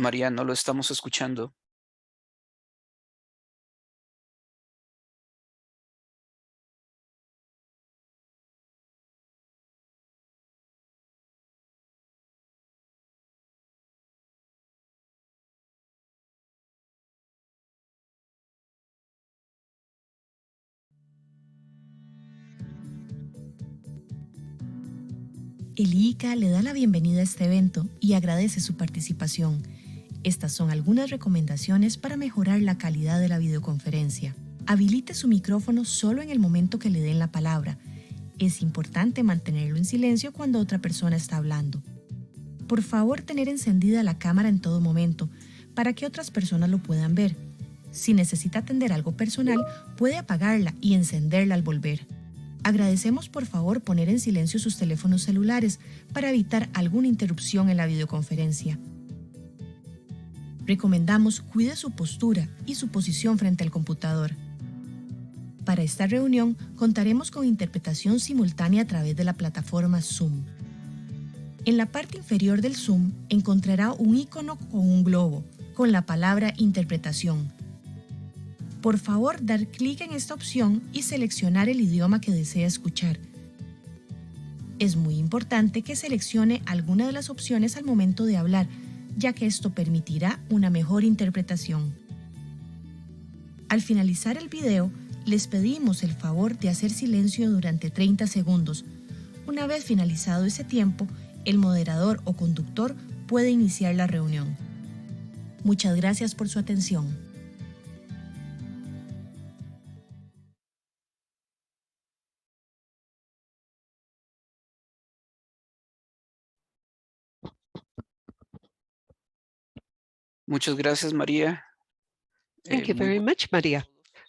María, no lo estamos escuchando. El ICA le da la bienvenida a este evento y agradece su participación. Estas son algunas recomendaciones para mejorar la calidad de la videoconferencia. Habilite su micrófono solo en el momento que le den la palabra. Es importante mantenerlo en silencio cuando otra persona está hablando. Por favor, tener encendida la cámara en todo momento para que otras personas lo puedan ver. Si necesita atender algo personal, puede apagarla y encenderla al volver. Agradecemos por favor poner en silencio sus teléfonos celulares para evitar alguna interrupción en la videoconferencia. Recomendamos cuide su postura y su posición frente al computador. Para esta reunión contaremos con interpretación simultánea a través de la plataforma Zoom. En la parte inferior del Zoom encontrará un icono con un globo, con la palabra interpretación. Por favor, dar clic en esta opción y seleccionar el idioma que desea escuchar. Es muy importante que seleccione alguna de las opciones al momento de hablar, ya que esto permitirá una mejor interpretación. Al finalizar el video, les pedimos el favor de hacer silencio durante 30 segundos. Una vez finalizado ese tiempo, el moderador o conductor puede iniciar la reunión. Muchas gracias por su atención. Muchas gracias, María. Thank you very much, Maria.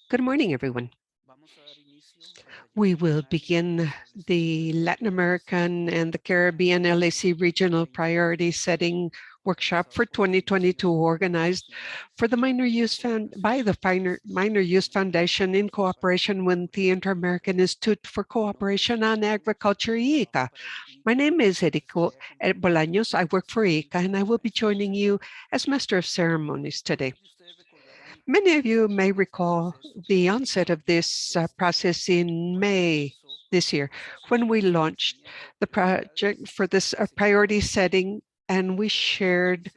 Good morning, everyone. We will begin the Latin American and the Caribbean LAC Regional Priority Setting Workshop for 2022, organized for the by the Minor Use Foundation in cooperation with the Inter-American Institute for Cooperation on Agriculture, ICA. My name is Erico Bolaños. I work for ICA, and I will be joining you as Master of Ceremonies today. Many of you may recall the onset of this process in May this year, when we launched the project for this priority setting, and we shared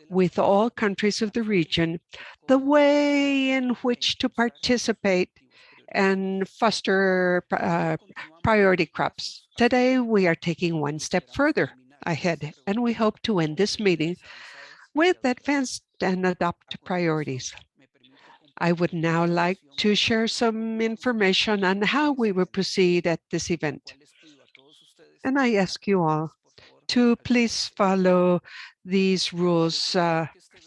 with all countries of the region the way in which to participate and foster priority crops. Today, we are taking one step further ahead, and we hope to end this meeting with advanced and adopt priorities. I would now like to share some information on how we will proceed at this event. And I ask you all to please follow these rules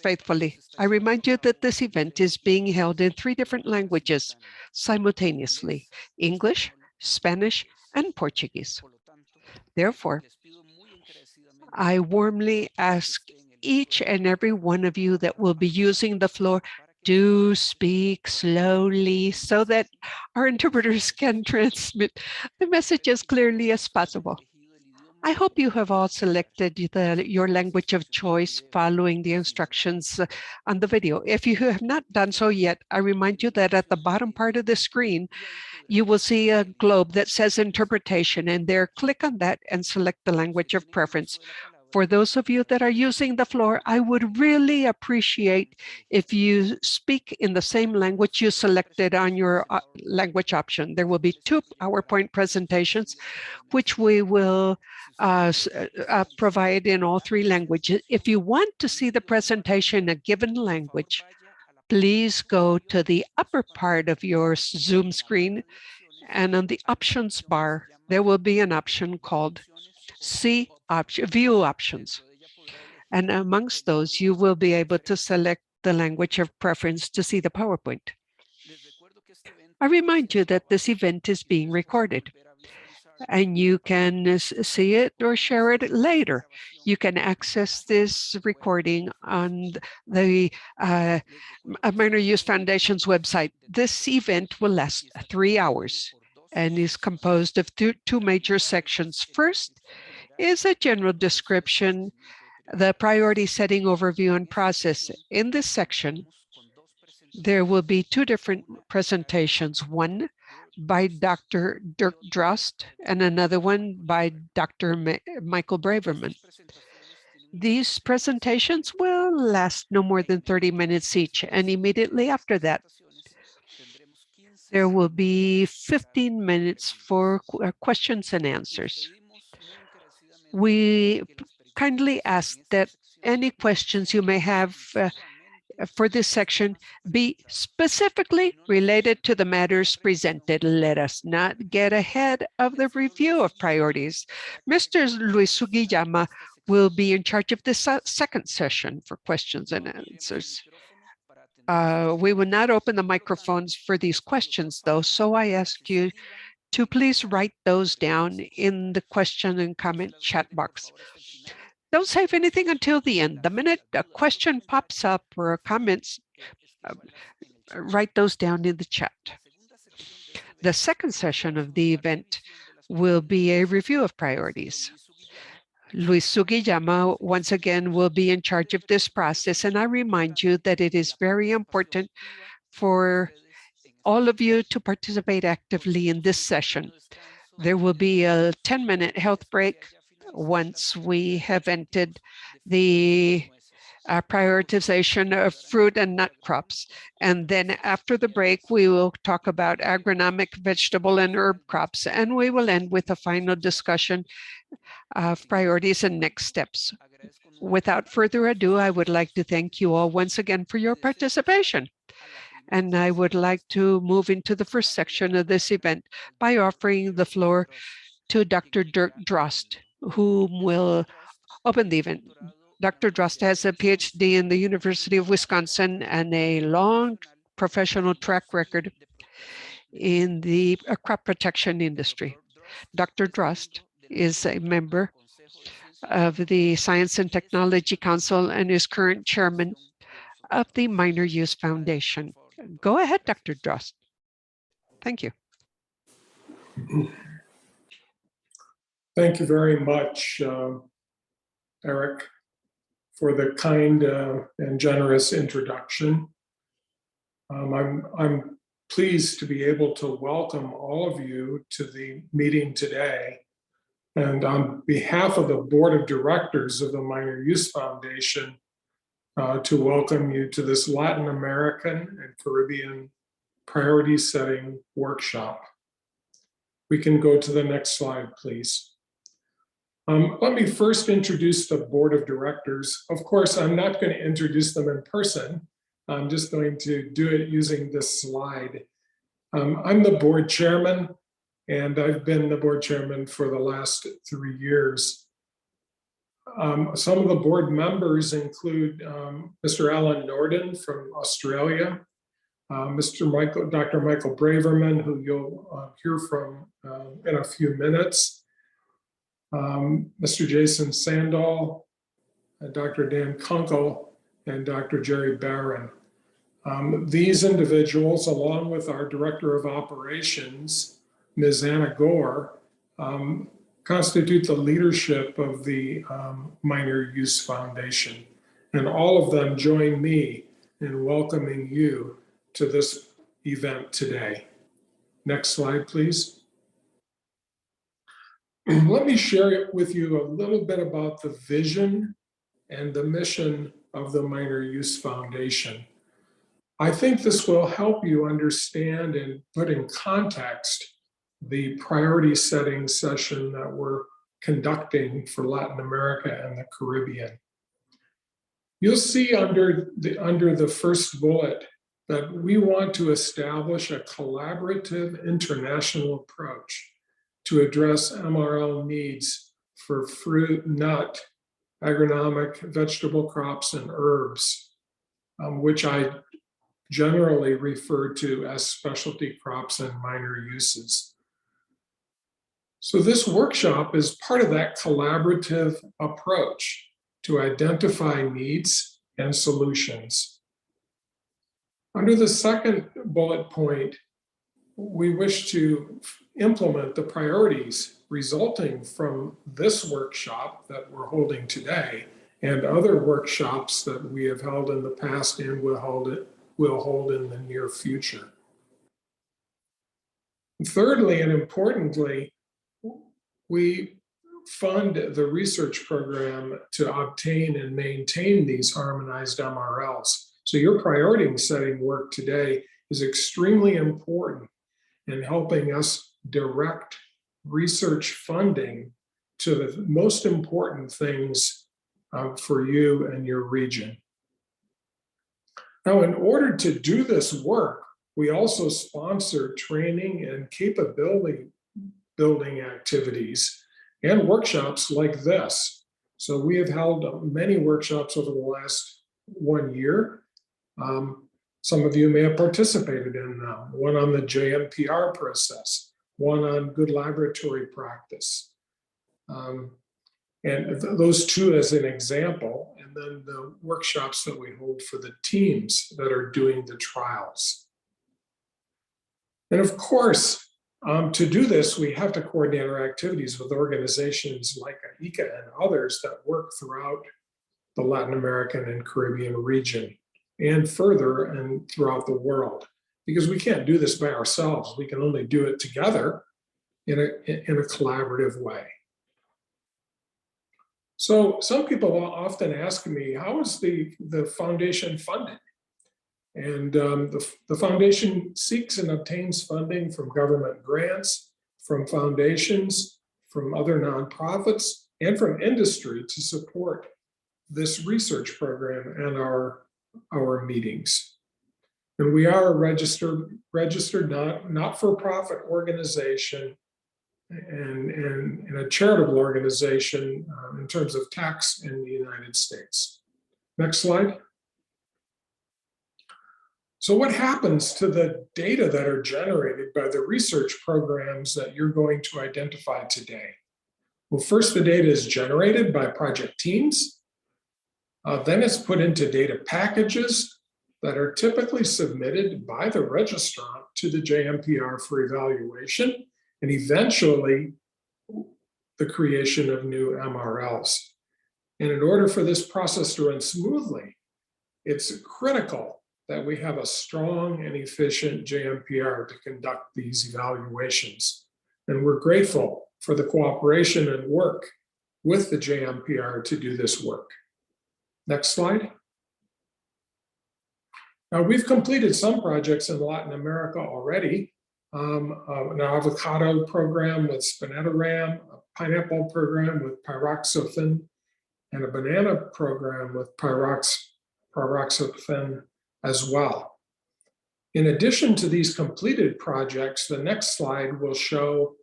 faithfully. I remind you that this event is being held in 3 different languages simultaneously: English, Spanish, and Portuguese. Therefore, I warmly ask each and every one of you that will be using the floor, do speak slowly so that our interpreters can transmit the message as clearly as possible. I hope you have all selected your language of choice following the instructions on the video. If you have not done so yet, I remind you that at the bottom part of the screen, you will see a globe that says interpretation, and there click on that and select the language of preference. For those of you that are using the floor, I would really appreciate if you speak in the same language you selected on your language option. There will be 2 PowerPoint presentations, which we will provide in all 3 languages. If you want to see the presentation in a given language, please go to the upper part of your Zoom screen, and on the options bar, there will be an option called View Options. And amongst those, you will be able to select the language of preference to see the PowerPoint. I remind you that this event is being recorded, and you can see it or share it later. You can access this recording on the Minor Use Foundation's website. This event will last 3 hours and is composed of 2 major sections. First is a general description the priority setting overview and process. In this section, there will be two different presentations, one by Dr. Dirk Drost and another one by Dr. Michael Braverman. These presentations will last no more than 30 minutes each, and immediately after that, there will be 15 minutes for questions and answers. We kindly ask that any questions you may have for this section be specifically related to the matters presented. Let us not get ahead of the review of priorities. Mr. Luis Sugiyama will be in charge of this second session for questions and answers. We will not open the microphones for these questions, though, so I ask you to please write those down in the question and comment chat box. Don't save anything until the end. The minute a question pops up or a comment, write those down in the chat. The second session of the event will be a review of priorities. Luis Sugiyama, once again, will be in charge of this process, and I remind you that it is very important for all of you to participate actively in this session. There will be a 10-minute health break once we have ended the prioritization of fruit and nut crops. And then after the break, we will talk about agronomic vegetable and herb crops, and we will end with a final discussion of priorities and next steps. Without further ado, I would like to thank you all once again for your participation. And I would like to move into the first section of this event by offering the floor to Dr. Dirk Drost, who will open the event. Dr. Drost has a PhD in the University of Wisconsin and a long professional track record in the crop protection industry. Dr. Drost is a member of the Science and Technology Council and is current chairman of the Minor Use Foundation. Go ahead, Dr. Drost. Thank you. Thank you very much, Eric, for the kind and generous introduction. I'm pleased to be able to welcome all of you to the meeting today. And on behalf of the Board of Directors of the Minor Use Foundation, to welcome you to this Latin American and Caribbean priority setting workshop. We can go to the next slide, please. Let me first introduce the Board of Directors. Of course, I'm not going to introduce them in person. I'm just going to do it using this slide. I'm the board chairman, and I've been the board chairman for the last 3 years. Some of the board members include Mr. Alan Norden from Australia, Dr. Michael Braverman, who you'll hear from in a few minutes, Mr. Jason Sandall, Dr. Dan Kunkel, and Dr. Jerry Barron. These individuals, along with our Director of Operations, Ms. Anna Gore, constitute the leadership of the Minor Use Foundation. And all of them join me in welcoming you to this event today. Next slide, please. Let me share with you a little bit about the vision and the mission of the Minor Use Foundation. I think this will help you understand and put in context the priority setting session that we're conducting for Latin America and the Caribbean. You'll see under the first bullet that we want to establish a collaborative international approach to address MRL needs for fruit, nut, agronomic, vegetable crops, and herbs, which I generally refer to as specialty crops and minor uses. So this workshop is part of that collaborative approach to identify needs and solutions. Under the second bullet point, we wish to implement the priorities resulting from this workshop that we're holding today and other workshops that we have held in the past and will hold in the near future. Thirdly, and importantly, we fund the research program to obtain and maintain these harmonized MRLs. So your priority setting work today is extremely important in helping us direct research funding to the most important things for you and your region. Now, in order to do this work, we also sponsor training and capability building activities and workshops like this. So we have held many workshops over the last 1 year. Some of you may have participated in them. One on the JMPR process, one on good laboratory practice. And those two as an example, and then the workshops that we hold for the teams that are doing the trials. And of course, to do this, we have to coordinate our activities with organizations like ICA and others that work throughout the Latin American and Caribbean region and further and throughout the world, because we can't do this by ourselves. We can only do it together in a collaborative way. So some people often ask me, how is the foundation funded? And the foundation seeks and obtains funding from government grants, from foundations, from other nonprofits, and from industry to support this research program and our meetings. And we are a registered not-for-profit organization and a charitable organization in terms of tax in the United States. Next slide. So what happens to the data that are generated by the research programs that you're going to identify today? Well, first, the data is generated by project teams. Then it's put into data packages that are typically submitted by the registrant to the JMPR for evaluation, and eventually the creation of new MRLs. And in order for this process to run smoothly, it's critical that we have a strong and efficient JMPR to conduct these evaluations. And we're grateful for the cooperation and work with the JMPR to do this work. Next slide. Now, we've completed some projects in Latin America already. An avocado program with spinetoram, a pineapple program with pyroxofen, and a banana program with pyroxofen as well. In addition to these completed projects, the next slide will show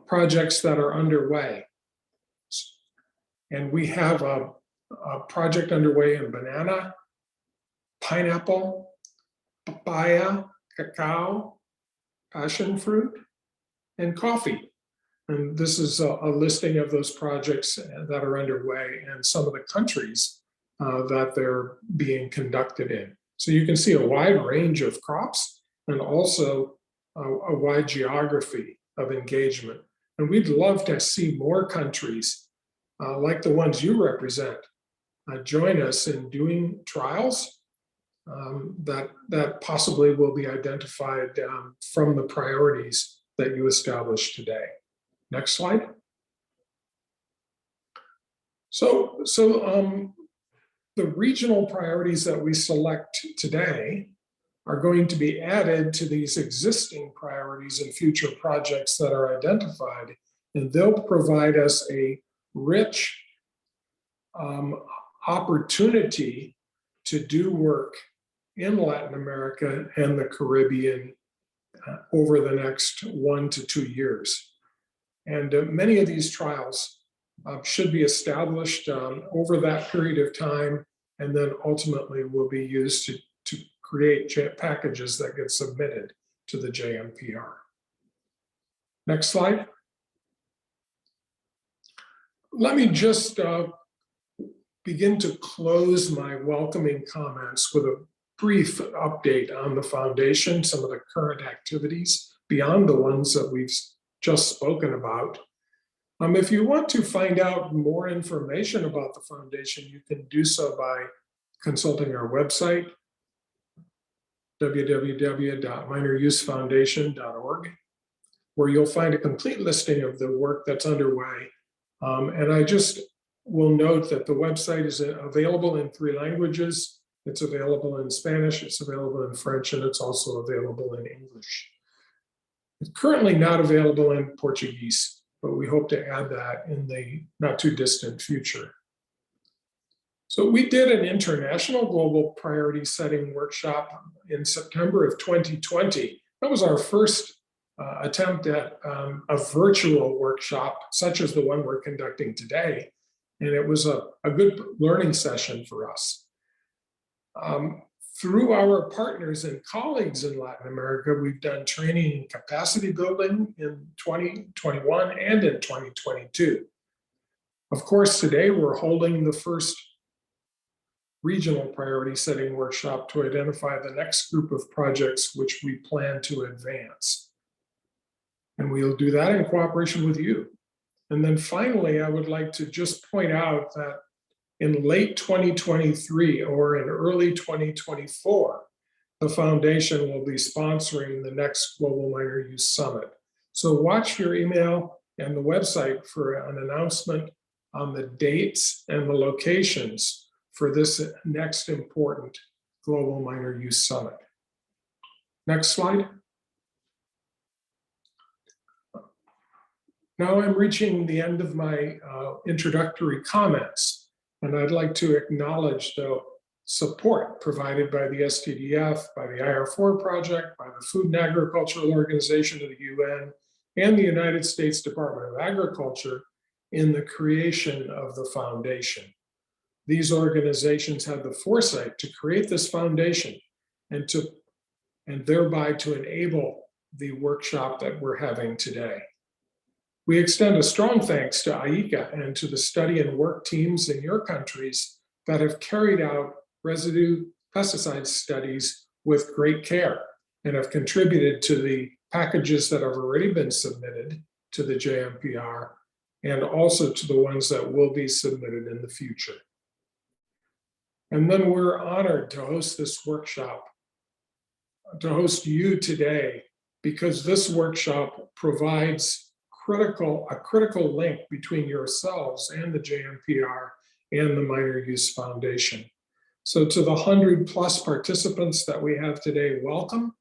projects that are underway. And we have a project underway in banana, pineapple, papaya, cacao, passion fruit, and coffee. And this is a listing of those projects that are underway and some of the countries that they're being conducted in. So you can see a wide range of crops and also a wide geography of engagement. And we'd love to see more countries like the ones you represent join us in doing trials that possibly will be identified from the priorities that you established today. Next slide. So the regional priorities that we select today are going to be added to these existing priorities and future projects that are identified, and they'll provide us a rich opportunity to do work in Latin America and the Caribbean over the next 1 to 2 years. And many of these trials should be established over that period of time, and then ultimately will be used to create packages that get submitted to the JMPR. Next slide. Let me just begin to close my welcoming comments with a brief update on the foundation, some of the current activities beyond the ones that we've just spoken about. If you want to find out more information about the foundation, you can do so by consulting our website, www.minorUseFoundation.org, where you'll find a complete listing of the work that's underway. And I just will note that the website is available in 3 languages. It's available in Spanish, it's available in French, and it's also available in English. It's currently not available in Portuguese, but we hope to add that in the not too distant future. So we did an international global priority setting workshop in September of 2020. That was our first attempt at a virtual workshop, such as the one we're conducting today. And it was a good learning session for us. Through our partners and colleagues in Latin America, we've done training and capacity building in 2021 and in 2022. Of course, today we're holding the first regional priority setting workshop to identify the next group of projects which we plan to advance. And we'll do that in cooperation with you. And then finally, I would like to just point out that in late 2023 or in early 2024, the foundation will be sponsoring the next Global Minor Use Summit. So watch your email and the website for an announcement on the dates and the locations for this next important Global Minor Use Summit. Next slide. Now I'm reaching the end of my introductory comments, and I'd like to acknowledge the support provided by the STDF, by the IR4 project, by the Food and Agricultural Organization of the UN, and the United States Department of Agriculture in the creation of the foundation. These organizations had the foresight to create this foundation and thereby to enable the workshop that we're having today. We extend a strong thanks to IICA and to the study and work teams in your countries that have carried out residue pesticide studies with great care and have contributed to the packages that have already been submitted to the JMPR and also to the ones that will be submitted in the future. And then we're honored to host this workshop, to host you today, because this workshop provides a critical link between yourselves and the JMPR and the Minor Use Foundation. So to the 100+ participants that we have today, welcome.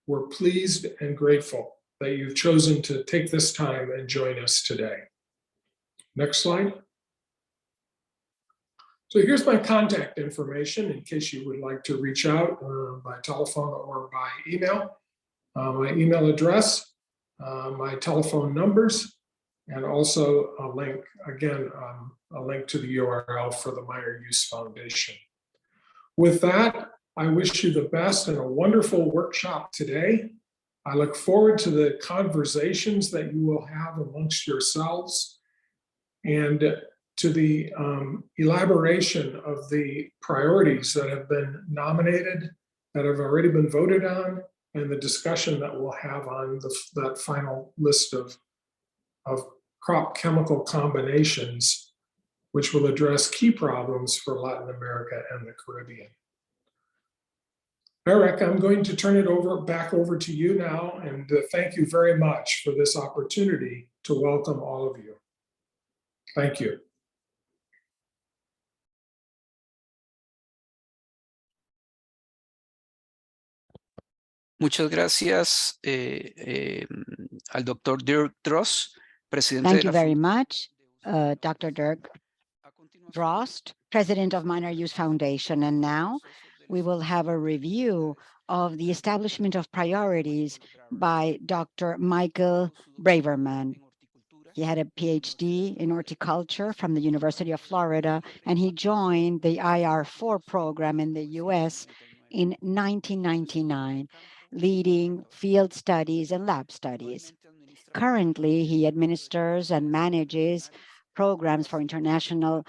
We're pleased and grateful that you've chosen to take this time and join us today. Next slide. So here's my contact information in case you would like to reach out by telephone or by email. My email address, my telephone numbers, and also a link, again, a link to the URL for the Minor Use Foundation. With that, I wish you the best and a wonderful workshop today. I look forward to the conversations that you will have amongst yourselves and to the elaboration of the priorities that have been nominated, that have already been voted on, and the discussion that we'll have on that final list of crop chemical combinations, which will address key problems for Latin America and the Caribbean. Eric, I'm going to turn it back over to you now, and thank you very much for this opportunity to welcome all of you. Thank you. Muchas gracias al Dr. Dirk Drost, presidente Thank de you la very much, Dr. Dirk Drost, President of Minor Use Foundation. And now we will have a review of the establishment of priorities by Dr. Michael Braverman. He had a PhD in horticulture from the University of Florida, and he joined the IR4 program in the US in 1999, leading field studies and lab studies. Currently, he administers and manages programs for international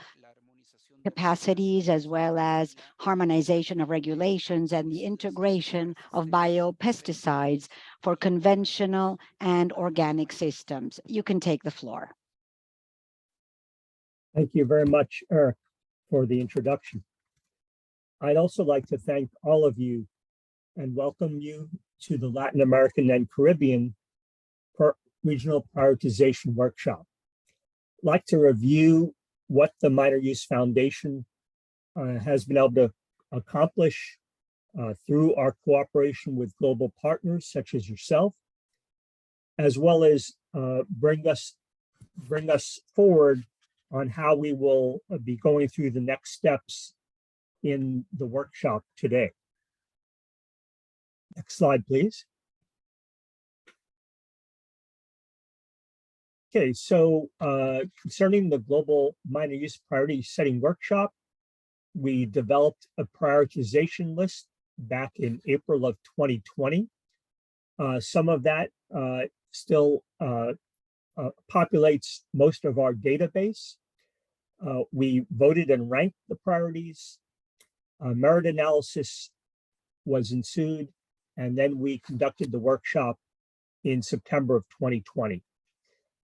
capacities, as well as harmonization of regulations and the integration of biopesticides for conventional and organic systems. You can take the floor. Thank you very much, Eric, for the introduction. I'd also like to thank all of you and welcome you to the Latin American and Caribbean Regional Prioritization Workshop. I'd like to review what the Minor Use Foundation has been able to accomplish through our cooperation with global partners such as yourself, as well as bring us forward on how we will be going through the next steps in the workshop today. Next slide, please. Okay, so concerning the Global Minor Use Priority Setting Workshop, we developed a prioritization list back in April of 2020. Some of that still populates most of our database. We voted and ranked the priorities. Merit analysis was ensued, and then we conducted the workshop in September of 2020.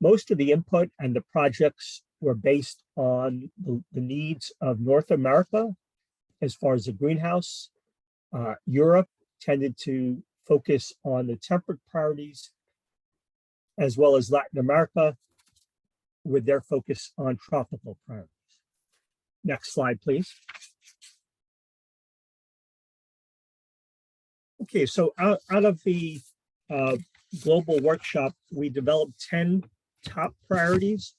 Most of the input and the projects were based on the needs of North America as far as the greenhouse. Europe tended to focus on the temperate priorities, as well as Latin America with their focus on tropical priorities. Next slide, please. Okay, so out of the global workshop, we developed 10 top priorities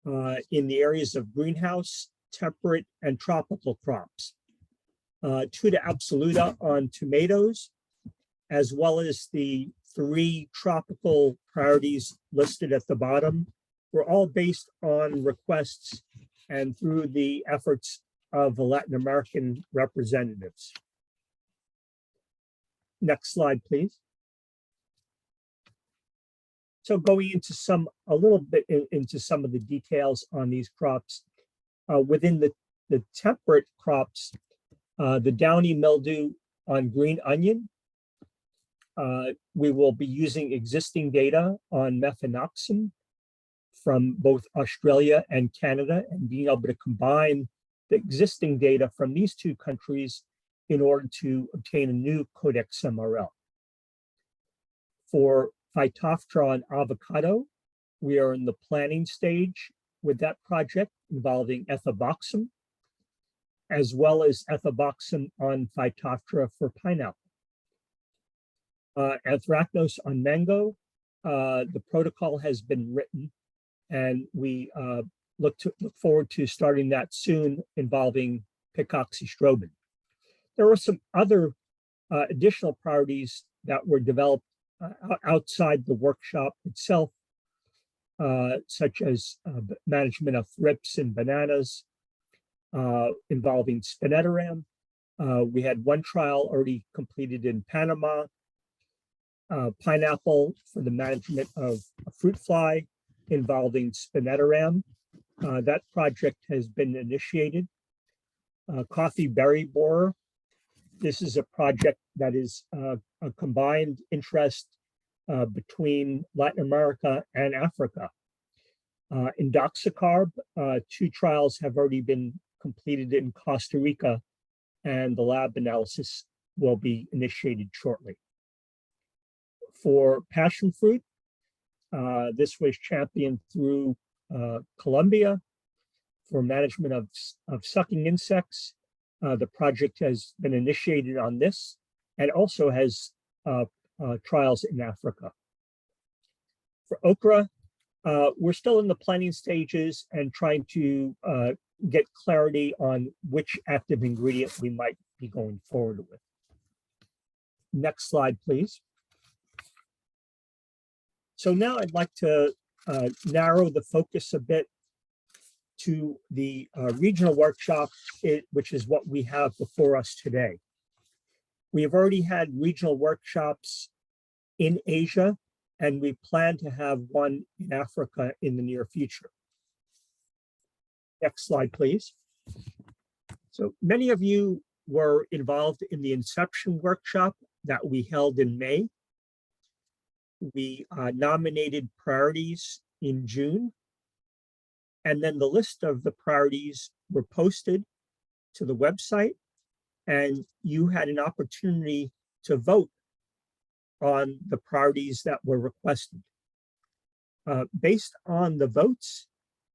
in the areas of greenhouse, temperate, and tropical crops. 2 to absoluta on tomatoes, as well as the 3 tropical priorities listed at the bottom, were all based on requests and through the efforts of the Latin American representatives. Next slide, please. So going into a little bit into some of the details on these crops, within the temperate crops, the downy mildew on green onion, we will be using existing data on methanoxin from both Australia and Canada, and being able to combine the existing data from these 2 countries in order to obtain a new Codex MRL. For Phytophthora and avocado, we are in the planning stage with that project involving ethoboxam, as well as ethoboxam on Phytophthora for pineapple. Anthracnose on mango, the protocol has been written, and we look forward to starting that soon involving picoxystrobin. There were some other additional priorities that were developed outside the workshop itself, such as management of thrips in bananas, involving spinetoram. We had 1 trial already completed in Panama, pineapple for the management of a fruit fly involving spinetoram. That project has been initiated. Coffee berry borer. This is a project that is a combined interest between Latin America and Africa. Indoxacarb, 2 trials have already been completed in Costa Rica, and the lab analysis will be initiated shortly. For passion fruit, this was championed through Colombia for management of sucking insects. The project has been initiated on this and also has trials in Africa. For okra, we're still in the planning stages and trying to get clarity on which active ingredient we might be going forward with. Next slide, please. So now I'd like to narrow the focus a bit to the regional workshop, which is what we have before us today. We have already had regional workshops in Asia, and we plan to have one in Africa in the near future. Next slide, please. So many of you were involved in the Inception workshop that we held in May. We nominated priorities in June. And then the list of the priorities were posted to the website, and you had an opportunity to vote on the priorities that were requested. Based on the votes,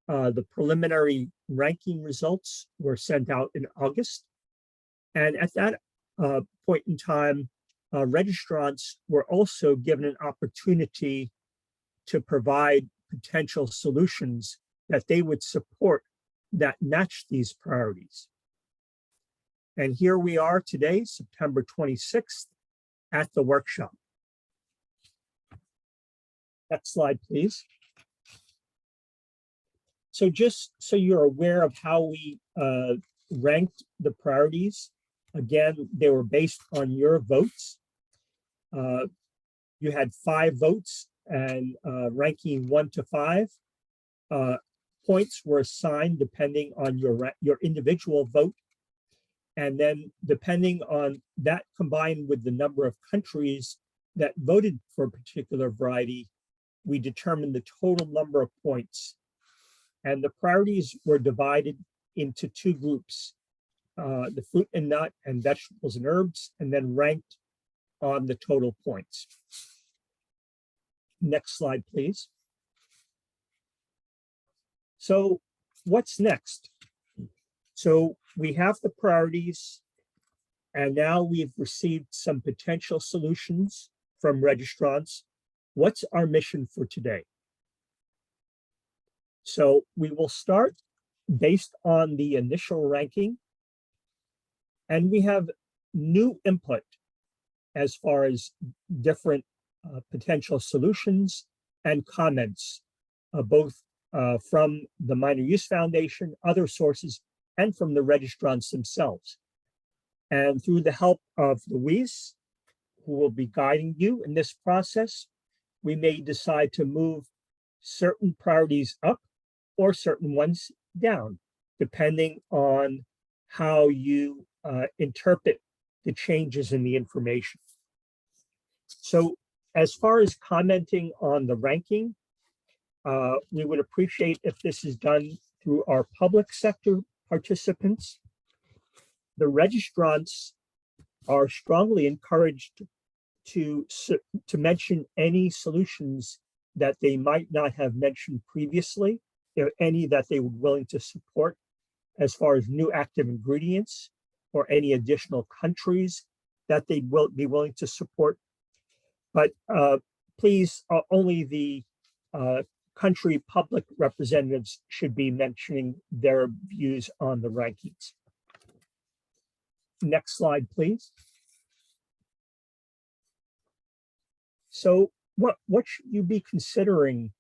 the preliminary ranking results were sent out in August. And at that point in time, registrants were also given an opportunity to provide potential solutions that they would support that match these priorities. And here we are today, September 26th, at the workshop. Next slide, please. So just so you're aware of how we ranked the priorities, again, they were based on your votes. You had 5 votes, and ranking 1 to 5. Points were assigned depending on your individual vote. And then depending on that, combined with the number of countries that voted for a particular variety, we determined the total number of points. And the priorities were divided into 2 groups, the fruit and nut and vegetables and herbs, and then ranked on the total points. Next slide, please. So what's next? So we have the priorities, and now we've received some potential solutions from registrants. What's our mission for today? So we will start based on the initial ranking, and we have new input as far as different potential solutions and comments, both from the Minor Use Foundation, other sources, and from the registrants themselves. And through the help of Luis, who will be guiding you in this process, we may decide to move certain priorities up or certain ones down, depending on how you interpret the changes in the information. So as far as commenting on the ranking, we would appreciate if this is done through our public sector participants. The registrants are strongly encouraged to mention any solutions that they might not have mentioned previously, or any that they were willing to support as far as new active ingredients or any additional countries that they will be willing to support. But please, only the country public representatives should be mentioning their views on the rankings. Next slide, please. So what should you be considering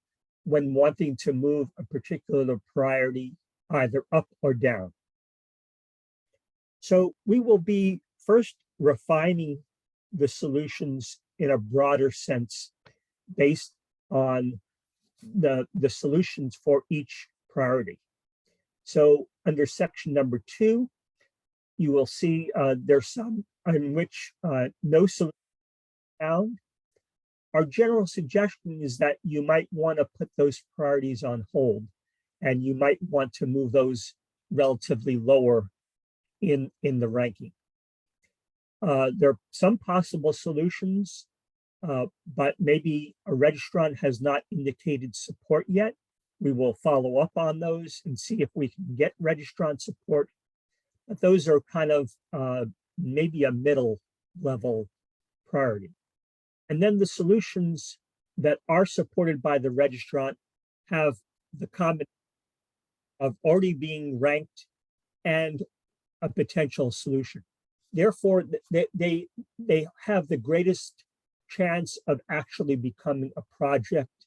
when wanting to move a particular priority either up or down? So we will be first refining the solutions in a broader sense based on the solutions for each priority. So under section number 2, you will see there's some in which no solution found. Our general suggestion is that you might want to put those priorities on hold, and you might want to move those relatively lower in the ranking. There are some possible solutions, but maybe a registrant has not indicated support yet. We will follow up on those and see if we can get registrant support. But those are kind of maybe a middle level priority. And then the solutions that are supported by the registrant have the combination of already being ranked and a potential solution. Therefore, they have the greatest chance of actually becoming a project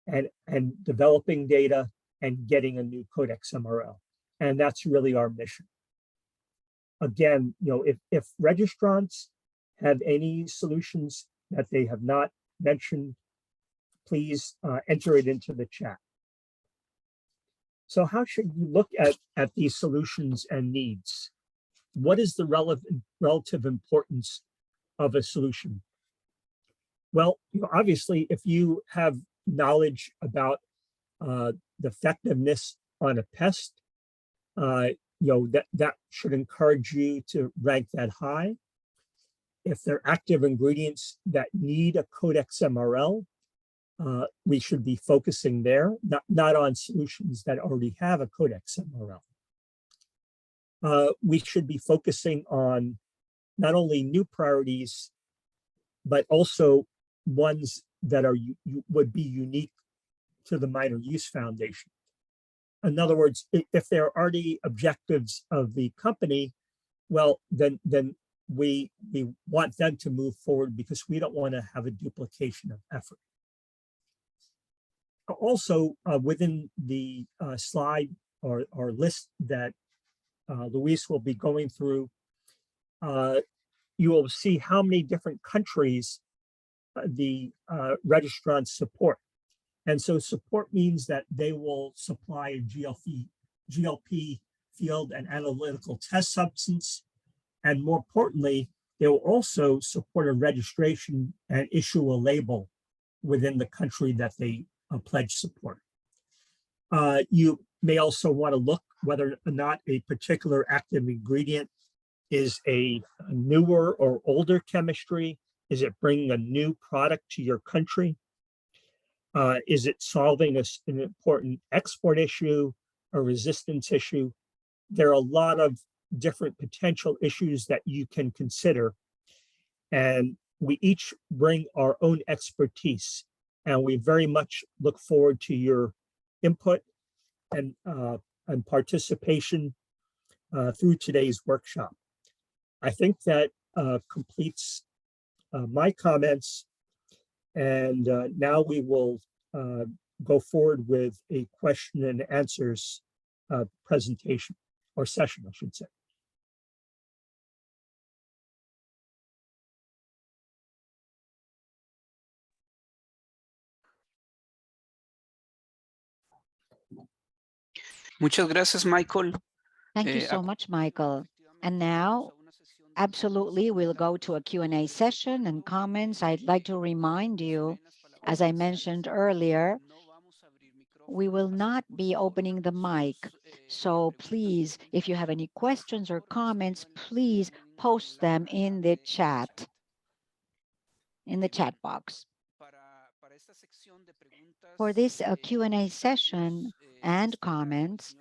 and developing data and getting a new Codex MRL. And that's really our mission. Again, if registrants have any solutions that they have not mentioned, please enter it into the chat. So how should you look at these solutions and needs? What is the relative importance of a solution? Well, obviously, if you have knowledge about the effectiveness on a pest, that should encourage you to rank that high. If they're active ingredients that need a Codex MRL, we should be focusing there, not on solutions that already have a Codex MRL. We should be focusing on not only new priorities, but also ones that would be unique to the Minor Use Foundation. In other words, if there are already objectives of the company, well, then we want them to move forward because we don't want to have a duplication of effort. Also, within the slide or list that Luis will be going through, you will see how many different countries the registrants support. And so support means that they will supply a GLP field and analytical test substance. And more importantly, they will also support a registration and issue a label within the country that they pledge support. You may also want to look whether or not a particular active ingredient is a newer or older chemistry. Is it bringing a new product to your country? Is it solving an important export issue, a resistance issue? There are a lot of different potential issues that you can consider. And we each bring our own expertise. And we very much look forward to your input and participation through today's workshop. I think that completes my comments. And now we will go forward with a question and answers presentation or session, I should say. Muchas gracias, Michael. Thank you so much, Michael. And now, absolutely, we'll go to a Q&A session and comments. I'd like to remind you, as I mentioned earlier, we will not be opening the mic. So please, if you have any questions or comments, please post them in the chat box. For this Q&A session and comments,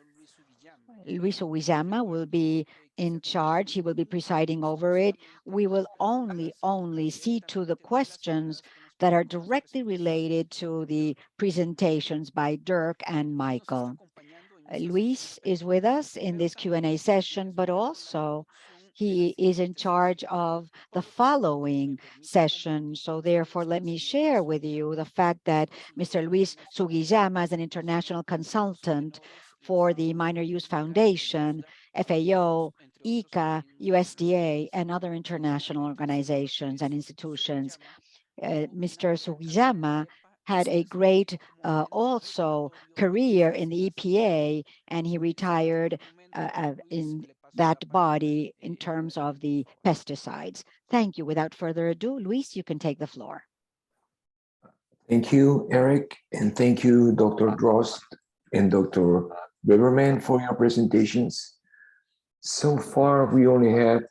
Luis Suguizama will be in charge. He will be presiding over it. We will only see to the questions that are directly related to the presentations by Dirk and Michael. Luis is with us in this Q&A session, but also he is in charge of the following session. So therefore, let me share with you the fact that Mr. Luis Suguizama is an international consultant for the Minor Use Foundation, FAO, ICA, USDA, and other international organizations and institutions. Mr. Suguizama had a great also career in the EPA, and he retired in that body in terms of the pesticides. Thank you. Without further ado, Luis, you can take the floor. Thank you, Eric, and thank you, Dr. Drost and Dr. Braverman, for your presentations. So far, we only have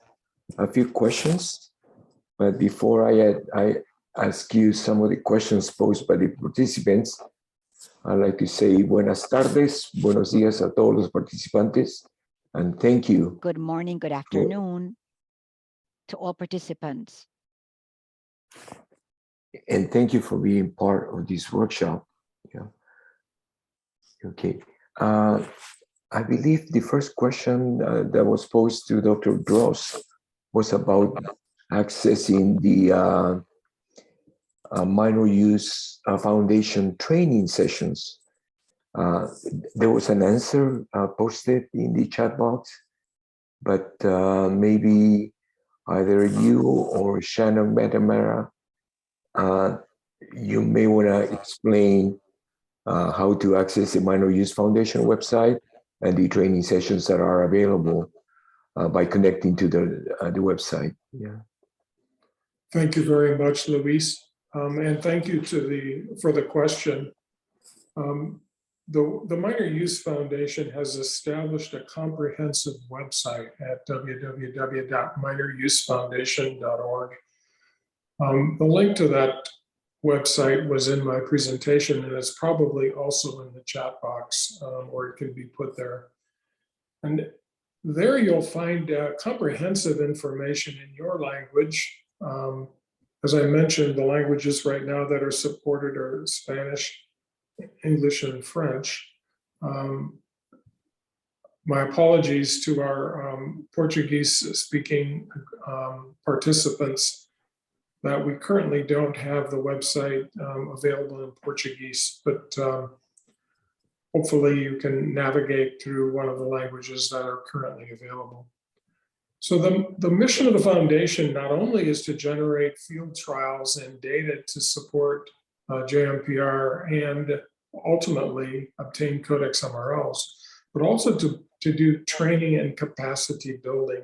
a few questions, but before I ask you some of the questions posed by the participants, I'd like to say buenas tardes, buenos días a todos los participantes, and thank you. Good morning, good afternoon to all participants. And thank you for being part of this workshop. Yeah. Okay. I believe the first question that was posed to Dr. Drost was about accessing the Minor Use Foundation training sessions. There was an answer posted in the chat box, but maybe either you or Shannon McNamara, you may want to explain how to access the Minor Use Foundation website and the training sessions that are available by connecting to the website. Yeah. Thank you very much, Luis. And thank you for the question. The Minor Use Foundation has established a comprehensive website at www.minorusefoundation.org. The link to that website was in my presentation, and it's probably also in the chat box, or it can be put there. And there you'll find comprehensive information in your language. As I mentioned, the languages right now that are supported are Spanish, English, and French. My apologies to our Portuguese-speaking participants that we currently don't have the website available in Portuguese, but hopefully you can navigate through one of the languages that are currently available. So the mission of the foundation not only is to generate field trials and data to support JMPR and ultimately obtain Codex MRLs, but also to do training and capacity building.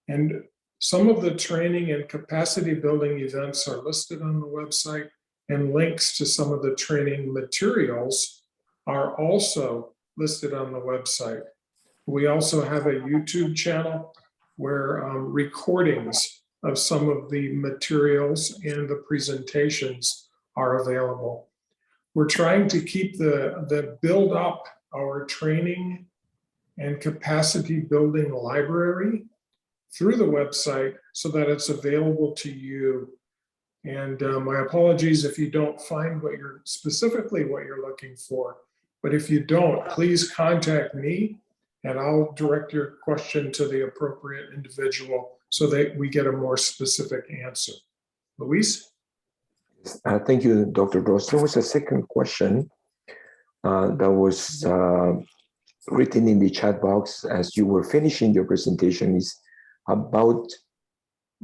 And some of the training and capacity building events are listed on the website, and links to some of the training materials are also listed on the website. We also have a YouTube channel where recordings of some of the materials and the presentations are available. We're trying to keep the build up our training and capacity building library through the website so that it's available to you. And my apologies if you don't find specifically what you're looking for. But if you don't, please contact me and I'll direct your question to the appropriate individual so that we get a more specific answer. Luis? Thank you, Dr. Drost. There was a second question that was written in the chat box as you were finishing your presentation, is about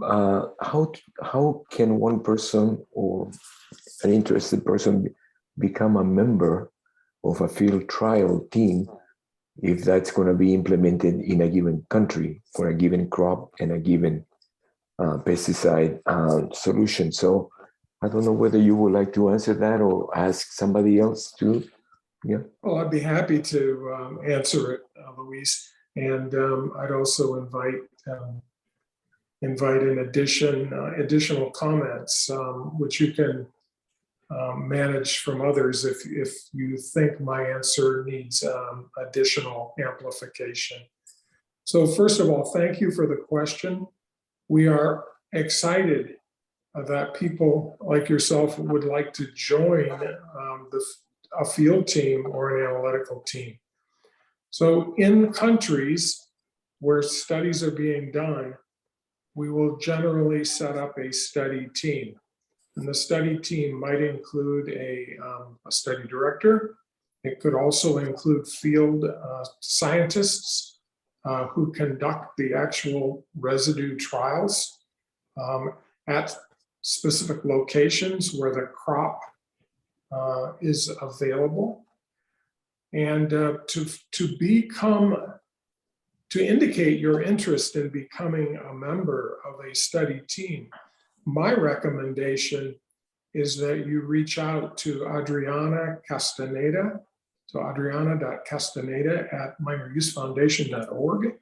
how can one person or an interested person become a member of a field trial team if that's going to be implemented in a given country for a given crop and a given pesticide solution. So I don't know whether you would like to answer that or ask somebody else to. Yeah. Well, I'd be happy to answer it, Luis. And I'd also invite in additional comments, which you can manage from others if you think my answer needs additional amplification. So first of all, thank you for the question. We are excited that people like yourself would like to join a field team or an analytical team. So in countries where studies are being done, we will generally set up a study team. And the study team might include a study director. It could also include field scientists who conduct the actual residue trials at specific locations where the crop is available. And to indicate your interest in becoming a member of a study team, my recommendation is that you reach out to Adriana Castaneda, so adriana.castaneda@minorusefoundation.org,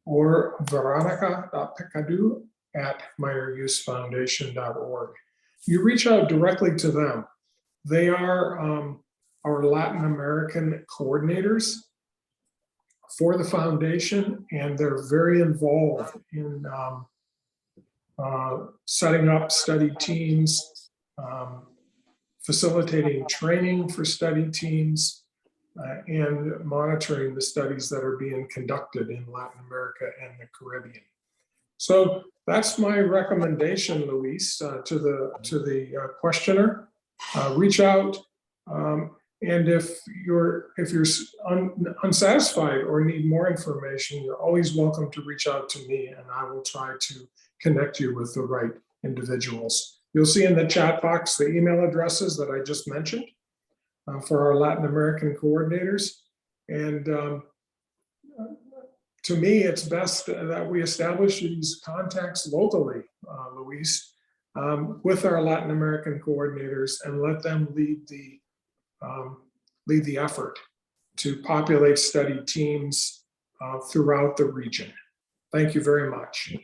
or veronica.picadu@minorusefoundation.org. You reach out directly to them. They are our Latin American coordinators for the foundation, and they're very involved in setting up study teams, facilitating training for study teams, and monitoring the studies that are being conducted in Latin America and the Caribbean. So that's my recommendation, Luis, to the questioner. Reach out, and if you're unsatisfied or need more information, you're always welcome to reach out to me, and I will try to connect you with the right individuals. You'll see in the chat box the email addresses that I just mentioned for our Latin American coordinators. And to me, it's best that we establish these contacts locally, Luis, with our Latin American coordinators and let them lead the lead the effort to populate study teams throughout the region. Thank you very much.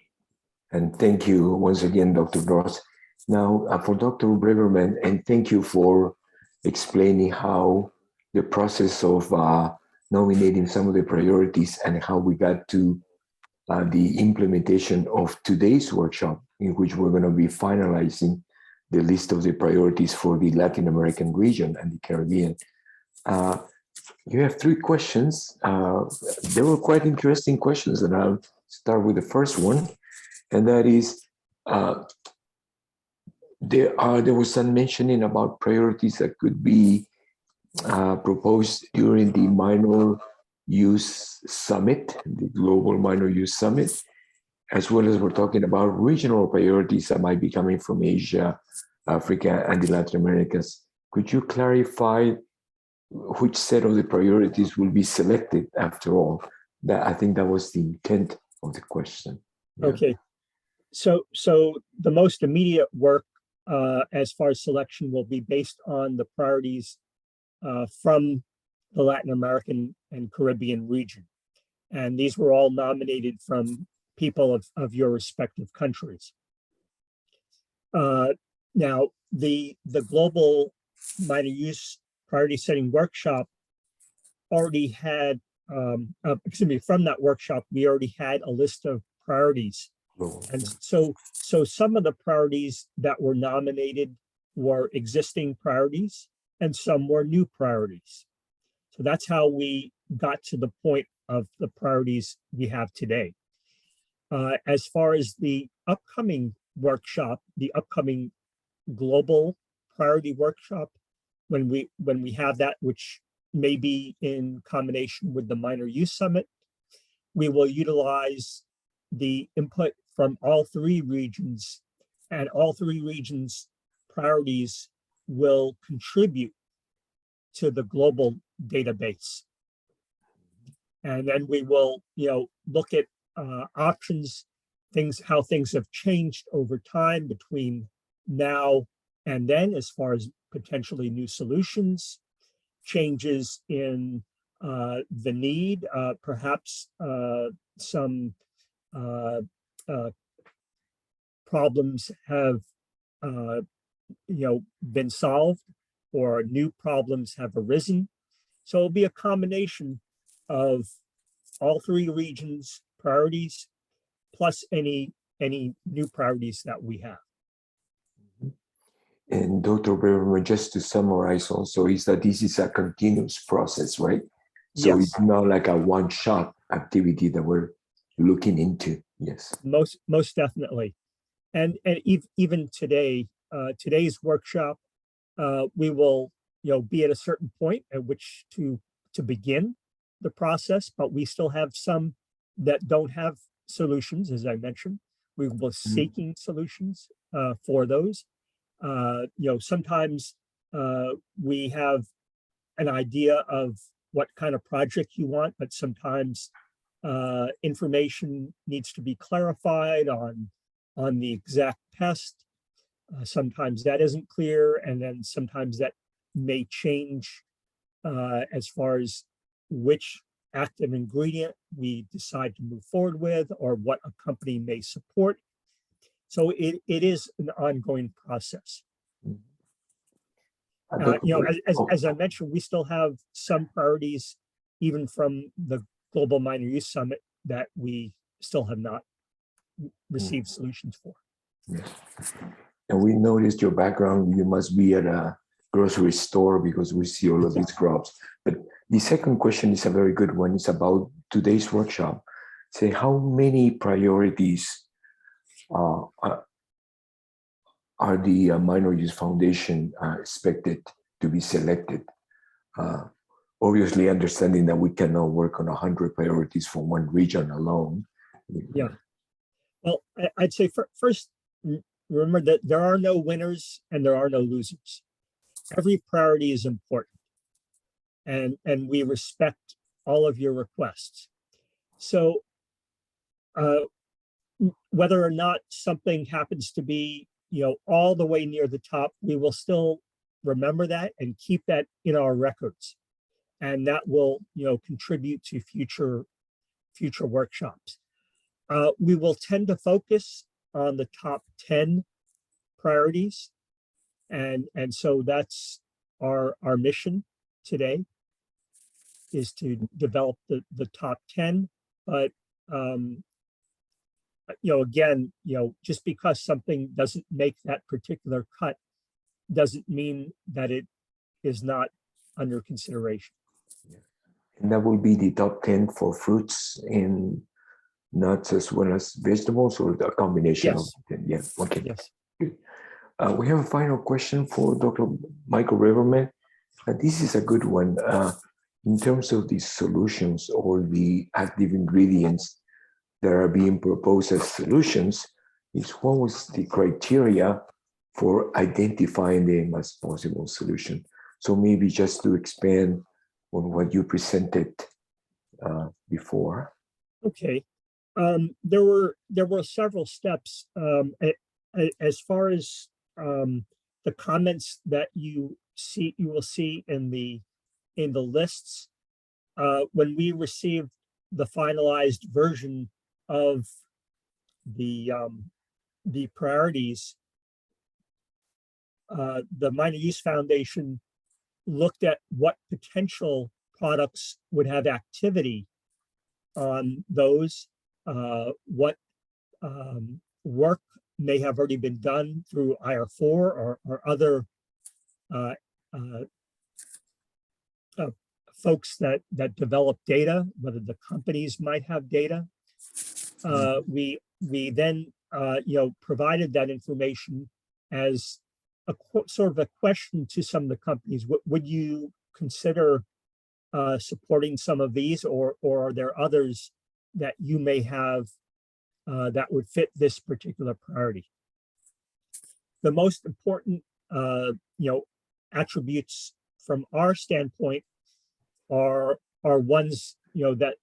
And thank you once again, Dr. Drost. Now, for Dr. Braverman, and thank you for explaining how the process of nominating some of the priorities and how we got to the implementation of today's workshop, in which we're going to be finalizing the list of the priorities for the Latin American region and the Caribbean. You have 3 questions. They were quite interesting questions, and I'll start with the first one, and that is, there was some mentioning about priorities that could be proposed during the Minor Use Summit, the Global Minor Use Summit, as well as we're talking about regional priorities that might be coming from Asia, Africa, and the Latin Americas. Could you clarify which set of the priorities will be selected after all? That, I think that was the intent of the question. Yeah. Okay. So the most immediate work as far as selection will be based on the priorities from the Latin American and Caribbean region. And these were all nominated from people of your respective countries. Now, the global minor use priority setting workshop already had, from that workshop, we already had a list of priorities. And so some of the priorities that were nominated were existing priorities and some were new priorities. So that's how we got to the point of the priorities we have today. As far as the upcoming workshop, the upcoming global priority workshop, when we have that, which may be in combination with the Minor Use Summit, we will utilize the input from all 3 regions, and all 3 regions' priorities will contribute to the global database. And then we will, look at options, how things have changed over time between now and then, as far as potentially new solutions, changes in the need, perhaps some problems have been solved, or new problems have arisen. So it'll be a combination of all 3 regions' priorities plus any new priorities that we have. And Dr. Braverman, just to summarize also, is that this is a continuous process, right? So Yes. It's not like a one-shot activity that we're looking into. Yes. Most definitely. And even today, today's workshop, we will be at a certain point at which to begin the process, but we still have some that don't have solutions, as I mentioned. We will be seeking solutions for those. Sometimes we have an idea of what kind of project you want, but sometimes information needs to be clarified on the exact pest. Sometimes that isn't clear, and then sometimes that may change as far as which active ingredient we decide to move forward with, or what a company may support. So it is an ongoing process. As I mentioned, we still have some priorities, even from the Global Minor Use Summit, that we still have not received solutions for. Yes. And we noticed your background, you must be at a grocery store, because we see all of these crops. But the second question is a very good one. It's about today's workshop. Say, how many priorities are the Minor Use Foundation expected to be selected? Obviously, understanding that we cannot work on 100 priorities for one region alone. Yeah. Well, I'd say first, remember that there are no winners and there are no losers. Every priority is important, and we respect all of your requests. So whether or not something happens to be, all the way near the top, we will still remember that and keep that in our records. and that will, contribute to future workshops. We will tend to focus on the top 10 priorities, and so that's our mission today, is to develop the top 10. But again, just because something doesn't make that particular cut doesn't mean that it is not under consideration. And that will be the top 10 for fruits and nuts as well as vegetables, or the combination of Yes. 10? Yeah, okay. Yes. Good. We have a final question for Dr. Michael Braverman. This is a good one. In terms of the solutions or the active ingredients that are being proposed as solutions, what was the criteria for identifying them as possible solution? So maybe just to expand on what you presented before. Okay. There were several steps. As far as the comments that you will see in the lists, when we received the finalized version of the priorities, the Minor Use Foundation looked at what potential products would have activity on those, what work may have already been done through IR4 or other folks that develop data, whether the companies might have data. We then provided that information as a sort of a question to some of the companies. Would you consider supporting some of these, or are there others that you may have that would fit this particular priority? The most important attributes from our standpoint are ones that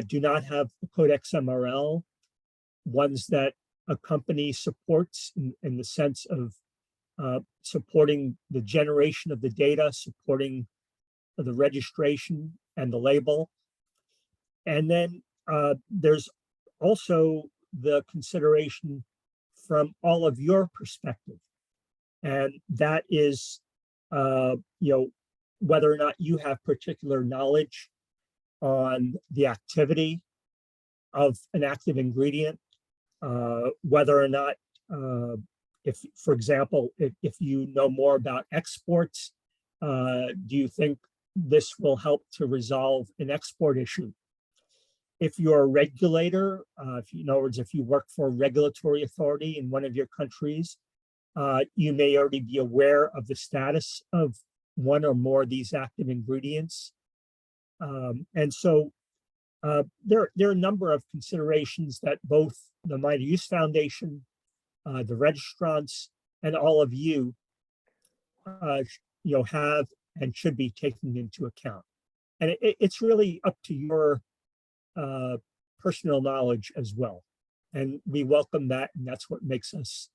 do not have the Codex MRL, ones that a company supports in the sense of supporting the generation of the data, supporting the registration and the label. And then there's also the consideration from all of your perspective. And that is, whether or not you have particular knowledge on the activity of an active ingredient, whether or not, if, for example, if you know more about exports, do you think this will help to resolve an export issue? If you're a regulator, in other words, if you work for a regulatory authority in one of your countries, you may already be aware of the status of one or more of these active ingredients. And so there are a number of considerations that both the Minor Use Foundation, the registrants, and all of you, have and should be taking into account. And it's really up to your personal knowledge as well. And we welcome that, and that's what makes us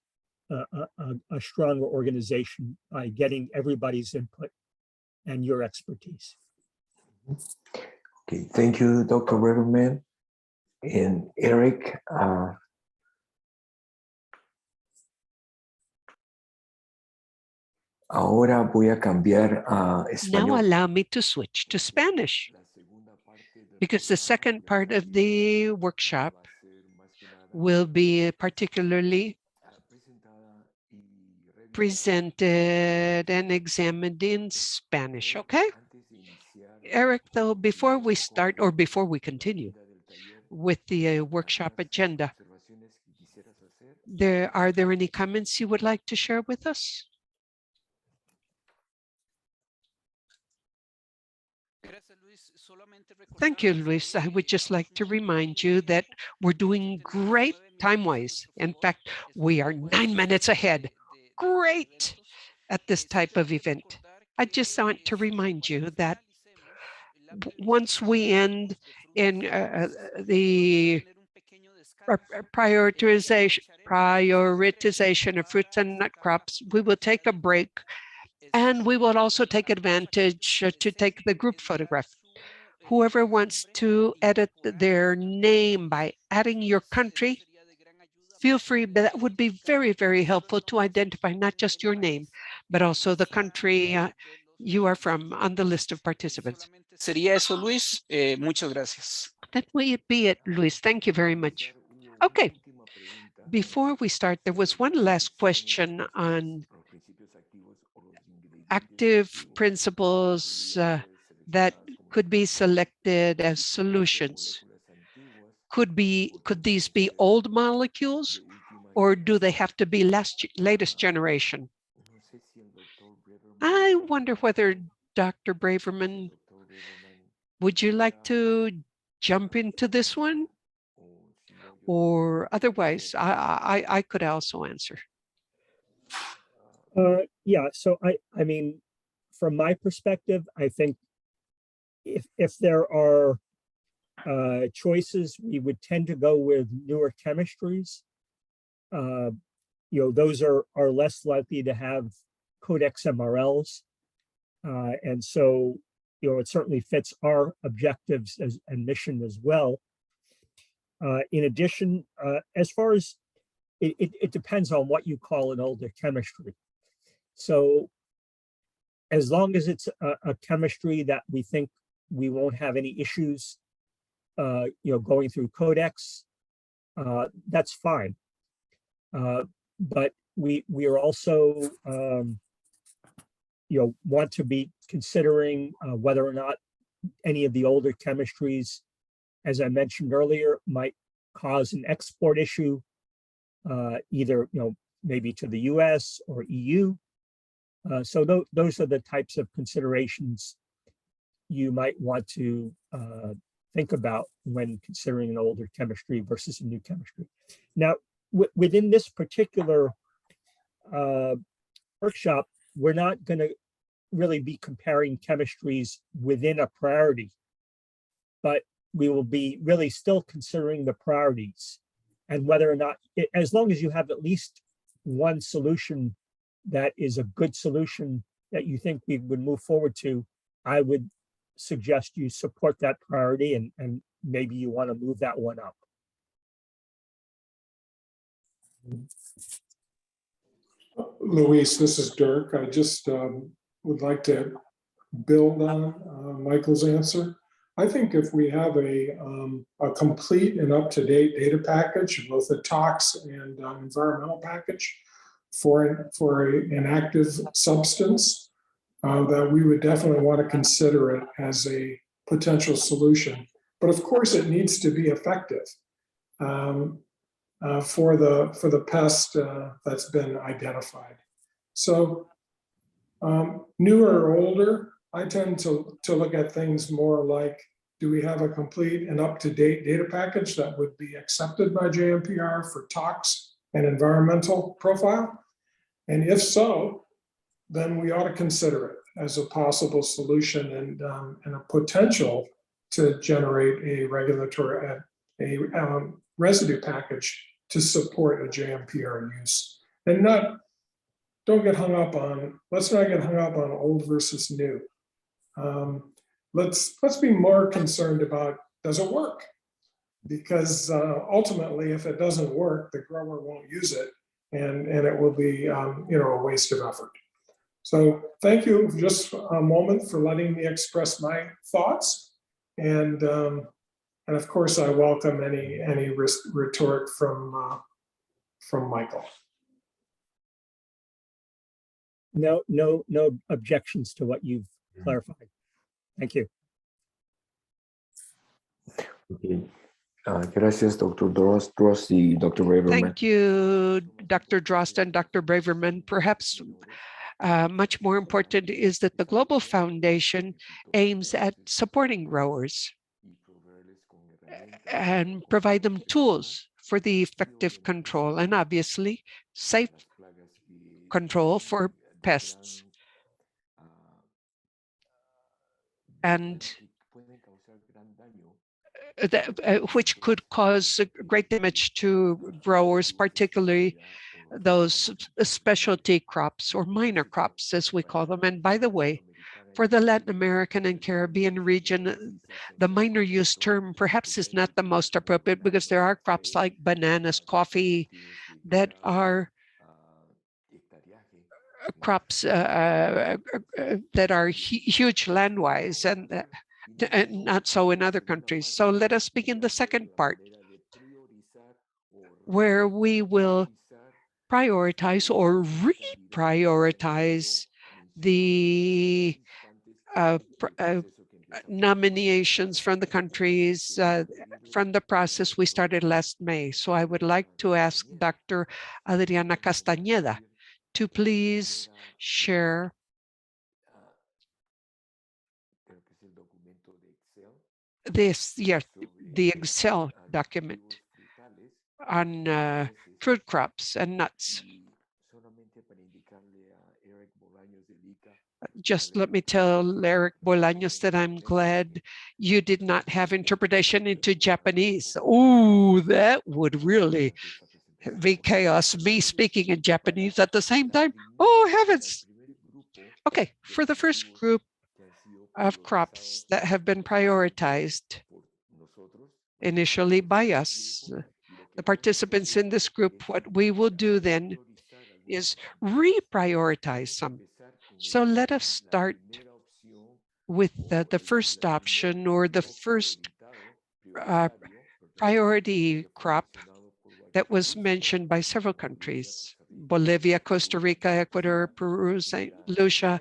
a stronger organization, by getting everybody's input and your expertise. Okay, thank you, Dr. Braverman. And Eric, ahora voy a cambiar a español. Now allow me to switch to Spanish, because the second part of the workshop will be particularly presented and examined in Spanish, okay? Eric, though, before we start, or before we continue with the workshop agenda, are there any comments you would like to share with us? Thank you, Luis. I would just like to remind you that we're doing great time-wise. In fact, we are 9 minutes ahead. Great at this type of event. I just want to remind you that once we end in the prioritization of fruits and nut crops, we will take a break And we will also take advantage to take the group photograph. Whoever wants to edit their name by adding your country, feel free, but that would be very, very helpful to identify not just your name, but also the country you are from on the list of participants. Sería eso, Luis. Muchas gracias. That may be it, Luis. Thank you very much. Okay. Before we start, there was one last question on active principles that could be selected as solutions. Could these be old molecules, or do they have to be latest generation? I wonder whether Dr. Braverman, would you like to jump into this one? Or otherwise, I could also answer. Yeah, so I mean, from my perspective, I think if there are choices, we would tend to go with newer chemistries. Those are less likely to have codex MRLs. And so, it certainly fits our objectives and mission as well. In addition, as far as it depends on what you call an older chemistry. So as long as it's a chemistry that we think we won't have any issues, going through codex, that's fine. But we are also, want to be considering whether or not any of the older chemistries, as I mentioned earlier, might cause an export issue, either, maybe to the US or EU. So those are the types of considerations you might want to think about when considering an older chemistry versus a new chemistry. Now, within this particular workshop, we're not going to really be comparing chemistries within a priority, but we will be really still considering the priorities and whether or not, as long as you have at least one solution that is a good solution that you think we would move forward to, I would suggest you support that priority and maybe you want to move that one up. Luis, this is Dirk. I just would like to build on Michael's answer. I think if we have a complete and up-to-date data package, both a tox and environmental package for an active substance, that we would definitely want to consider it as a potential solution. But of course, it needs to be effective for the pest that's been identified. So newer or older, I tend to look at things more like, do we have a complete and up-to-date data package that would be accepted by JMPR for tox and environmental profile? And if so, then we ought to consider it as a possible solution and a potential to generate a regulatory, residue package to support a JMPR use. And let's not get hung up on old versus new. Let's be more concerned about, does it work? Because ultimately, if it doesn't work, the grower won't use it, and it will be a waste of effort. So thank you just a moment for letting me express my thoughts, and of course I welcome any retort from Michael. No objections to what you've clarified. Thank you. Okay. Gracias, Dr. Drost y Dr. Braverman. Thank you, Dr. Drost and Dr. Braverman. Perhaps much more important is that the Global Foundation aims at supporting growers and provide them tools for the effective control and obviously safe control for pests, and which could cause great damage to growers, particularly those specialty crops or minor crops, as we call them. And by the way, for the Latin American and Caribbean region, the minor use term perhaps is not the most appropriate because there are crops like bananas, coffee, that are crops that are huge land-wise and not so in other countries. So let us begin the second part, where we will prioritize or reprioritize the nominations from the countries from the process we started last May. So I would like to ask Dr. Adriana Castañeda to please share this, yes, the Excel document on fruit crops and nuts. Just let me tell Eric Bolaños that I'm glad you did not have interpretation into Japanese. Oh, that would really be chaos, me speaking in Japanese at the same time. Oh, heavens. Okay, for the first group of crops that have been prioritized initially by us, the participants in this group, what we will do then is reprioritize some. So let us start with the first option or the first priority crop that was mentioned by several countries: Bolivia, Costa Rica, Ecuador, Peru, St. Lucia,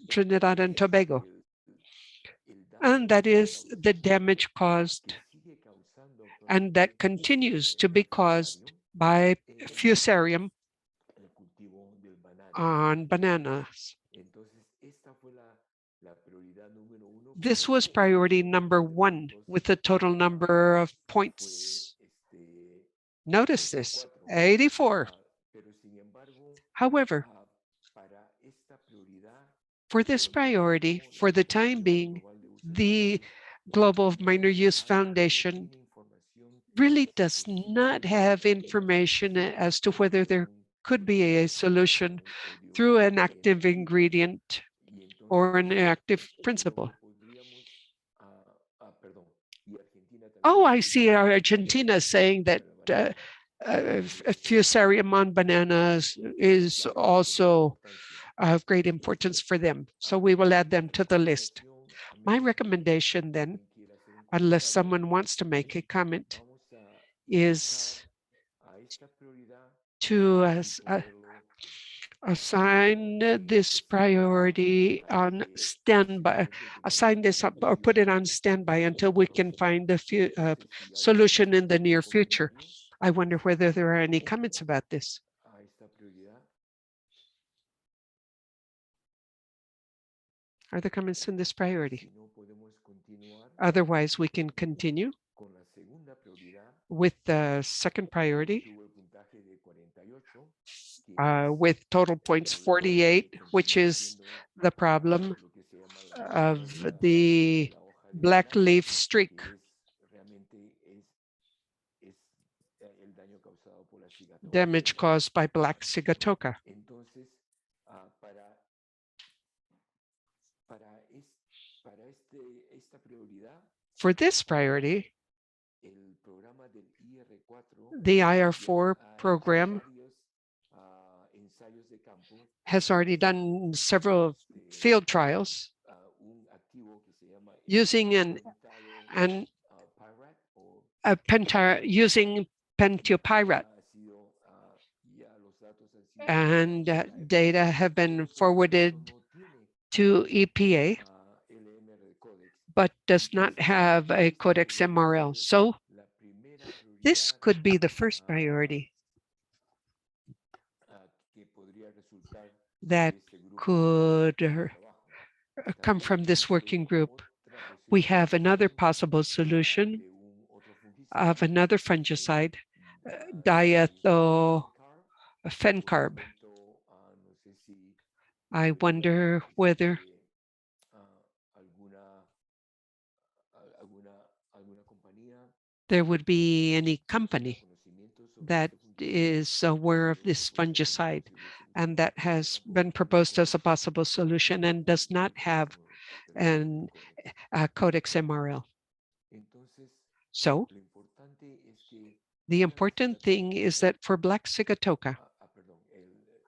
Trinidad and Tobago. And that is the damage caused and that continues to be caused by Fusarium on bananas. This was priority number 1 with a total number of points. Notice this, 84. However, for this priority, for the time being, the Global Minor Use Foundation really does not have information as to whether there could be a solution through an active ingredient or an active principle. Oh, I see Argentina saying that Fusarium on bananas is also of great importance for them. So we will add them to the list. My recommendation then, unless someone wants to make a comment, is to assign this priority on standby, assign this up or put it on standby until we can find a solution in the near future. I wonder whether there are any comments about this. Are there comments on this priority? Otherwise, we can continue with the second priority with total points 48, which is the problem of the black leaf streak. Damage caused by black sigatoka. For this priority, the IR4 program has already done several field trials using using pentopyrate, and data have been forwarded to EPA, but does not have a Codex MRL. So this could be the first priority that could come from this working group. We have another possible solution of another fungicide, diethylfencarb. I wonder whether there would be any company that is aware of this fungicide, and that has been proposed as a possible solution and does not have an Codex MRL. So the important thing is that for black sigatoka,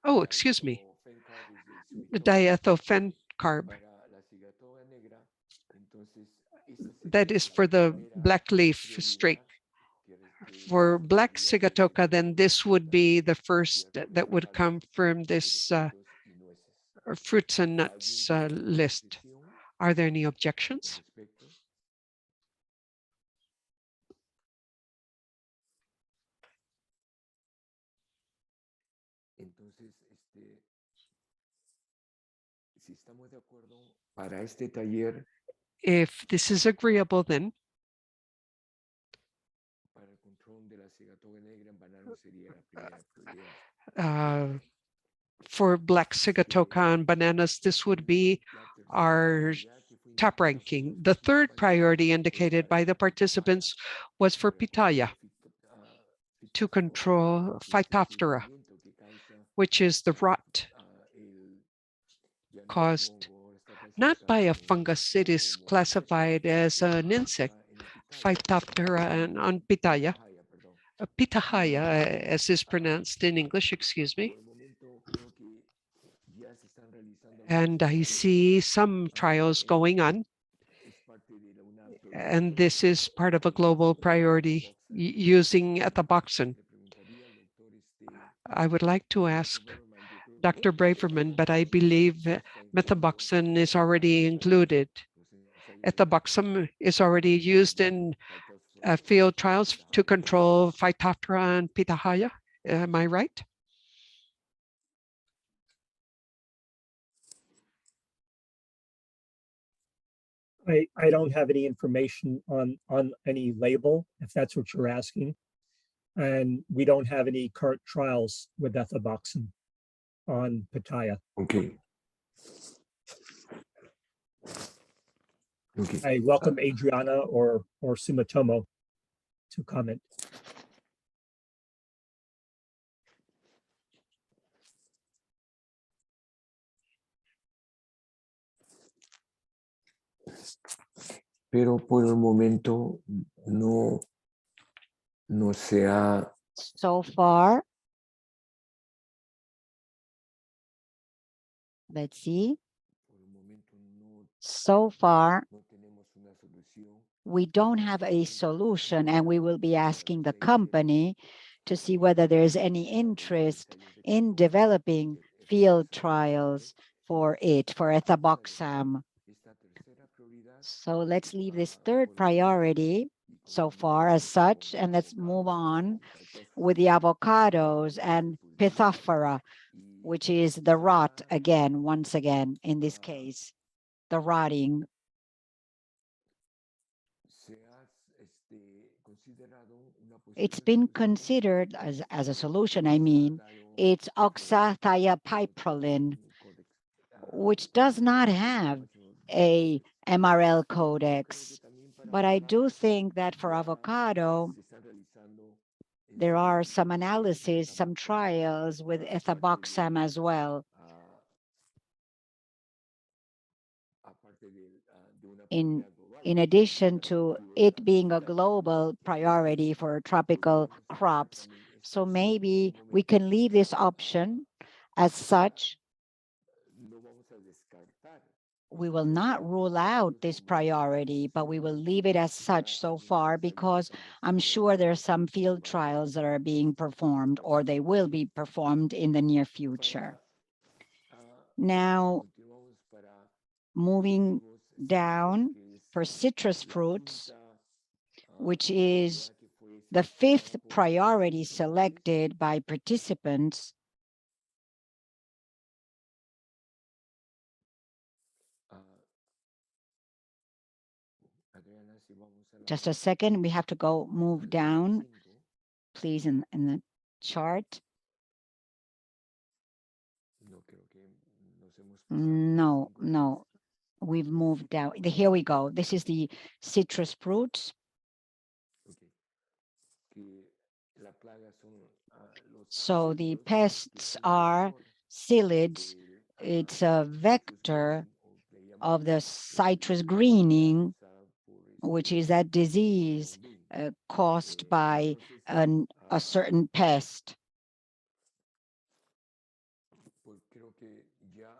oh, excuse me, the diethylfencarb, that is for the black leaf streak. For black sigatoka, then this would be the first that would come from this fruits and nuts list. Are there any objections? If this is agreeable, then for black sigatoka and bananas, this would be our top ranking. The third priority indicated by the participants was for Papaya to control Phytophthora, which is the rot caused not by a fungus. It is classified as an insect, Phytophthora, and on Pitaya, Pitahaya, as is pronounced in English, excuse me. And I see some trials going on. And this is part of a global priority using ethaboxane. I would like to ask Dr. Braverman, but I believe methaboxane is already included. Ethaboxane is already used in field trials to control Phytophthora and Pitahaya. Am I right? I don't have any information on any label, if that's what you're asking. And we don't have any current trials with ethaboxane on Papaya. Okay. Okay. I welcome Adriana or Sumitomo to comment. Pero por el momento no se ha. So far, let's see. So far, we don't have a solution, and we will be asking the company to see whether there's any interest in developing field trials for it, for ethaboxam. So let's leave this third priority so far as such, and let's move on with the avocados and Pithophthora, which is the rot again, once again, in this case, the rotting. It's been considered as a solution, I mean, it's oxathiopyprolin, which does not have a MRL codex. But I do think that for avocado, there are some analyses, some trials with ethaboxam as well. In addition to it being a global priority for tropical crops. So maybe we can leave this option as such. We will not rule out this priority, but we will leave it as such so far, because I'm sure there are some field trials that are being performed, or they will be performed in the near future. Now, moving down for citrus fruits, which is the fifth priority selected by participants. Just a second, we have to move down, please, in the chart. No, we've moved down. Here we go. This is the citrus fruits. So the pests are psyllids. It's a vector of the citrus greening, which is that disease caused by a certain pest.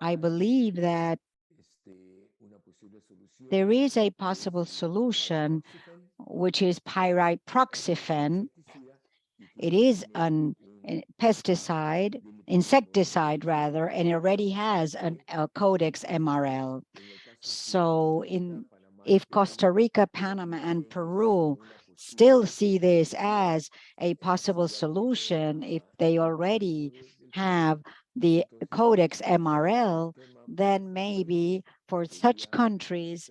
I believe that there is a possible solution, which is pyrite proxifen. It is a pesticide, insecticide rather, and it already has a Codex MRL. So if Costa Rica, Panama, and Peru still see this as a possible solution, if they already have the Codex MRL, then maybe for such countries,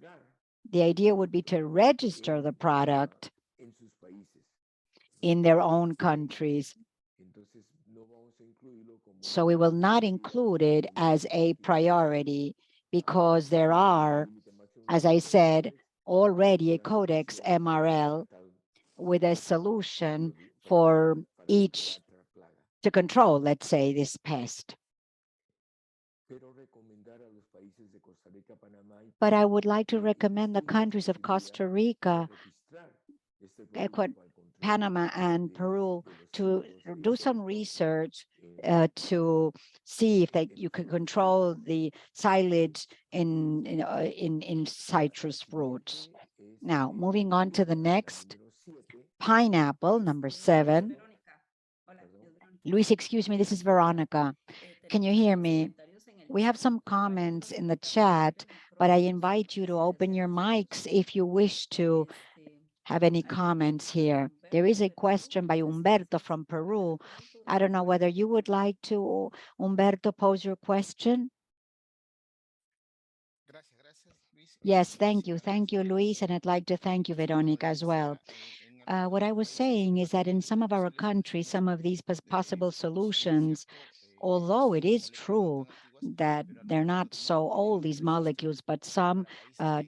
the idea would be to register the product in their own countries. So we will not include it as a priority because there are, as I said, already a Codex MRL with a solution for each to control, let's say, this pest. But I would like to recommend the countries of Costa Rica, Panama, and Peru to do some research to see if you can control the psyllids in citrus fruits. Now, moving on to the next, pineapple, number 7. Luis, excuse me, this is Veronica. Can you hear me? We have some comments in the chat, but I invite you to open your mics if you wish to have any comments here. There is a question by Humberto from Peru. I don't know whether you would like to, Humberto, pose your question. Yes, thank you. Thank you, Luis, and I'd like to thank you, Veronica, as well. What I was saying is that in some of our countries, some of these possible solutions, although it is true that they're not so old, these molecules, but some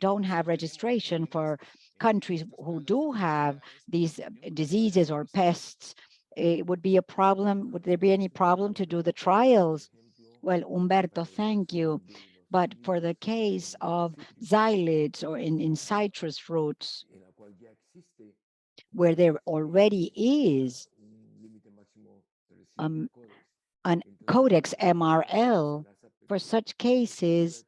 don't have registration for countries who do have these diseases or pests. It would be a problem. Would there be any problem to do the trials? Well, Humberto, thank you. But for the case of xylids or in citrus fruits, where there already is an Codex MRL, for such cases,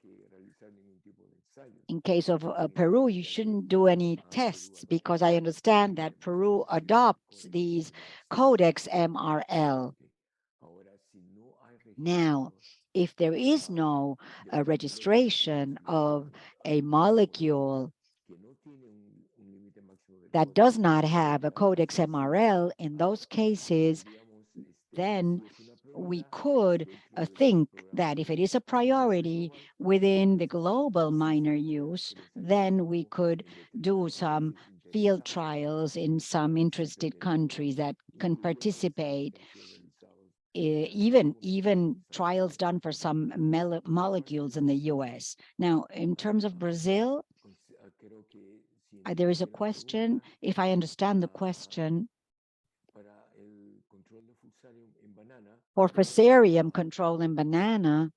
in case of Peru, you shouldn't do any tests because I understand that Peru adopts these Codex MRL. Now, if there is no registration of a molecule that does not have a Codex MRL, in those cases, then we could think that if it is a priority within the global minor use, then we could do some field trials in some interested countries that can participate, even trials done for some molecules in the US. Now, in terms of Brazil, there is a question, if I understand the question, for Fusarium control in banana,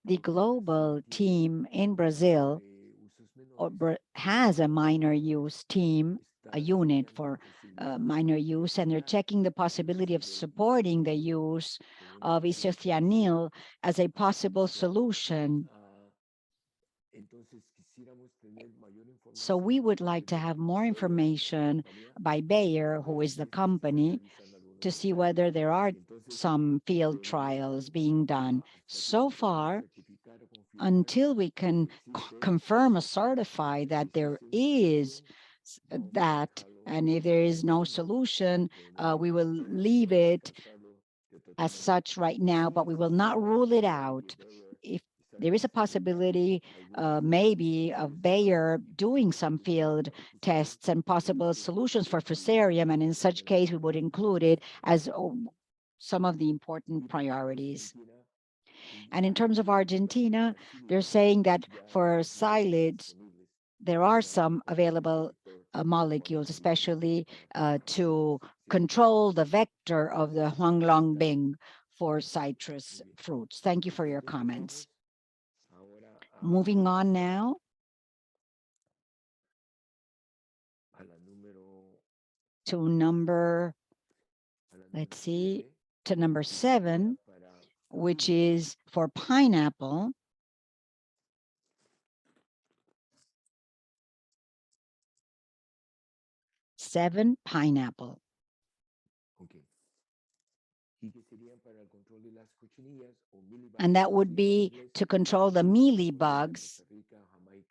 the global team in Brazil has a minor use team, a unit for minor use, and they're checking the possibility of supporting the use of isothianil as a possible solution. So we would like to have more information by Bayer, who is the company, to see whether there are some field trials being done. So far, until we can confirm or certify that there is that, and if there is no solution, we will leave it as such right now, but we will not rule it out. If there is a possibility, maybe, of Bayer doing some field tests and possible solutions for Fusarium, and in such case, we would include it as some of the important priorities. And in terms of Argentina, they're saying that for psyllids, there are some available molecules, especially to control the vector of the Huanglongbing for citrus fruits. Thank you for your comments. Moving on now to number 7, which is for pineapple. Pineapple. And that would be to control the mealy bugs.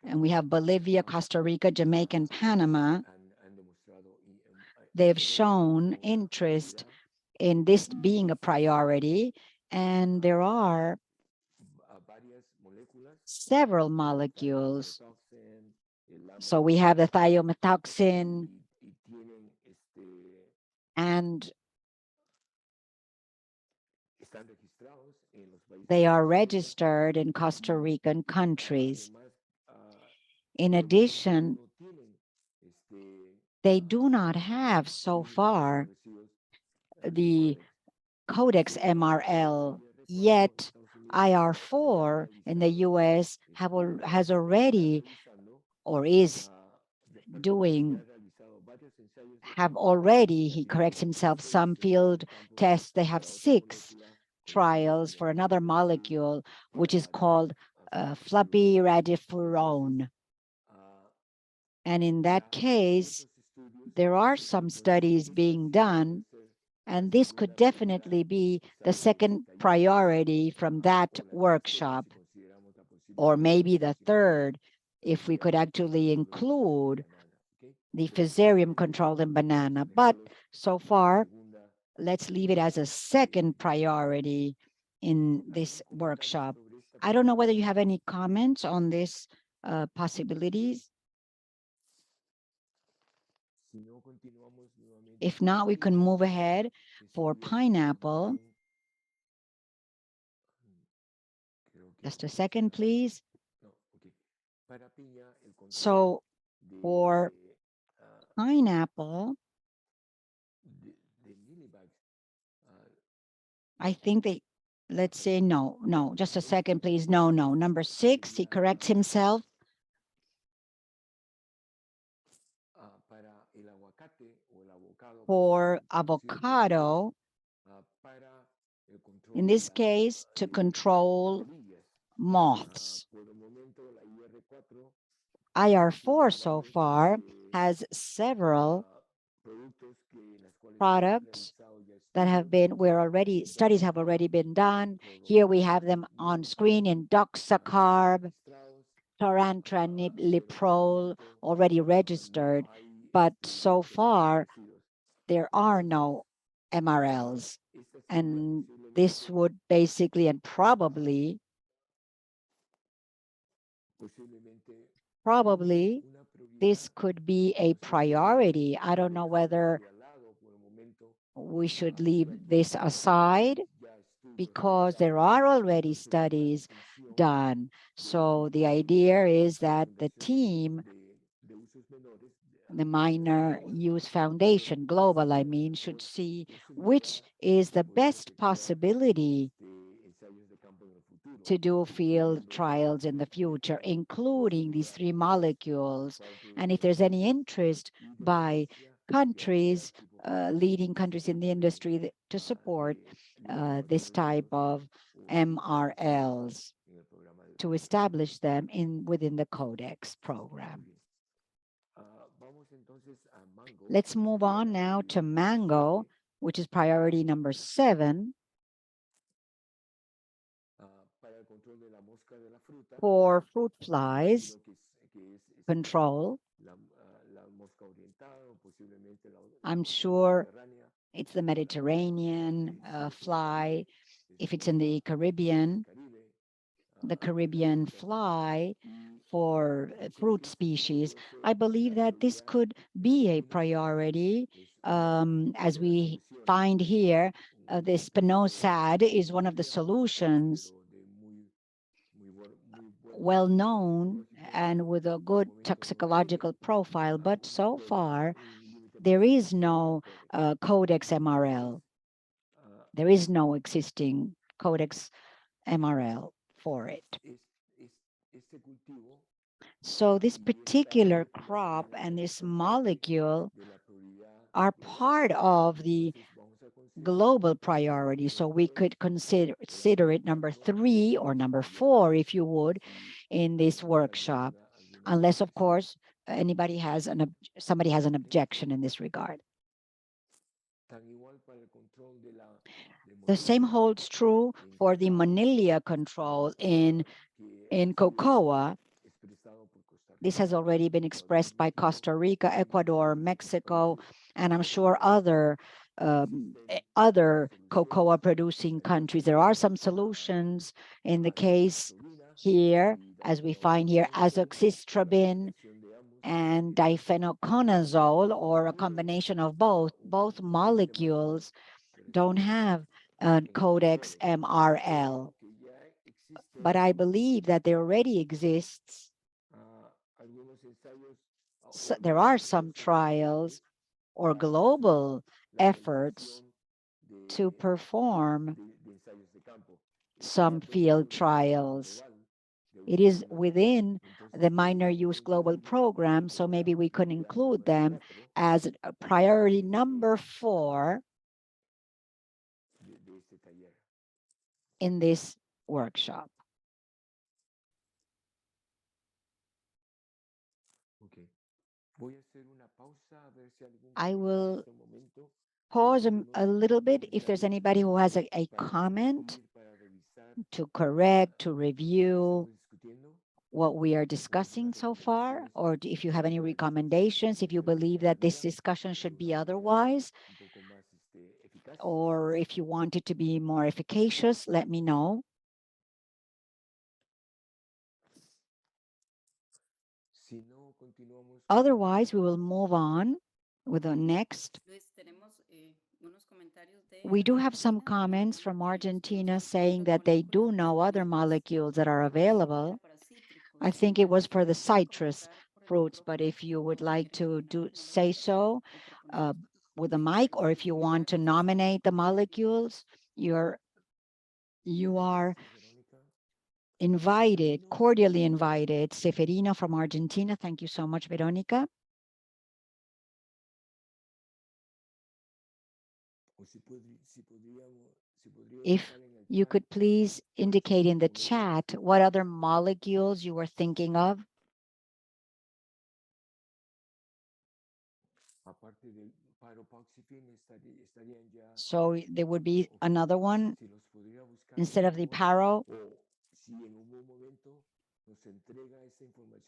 And we have Bolivia, Costa Rica, Jamaica, and Panama. They've shown interest in this being a priority, and there are several molecules. So we have the thiometoxin, and they are registered in Costa Rican countries. In addition, they do not have so far the Codex MRL, yet IR4 in the US has already, or is doing, have already, he corrects himself, some field tests. They have 6 trials for another molecule, which is called flupyradifurone. And in that case, there are some studies being done, and this could definitely be the second priority from that workshop, or maybe the third, if we could actually include the Fusarium control in banana. But so far, let's leave it as a second priority in this workshop. I don't know whether you have any comments on this possibilities. If not, we can move ahead for pineapple. Just a second, please. So for pineapple, I think they, let's say no, just a second, please. No. Number 6, he corrects himself. For avocado, in this case, to control moths. IR4 so far has several products that have been, studies have already been done. Here we have them on screen in doxacarb, tarantraniliprole, already registered, but so far there are no MRLs. And this would basically, and probably this could be a priority. I don't know whether we should leave this aside, because there are already studies done. So the idea is that the team, the Minor Use Foundation, global, I mean, should see which is the best possibility to do field trials in the future, including these 3 molecules. And if there's any interest by countries, leading countries in the industry to support this type of MRLs, to establish them within the Codex program. Let's move on now to mango, which is priority number 7. For fruit flies control, I'm sure it's the Mediterranean fly. If it's in the Caribbean fly for fruit species, I believe that this could be a priority. As we find here, the spinosad is one of the solutions well known and with a good toxicological profile, but so far there is no Codex MRL. There is no existing Codex MRL for it. So this particular crop and this molecule are part of the global priority. So we could consider it number 3 or number 4, if you would, in this workshop, unless, of course, somebody has an objection in this regard. The same holds true for the Manila control in cocoa. This has already been expressed by Costa Rica, Ecuador, Mexico, and I'm sure other cocoa producing countries. There are some solutions in the case here, as we find here, azoxystrobin and difenoconazole, or a combination of both. Both molecules don't have a Codex MRL, but I believe that there already exists. So there are some trials or global efforts to perform some field trials. It is within the minor use global program, so maybe we could include them as a priority number 4 in this workshop. I will pause a little bit if there's anybody who has a comment to correct, to review what we are discussing so far, or if you have any recommendations, if you believe that this discussion should be otherwise, or if you want it to be more efficacious, let me know. Otherwise, we will move on with the next. We do have some comments from Argentina saying that they do know other molecules that are available. I think it was for the citrus fruits, but if you would like to say so with a mic, or if you want to nominate the molecules, you are invited, cordially invited. Seferino from Argentina. Thank you so much, Veronica. If you could please indicate in the chat what other molecules you were thinking of. So there would be another one instead of the paro.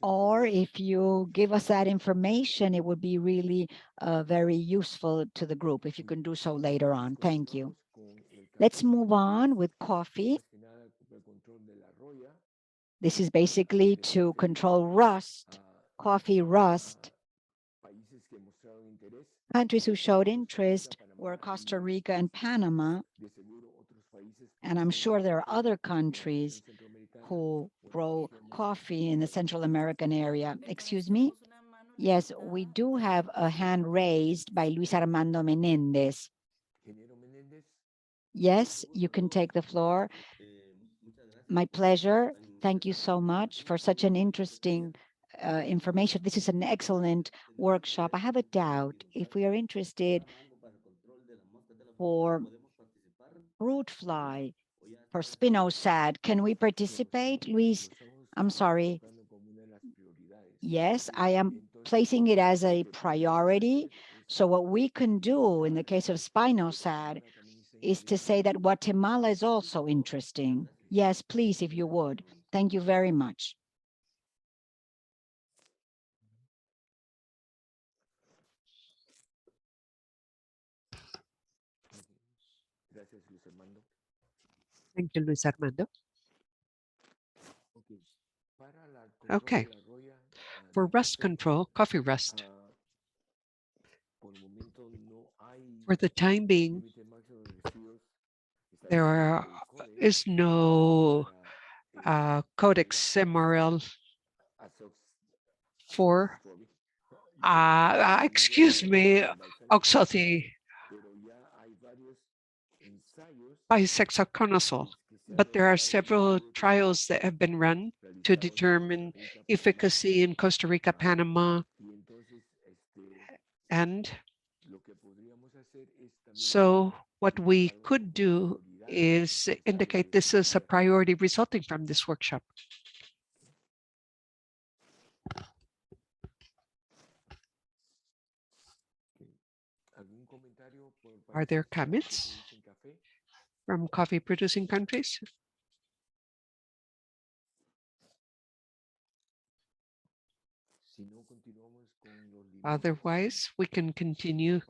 Or if you give us that information, it would be really very useful to the group if you can do so later on. Thank you. Let's move on with coffee. This is basically to control rust, coffee rust. Countries who showed interest were Costa Rica and Panama. And I'm sure there are other countries who grow coffee in the Central American area. Excuse me? Yes, we do have a hand raised by Luis Armando Menendez. Yes, you can take the floor. My pleasure. Thank you so much for such an interesting information. This is an excellent workshop. I have a doubt. If we are interested for fruit fly, for spinosad, can we participate, Luis? I'm sorry. Yes, I am placing it as a priority. So what we can do in the case of spinosad is to say that Guatemala is also interesting. Yes, please, if you would. Thank you very much. Thank you, Luis Armando. Okay. For rust control, coffee rust, for the time being, there is no Codex MRL for, excuse me, oxalate bisexoconazole. But there are several trials that have been run to determine efficacy in Costa Rica, Panama, and so what we could do is indicate this as a priority resulting from this workshop. Are there comments from coffee producing countries? Otherwise, we can continue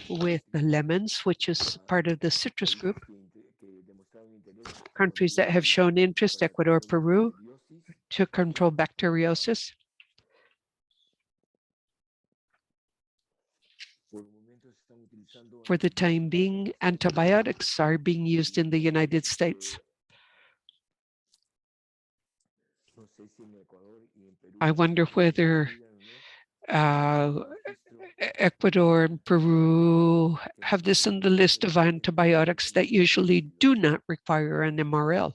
with the lemons, which is part of the citrus group. Countries that have shown interest: Ecuador, Peru, to control bacteriosis. For the time being, antibiotics are being used in the United States. I wonder whether Ecuador and Peru have this on the list of antibiotics that usually do not require an MRL.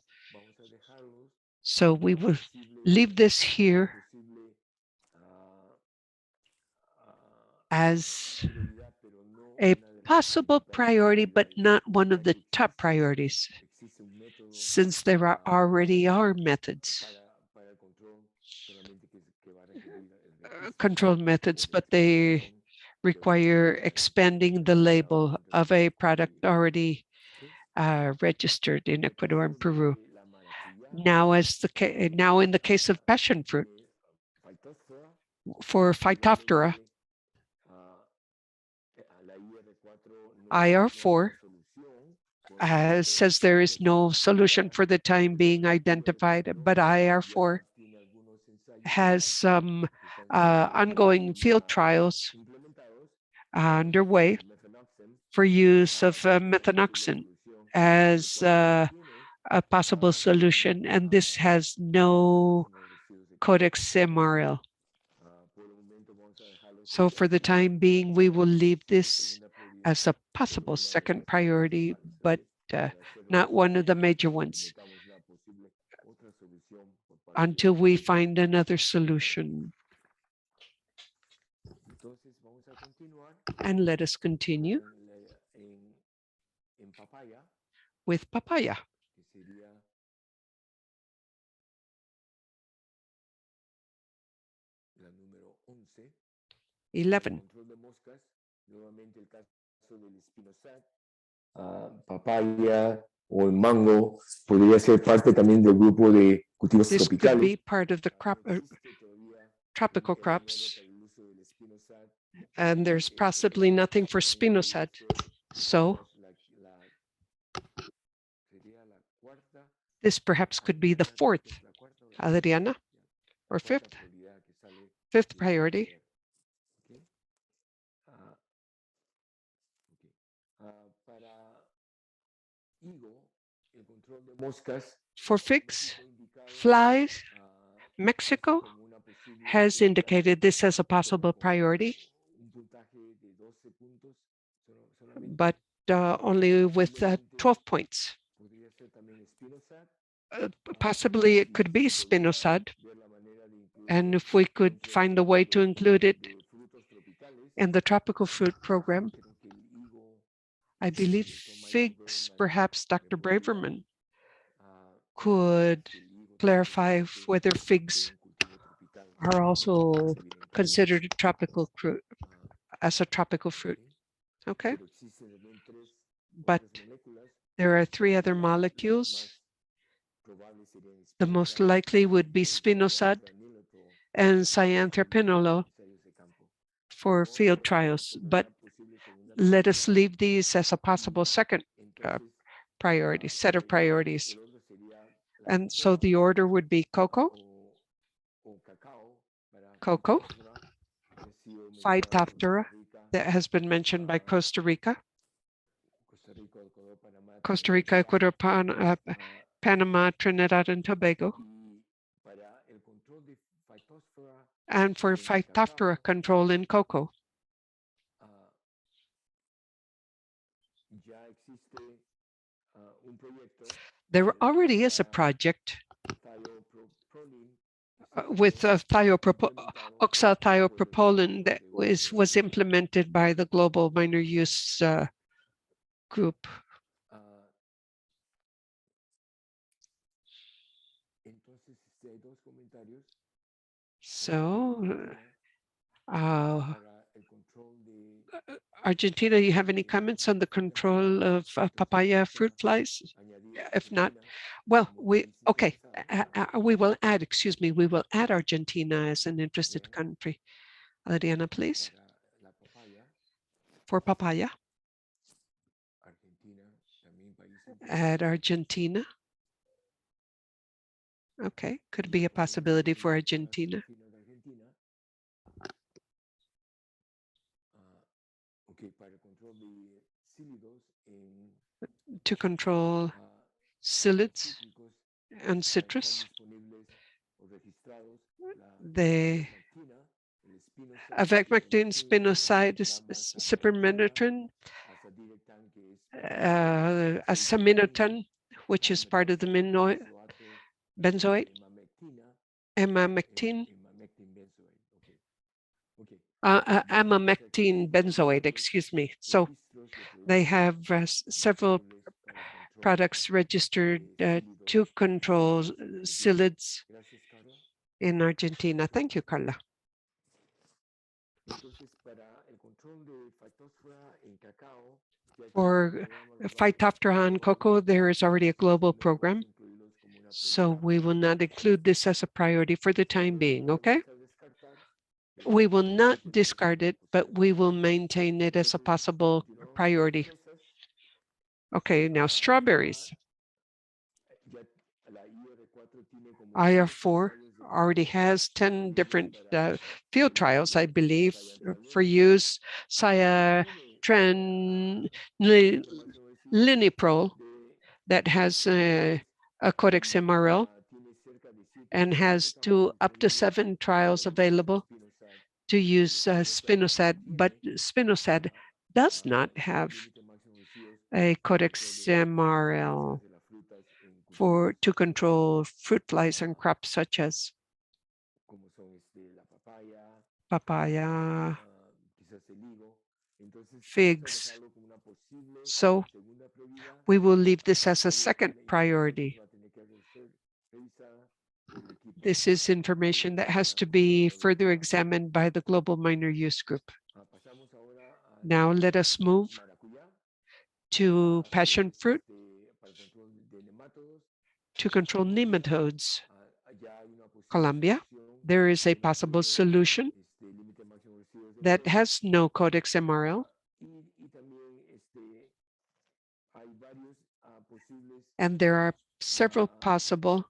So we will leave this here as a possible priority, but not one of the top priorities, since there already are methods, control methods, but they require expanding the label of a product already registered in Ecuador and Peru. Now, in the case of passion fruit, for Phytophthora, IR4 says there is no solution for the time being identified, but IR4 has some ongoing field trials underway for use of methanoxin as a possible solution, and this has no Codex MRL. So for the time being, we will leave this as a possible second priority, but not one of the major ones, until we find another solution. And let us continue with papaya. 11. Papaya o el mango podría ser parte también del grupo de cultivos This could tropicales. be part of the tropical crops, and there's possibly nothing for spinosad. So this perhaps could be the fourth, Adriana, or fifth priority. For figs, flies, Mexico has indicated this as a possible priority, but only with 12 points. Possibly it could be spinosad, and if we could find a way to include it in the tropical fruit program, I believe figs, perhaps Dr. Braverman could clarify whether figs are also considered a tropical fruit, as a tropical fruit. Okay. But there are 3 other molecules. The most likely would be spinosad and cyanthrapinolol for field trials, but let us leave these as a possible second priority, set of priorities. And so the order would be cocoa, Phytophthora, that has been mentioned by Costa Rica, Ecuador, Panama, Trinidad and Tobago, and for Phytophthora control in cocoa. There already is a project with oxalthiopropolin that was implemented by the Global Minor Use Group. So, Argentina, you have any comments on the control of papaya fruit flies? If not, well, we will add, excuse me, we will add Argentina as an interested country. Adriana, please. For papaya. Add Argentina. Okay, could be a possibility for Argentina. To control psyllids and citrus. The avecmectin, spinoside, cypermethrin, acetaminophen, which is part of the benzoate, amamectin, amamectin benzoate, excuse me. So they have several products registered to control psyllids in Argentina. Thank you, Carla. For Phytophthora and cocoa, there is already a global program. So we will not include this as a priority for the time being, okay? We will not discard it, but we will maintain it as a possible priority. Okay, now strawberries. IR4 already has 10 different field trials, I believe, for use. Liniprol that has a Codex MRL and has up to 7 trials available to use spinosad, but spinosad does not have a Codex MRL to control fruit flies on crops such as papaya, figs. So we will leave this as a second priority. This is information that has to be further examined by the Global Minor Use Group. Now let us move to passion fruit to control nematodes. Colombia, there is a possible solution that has no Codex MRL. And there are several possible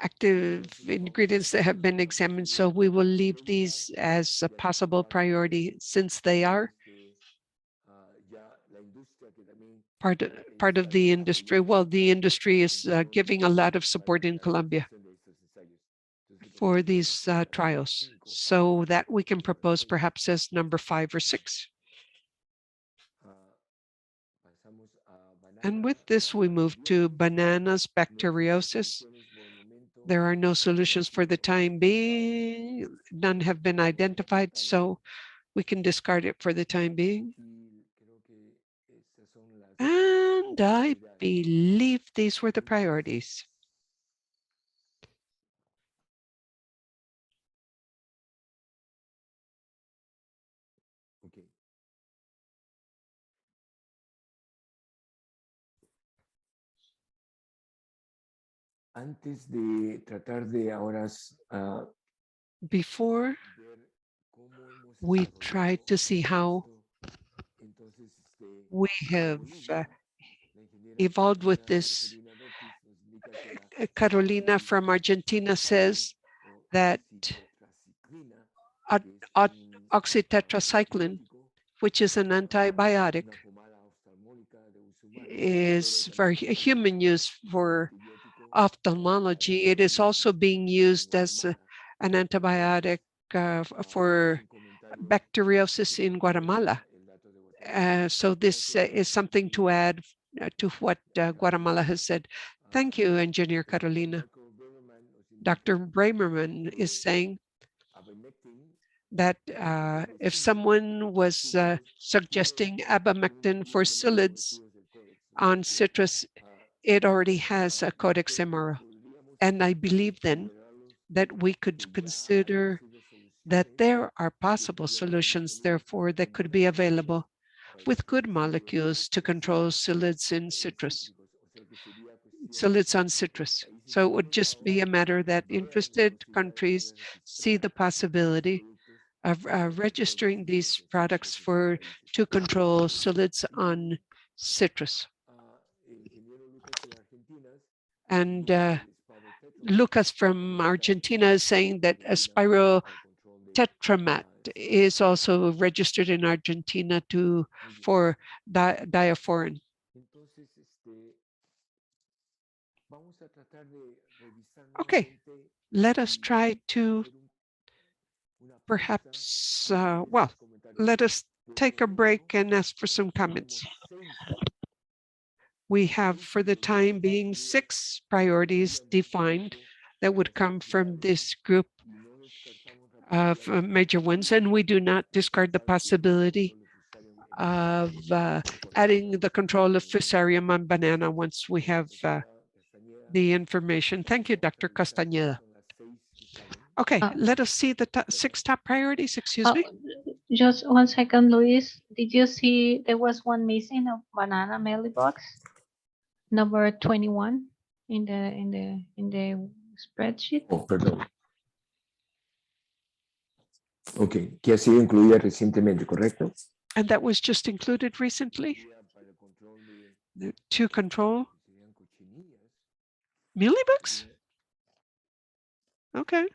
active ingredients that have been examined. So we will leave these as a possible priority since they are part of the industry. Well, the industry is giving a lot of support in Colombia for these trials, so that we can propose perhaps as number 5 or 6. And with this, we move to bananas bacteriosis. There are no solutions for the time being. None have been identified, so we can discard it for the time being. And I believe these were the priorities. Before we try to see how we have evolved with this, Carolina from Argentina says that oxytetracycline, which is an antibiotic, is for human use for ophthalmology. It is also being used as an antibiotic for bacteriosis in Guatemala. So this is something to add to what Guatemala has said. Thank you, Engineer Carolina. Dr. Braverman is saying that if someone was suggesting abamectin for psyllids on citrus, it already has a Codex MRO. And I believe then that we could consider that there are possible solutions, therefore, that could be available with good molecules to control psyllids in citrus, psyllids on citrus. So it would just be a matter that interested countries see the possibility of registering these products to control psyllids on citrus. And Lucas from Argentina is saying that Tetramat is also registered in Argentina for diaforin. Okay, let us try to perhaps, well, let us take a break and ask for some comments. We have, for the time being, 6 priorities defined that would come from this group of major ones, and we do not discard the possibility of adding the control of Fusarium on banana once we have the information. Thank you, Dr. Castañeda. Okay, let us see the 6 top priorities, excuse me. Just 1 second, Luis. Did you see there was one missing of banana mealybugs? Number 21 in the spreadsheet. Oh, perdón. Ok, que ha sido incluida recientemente, ¿correcto? And that was just included recently to control mealybugs? Okay.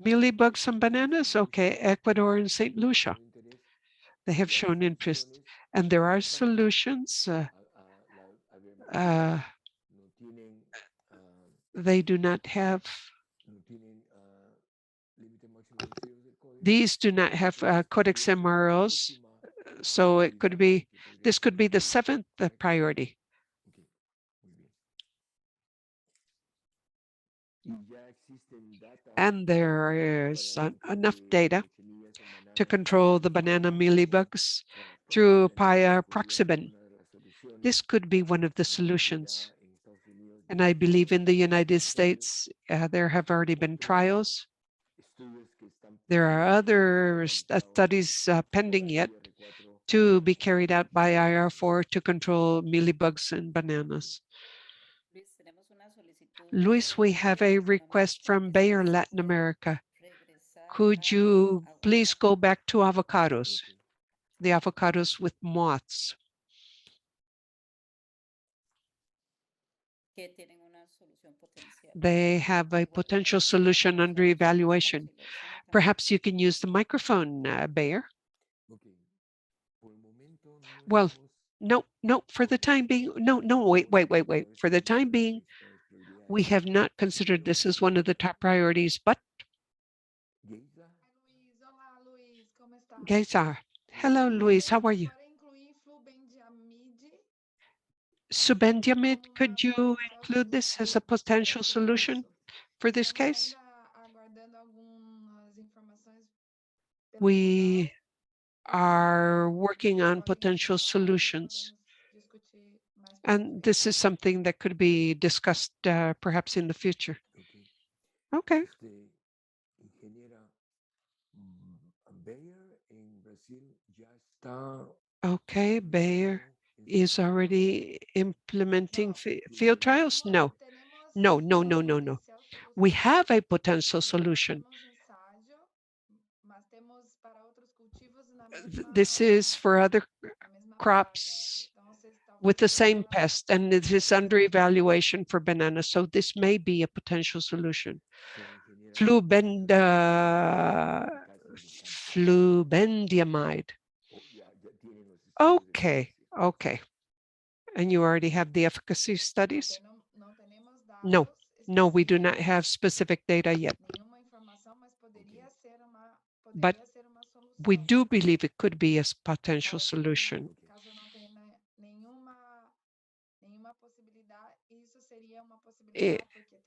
Mealybugs and bananas? Okay, Ecuador and St. Lucia. They have shown interest. And there are solutions. They do not have, these do not have Codex MROs. So it could be, this could be the 7th priority. And there is enough data to control the banana mealybugs through Papaya proxybin. This could be one of the solutions. And I believe in the United States, there have already been trials. There are other studies pending yet to be carried out by IR4 to control mealybugs in bananas. Luis, we have a request from Bayer, Latin America. Could you please go back to avocados, the avocados with moths? They have a potential solution under evaluation. Perhaps you can use the microphone, Bayer. Well, no, for the time being, wait. For the time being, we have not considered this as one of the top priorities, but Geisar. Hello, Luis, how are you? Subendiamide, could you include this as a potential solution for this case? We are working on potential solutions. And this is something that could be discussed perhaps in the future. Okay. Okay, Bayer is already implementing field trials? No. We have a potential solution. This is for other crops with the same pest, and it is under evaluation for bananas. So this may be a potential solution. Flubendiamide. Okay, okay. And you already have the efficacy studies? No, no, we do not have specific data yet. But we do believe it could be a potential solution.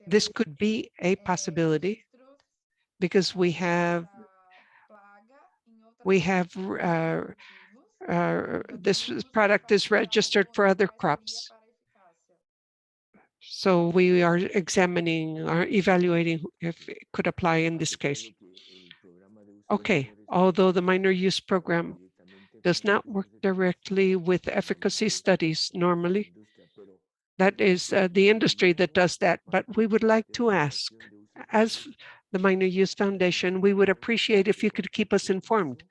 This could be a possibility because we have this product is registered for other crops. So we are examining or evaluating if it could apply in this case. Okay, although the minor use program does not work directly with efficacy studies normally, that is the industry that does that, but we would like to ask, as the Minor Use Foundation, we would appreciate if you could keep us informed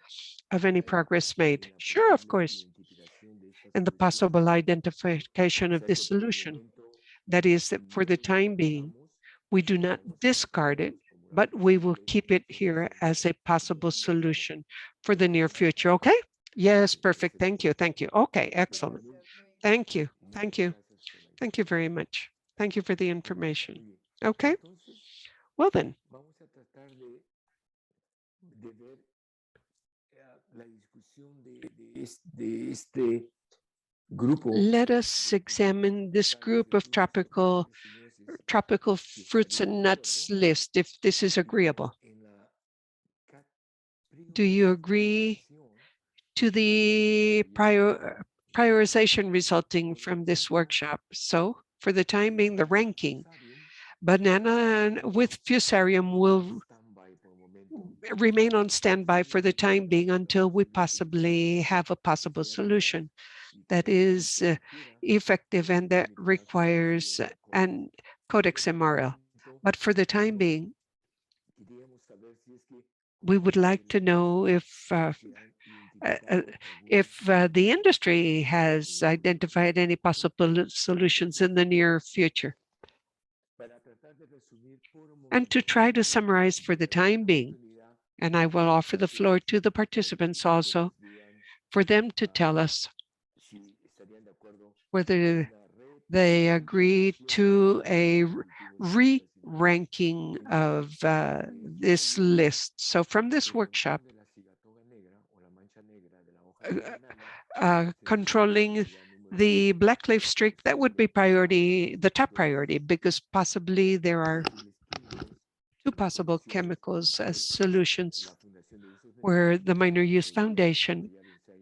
of any progress made. Sure, of course. And the possible identification of this solution. That is that for the time being, we do not discard it, but we will keep it here as a possible solution for the near future. Okay? Yes, perfect. Thank you. Thank you. Okay, excellent. Thank you. Thank you. Thank you very much. Thank you for the information. Okay. Well then. Let us examine this group of tropical fruits and nuts list, if this is agreeable. Do you agree to the prioritization resulting from this workshop? So for the time being, the ranking, banana with fusarium will remain on standby for the time being until we possibly have a possible solution that is effective and that requires an Codex MRL. But for the time being, we would like to know if the industry has identified any possible solutions in the near future. And to try to summarize for the time being, and I will offer the floor to the participants also, for them to tell us whether they agree to a re-ranking of this list. So from this workshop, controlling the black leaf streak, that would be priority, the top priority, because possibly there are two possible chemicals as solutions where the Minor Use Foundation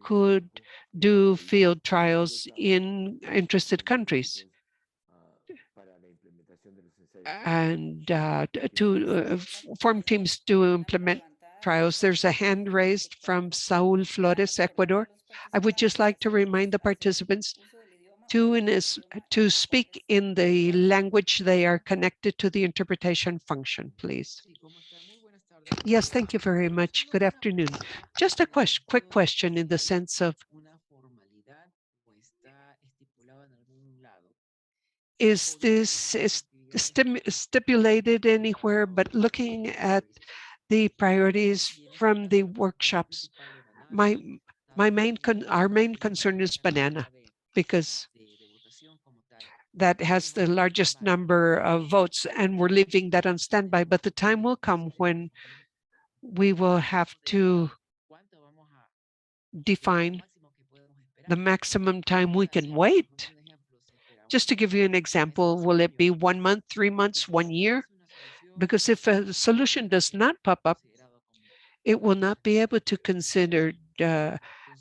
could do field trials in interested countries and to form teams to implement trials. There's a hand raised from Saul Flores, Ecuador. I would just like to remind the participants to speak in the language they are connected to the interpretation function, please. Yes, thank you very much. Good afternoon. Just a quick question in the sense of, is this stipulated anywhere, but looking at the priorities from the workshops, our main concern is banana, because that has the largest number of votes, and we're leaving that on standby. But the time will come when we will have to define the maximum time we can wait. Just to give you an example, will it be 1 month, 3 months, 1 year? Because if a solution does not pop up, it will not be able to consider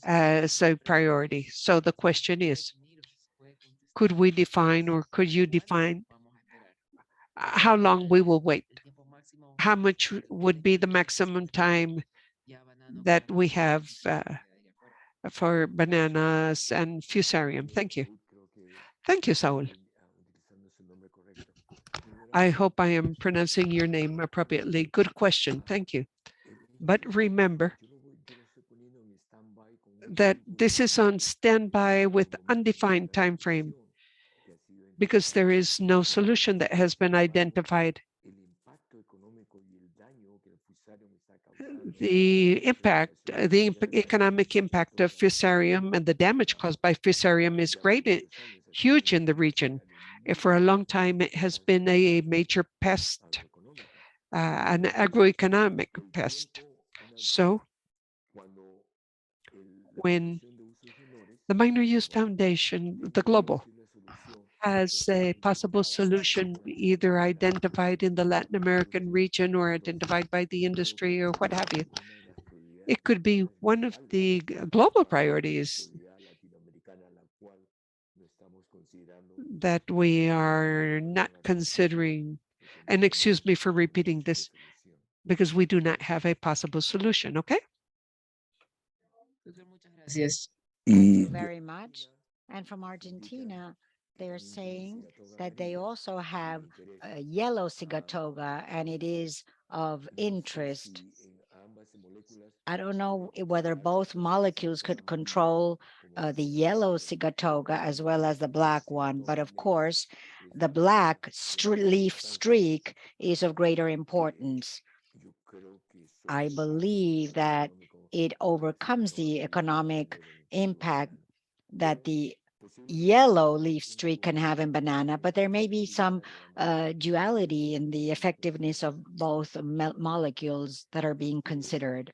as a priority. So the question is, could we define, or could you define how long we will wait? How much would be the maximum time that we have for bananas and fusarium? Thank you. Thank you, Saul. I hope I am pronouncing your name appropriately. Good question. Thank you. But remember that this is on standby with undefined time frame because there is no solution that has been identified. the economic impact of Fusarium and the damage caused by Fusarium is huge in the region. For a long time, it has been a major pest, an agroeconomic pest. So when the Minor Use Foundation, the global, has a possible solution either identified in the Latin American region or identified by the industry or what have you, it could be one of the global priorities that we are not considering. And excuse me for repeating this, because we do not have a possible solution, okay? Thank you very much. And from Argentina, they're saying that they also have a yellow cigatoga, and it is of interest. I don't know whether both molecules could control the yellow cigatoga as well as the black one, but of course, the black leaf streak is of greater importance. I believe that it overcomes the economic impact that the yellow leaf streak can have in banana, but there may be some duality in the effectiveness of both molecules that are being considered.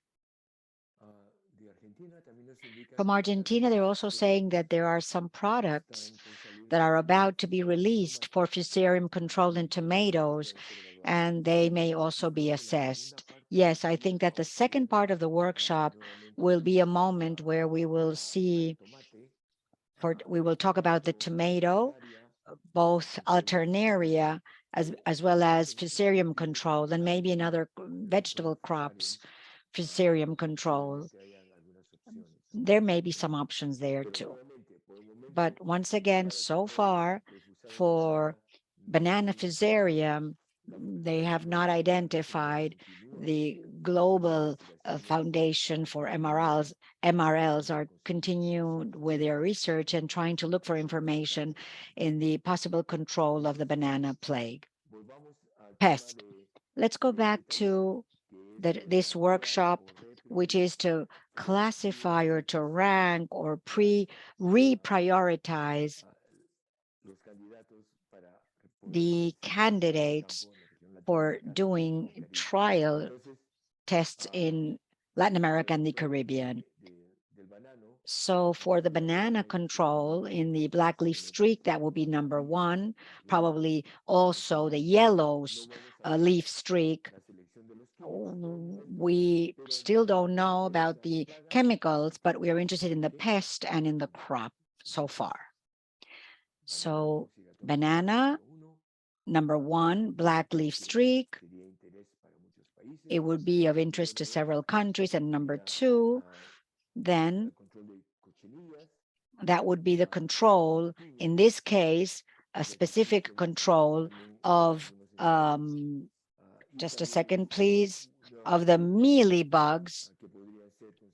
From Argentina, they're also saying that there are some products that are about to be released for Fusarium control in tomatoes, and they may also be assessed. Yes, I think that the second part of the workshop will be a moment where we will we will talk about the tomato, both alternaria as well as Fusarium control, and maybe in other vegetable crops, Fusarium control. There may be some options there too. But once again, so far for banana Fusarium, they have not identified the global foundation for MRLs. MRLs are continuing with their research and trying to look for information in the possible control of the banana plague. Pest. Let's go back to this workshop, which is to classify or to rank or reprioritize the candidates for doing trial tests in Latin America and the Caribbean. So for the banana control in the black leaf streak, that will be number one, probably also the yellow leaf streak. We still don't know about the chemicals, but we are interested in the pest and in the crop so far. So banana, number one, black leaf streak. It would be of interest to several countries. And number two, then that would be the control, in this case, a specific control of, just a second, please, of the mealybugs.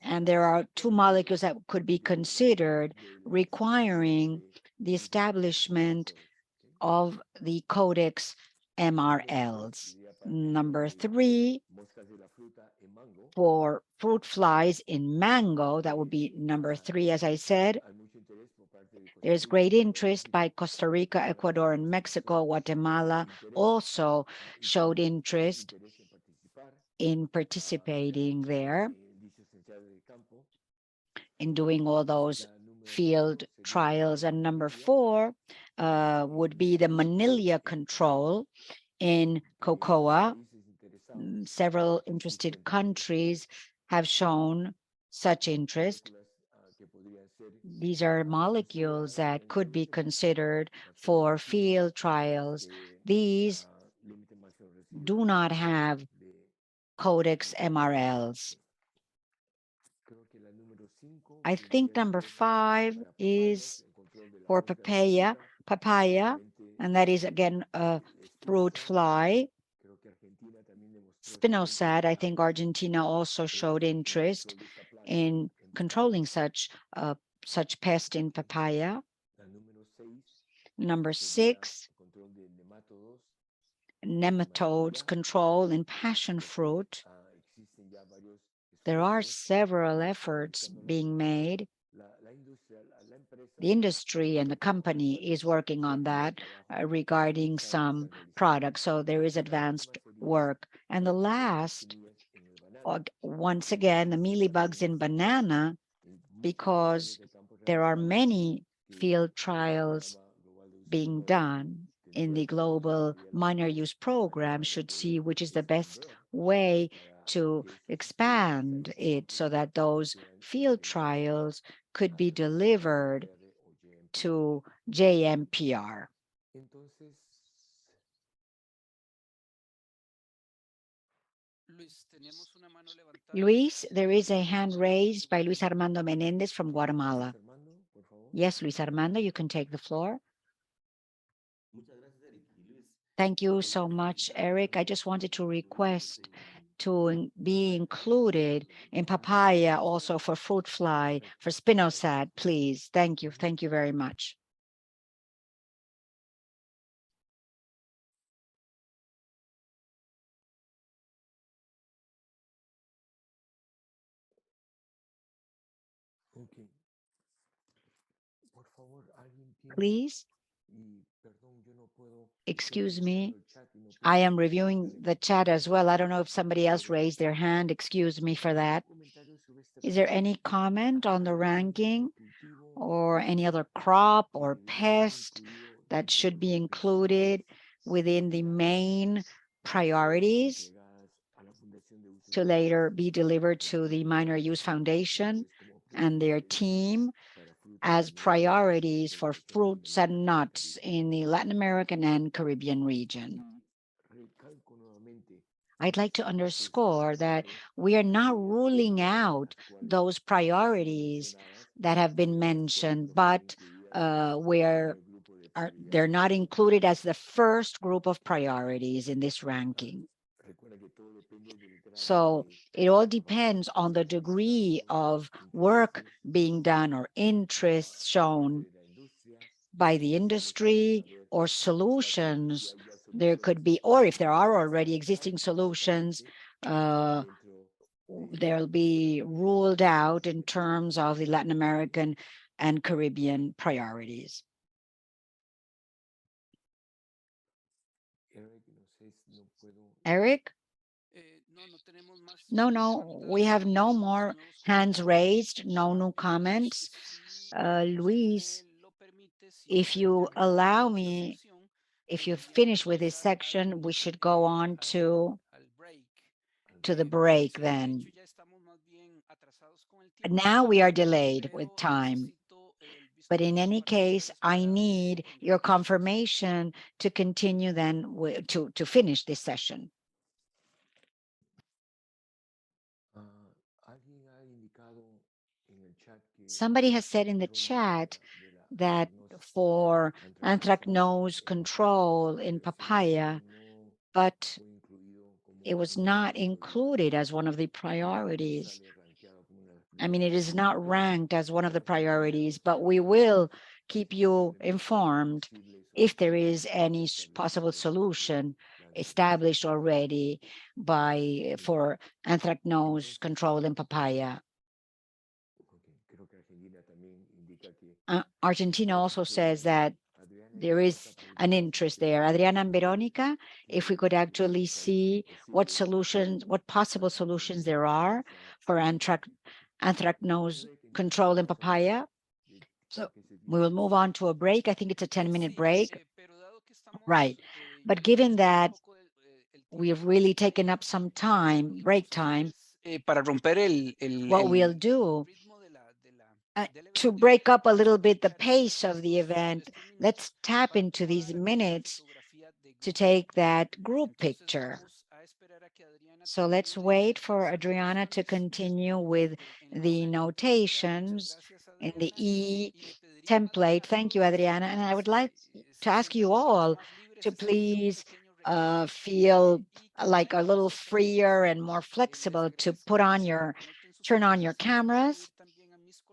And there are two molecules that could be considered requiring the establishment of the codex MRLs. Number three, for fruit flies in mango, that would be number three, as I said. There's great interest by Costa Rica, Ecuador, and Mexico. Guatemala also showed interest in participating there, in doing all those field trials. And number four would be the Manila control in cocoa. Several interested countries have shown such interest. These are molecules that could be considered for field trials. These do not have codex MRLs. I think number five is for papaya, and that is again a fruit fly. Spinosad, I think Argentina also showed interest in controlling such pest in papaya. Number six, nematodes control in passion fruit. There are several efforts being made. The industry and the company is working on that regarding some products. So there is advanced work. And the last, once again, the mealybugs in banana, because there are many field trials being done in the global minor use program, should see which is the best way to expand it so that those field trials could be delivered to JMPR. Luis, there is a hand raised by Luis Armando Menendez from Guatemala. Yes, Luis Armando, you can take the floor. Thank you so much, Eric. I just wanted to request to be included in papaya also for fruit fly, for spinosad, please. Thank you. Thank you very much. Please, excuse me. I am reviewing the chat as well. I don't know if somebody else raised their hand. Excuse me for that. Is there any comment on the ranking or any other crop or pest that should be included within the main priorities to later be delivered to the Minor Use Foundation and their team as priorities for fruits and nuts in the Latin American and Caribbean region? I'd like to underscore that we are not ruling out those priorities that have been mentioned, but they're not included as the first group of priorities in this ranking. So it all depends on the degree of work being done or interest shown by the industry or solutions there could be, or if there are already existing solutions, they'll be ruled out in terms of the Latin American and Caribbean priorities. Eric? No, we have no more hands raised, no new comments. Luis, if you allow me, if you finish with this section, we should go on to the break then. Now we are delayed with time. But in any case, I need your confirmation to continue then to finish this session. Somebody has said in the chat that for anthracnose control in papaya, but it was not included as one of the priorities. I mean, it is not ranked as one of the priorities, but we will keep you informed if there is any possible solution established already for anthracnose control in papaya. Argentina also says that there is an interest there. Adriana and Veronica, if we could actually see what possible solutions there are for anthracnose control in papaya. So we will move on to a break. I think it's a 10-minute break. Right. But given that we've really taken up some time, break time, what we'll do to break up a little bit the pace of the event, let's tap into these minutes to take that group picture. So let's wait for Adriana to continue with the notations in the template. Thank you, Adriana. And I would like to ask you all to please feel like a little freer and more flexible to turn on your cameras.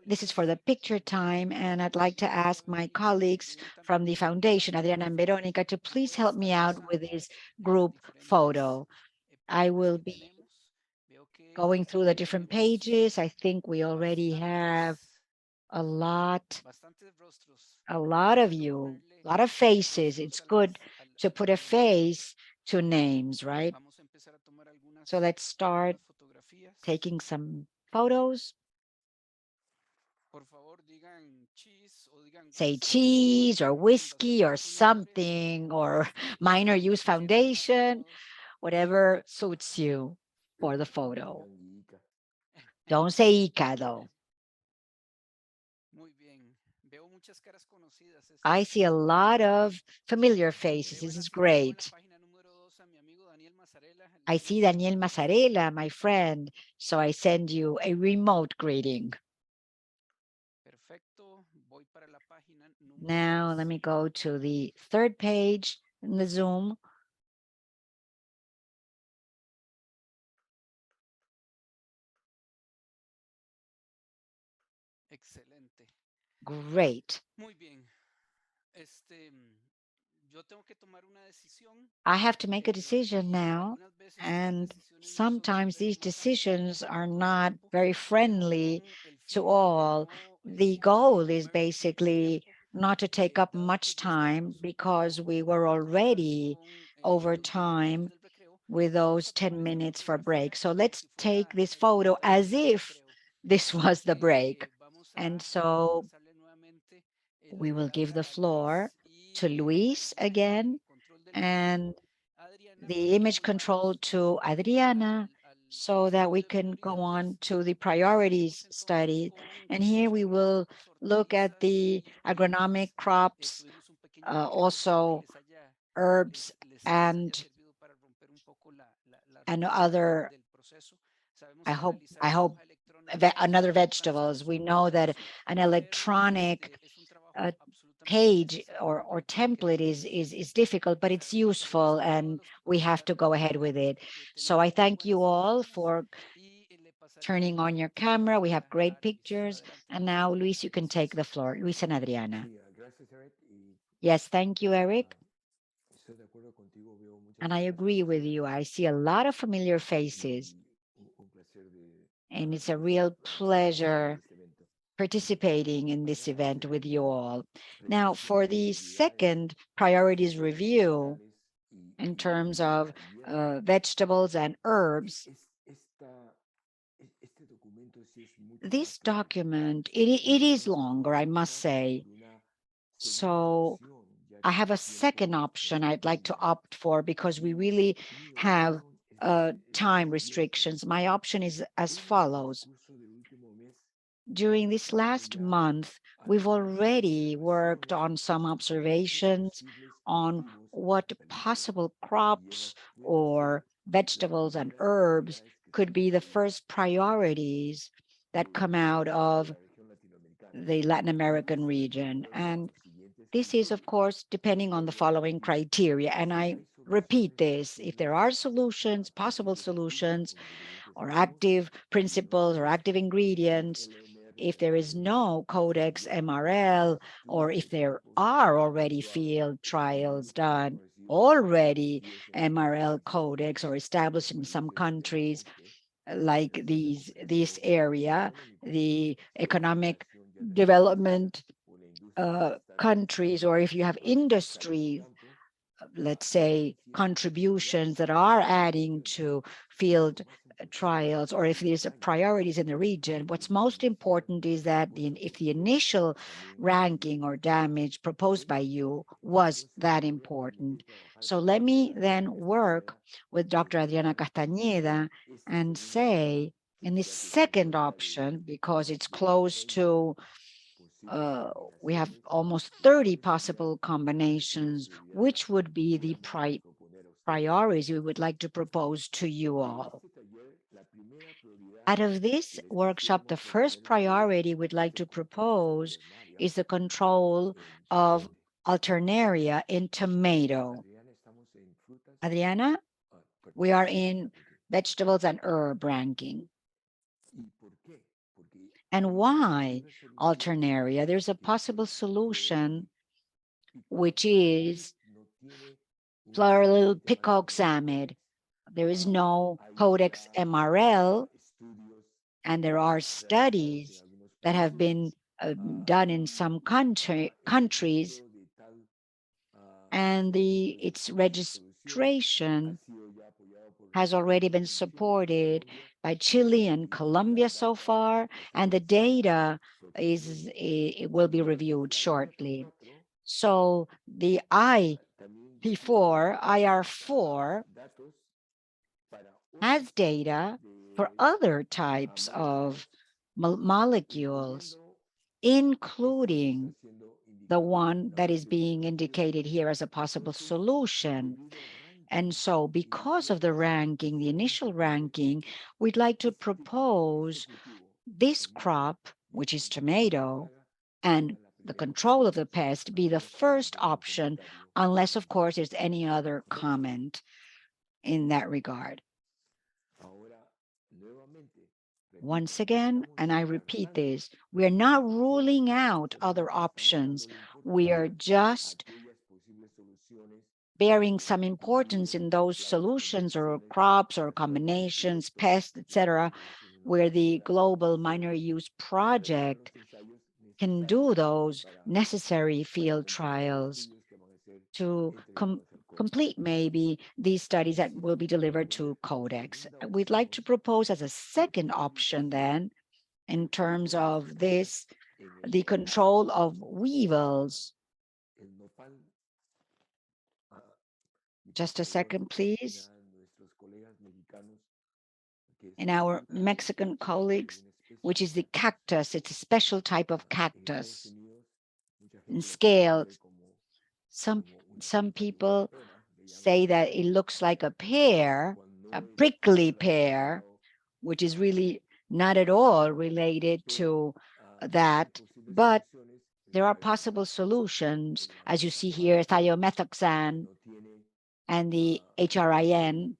This is for the picture time, and I'd like to ask my colleagues from the foundation, Adriana and Veronica, to please help me out with this group photo. I will be going through the different pages. I think we already have a lot of you, a lot of faces. It's good to put a face to names, right? So let's start taking some photos. Say cheese or whiskey or something, or minor use foundation, whatever suits you for the photo. Don't say Ica though. I see a lot of familiar faces. This is great. I see Daniel Mazzarella, my friend, so I send you a remote greeting. Now let me go to the third page in the Zoom. Great. I have to make a decision now, and sometimes these decisions are not very friendly to all. The goal is basically not to take up much time because we were already over time with those 10 minutes for break. So let's take this photo as if this was the break. And so we will give the floor to Luis again, and the image control to Adriana, so that we can go on to the priorities study. And here we will look at the agronomic crops, also herbs and other, I hope another vegetables. We know that an electronic page or template is difficult, but it's useful, and we have to go ahead with it. So I thank you all for turning on your camera. We have great pictures. And now, Luis, you can take the floor. Luis and Adriana. Yes, thank you, Eric. And I agree with you. I see a lot of familiar faces, and it's a real pleasure participating in this event with you all. Now, for the second priorities review, in terms of vegetables and herbs, this document, it is longer, I must say. So I have a second option I'd like to opt for because we really have time restrictions. My option is as follows. During this last month, we've already worked on some observations on what possible crops or vegetables and herbs could be the first priorities that come out of the Latin American region. And this is, of course, depending on the following criteria. And I repeat this, if there are solutions, possible solutions, or active principles or active ingredients, if there is no Codex MRL, or if there are already field trials done, already MRL Codex or established in some countries like this area, the economic development countries, or if you have industry, let's say, contributions that are adding to field trials, or if there's priorities in the region, what's most important is that if the initial ranking or damage proposed by you was that important. So let me then work with Dr. Adriana Castañeda and say, in the second option, because it's close to we have almost 30 possible combinations, which would be the priorities we would like to propose to you all. Out of this workshop, the first priority we'd like to propose is the control of Alternaria in tomato. Adriana, we are in vegetables and herb ranking. And why Alternaria? There's a possible solution, which is floral peacock samid. There is no Codex MRL And there are studies that have been done in some countries, and its registration has already been supported by Chile and Colombia so far, and the data it will be reviewed shortly. So the IR4 has data for other types of molecules, including the one that is being indicated here as a possible solution. And so because of the ranking, the initial ranking, we'd like to propose this crop, which is tomato, and the control of the pest be the first option, unless, of course, there's any other comment in that regard. Once again, and I repeat this, we are not ruling out other options. We are just bearing some importance in those solutions or crops or combinations, pests, etc., where the global minor use project can do those necessary field trials to complete maybe these studies that will be delivered to Codex. We'd like to propose as a second option then, in terms of this, the control of weevils. Just a second, please. And our Mexican colleagues, which is the cactus, it's a special type of cactus in scale. Some people say that it looks like a pear, a prickly pear, which is really not at all related to that, but there are possible solutions, as you see here, thiomethoxam and the HRIN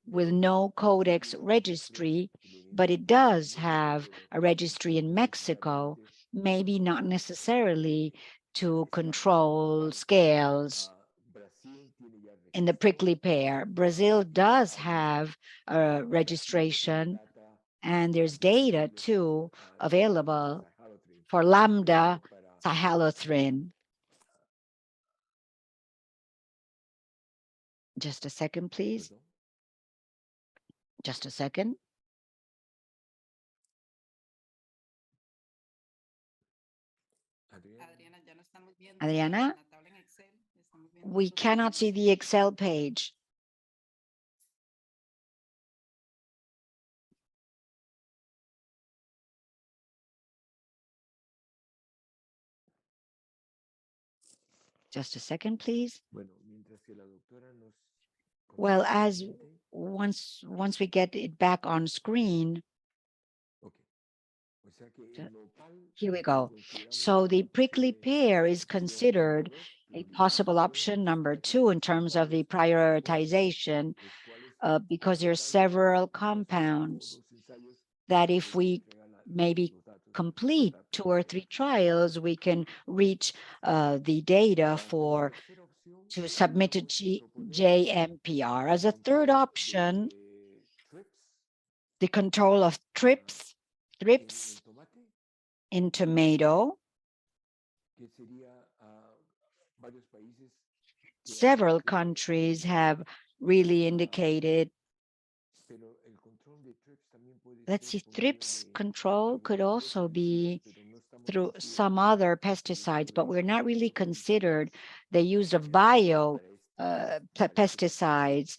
with no Codex registry, but it does have a registry in Mexico, maybe not necessarily to control scales in the prickly pear. Brazil does have a registration, and there's data too available for lambda cyhalothrin. Just a second, please. Just a second. Adriana, we cannot see the Excel page. Just a second, please. Well, as once we get it back on screen, here we go. So the prickly pear is considered a possible option number 2 in terms of the prioritization, because there are several compounds that if we maybe complete 2 or 3 trials, we can reach the data to submit to JMPR. As a third option, the control of thrips in tomato. Several countries have really indicated. Let's see, thrips control could also be through some other pesticides, but we're not really considered the use of pesticides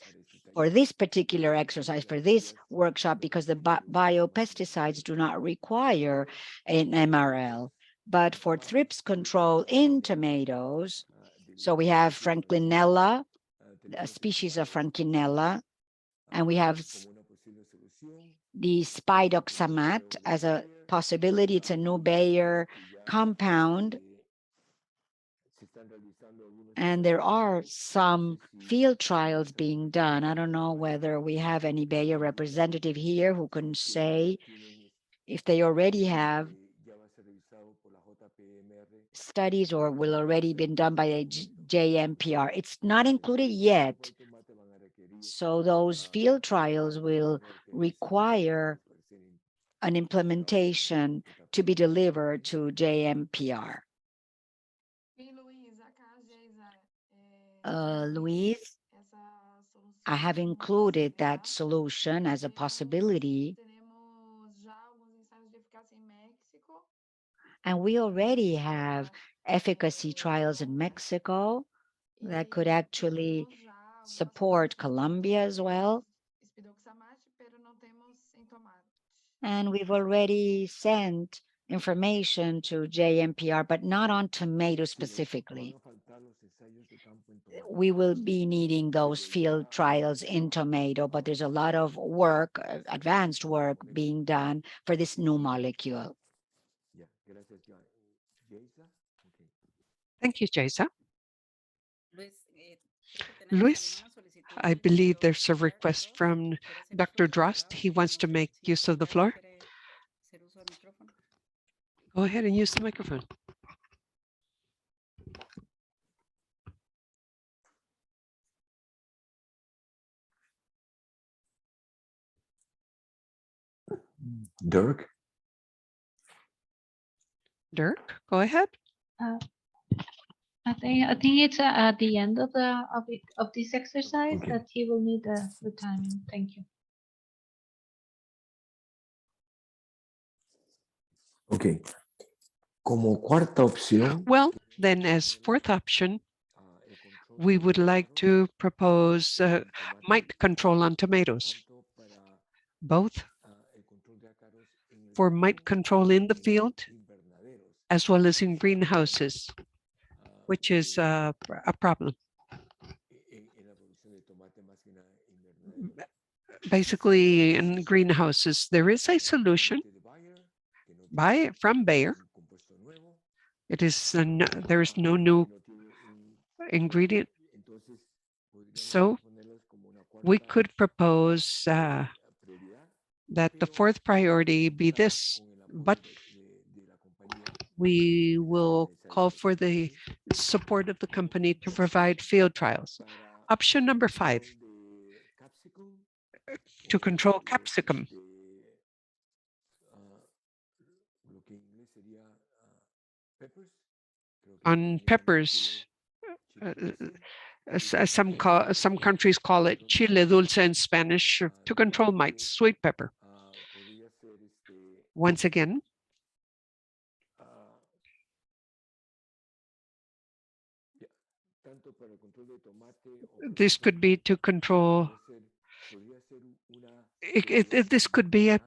for this particular exercise, for this workshop, because the biopesticides do not require an MRL. But for thrips control in tomatoes, so we have Franklinella, a species of Franklinella, and we have the spidoxamat as a possibility. It's a new Bayer compound. And there are some field trials being done. I don't know whether we have any Bayer representative here who can say if they already have studies or will already been done by a JMPR. It's not included yet. So those field trials will require an implementation to be delivered to JMPR. Luis, I have included that solution as a possibility. And we already have efficacy trials in Mexico that could actually support Colombia as well. And we've already sent information to JMPR, but not on tomato specifically. We will be needing those field trials in tomato, but there's a lot of work, advanced work being done for this new molecule. Thank you, Jaisa. Luis, I believe there's a request from Dr. Drost. He wants to make use of the floor. Go ahead and use the microphone. Dirk? Dirk, go ahead. I think it's at the end of this exercise Okay. that he will need the timing. Thank you. Okay. Como cuarta opción, Well, then as fourth option, we would like to propose mite control on tomatoes, both for mite control in the field as well as in greenhouses, which is a problem. Basically, in greenhouses, there is a solution from Bayer. It is there is no new ingredient. So we could propose that the fourth priority be this, but we will call for the support of the company to provide field trials. Option number 5, to control capsicum. On peppers, some countries call it chile dulce in Spanish, to control mites, sweet pepper. Once again, this could be to control. This could be a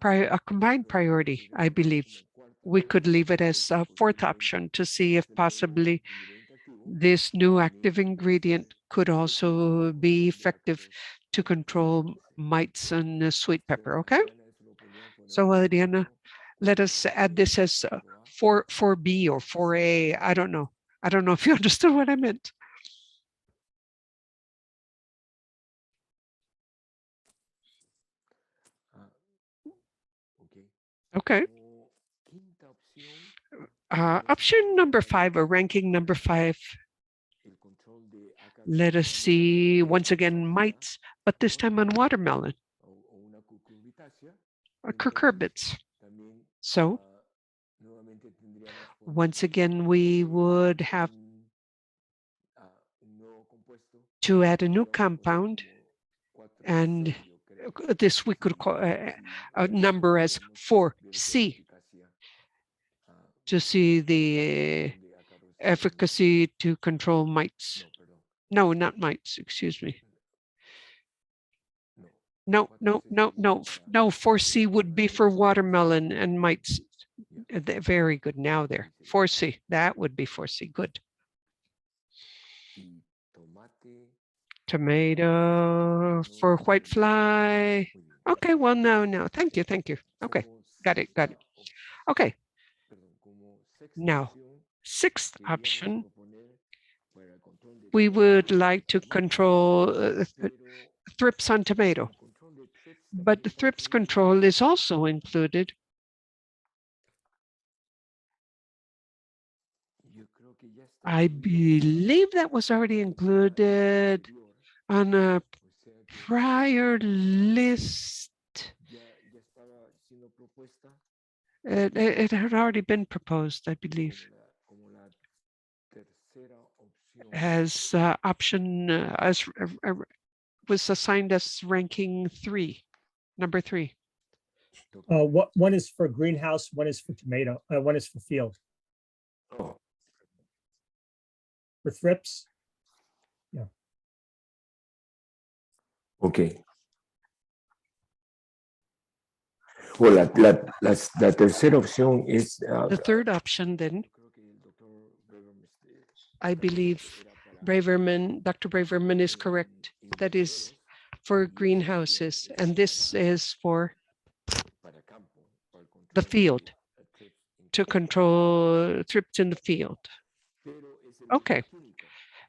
combined priority, I believe. We could leave it as a fourth option to see if possibly this new active ingredient could also be effective to control mites and sweet pepper, okay? So Adriana, let us add this as 4B or 4A, I don't know. I don't know if you understood what I meant. Okay. Option number 5, or ranking number 5. Let us see, once again, mites, but this time on watermelon. Cucurbits. So, once again, we would have to add a new compound, and this we could call a number as 4C to see the efficacy to control mites. No, not mites, excuse me. No, 4C would be for watermelon and mites. Very good, now there, 4C, that would be 4C, good. Tomato for whitefly. Okay, well, no, thank you. Okay, got it. Okay, now, 6th option, we would like to control thrips on tomato, but the thrips control is also included. I believe that was already included on a prior list. It had already been proposed, I believe, as option as was assigned as ranking 3, number 3. One is for greenhouse, one is for tomato, one is for field. Oh, For thrips, ok. Well, la tercera opción es. The third option, then, I believe Braverman, Dr. Braverman is correct. That is for greenhouses, and this is for the field, to control thrips in the field. Okay,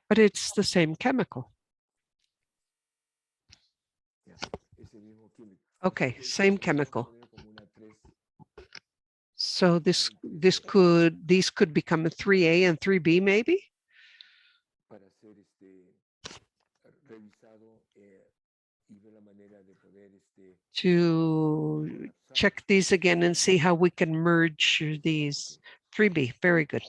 but it's the same chemical. Okay, same chemical. So these could become a 3A and 3B maybe? To check these again and see how we can merge these. 3B, very good.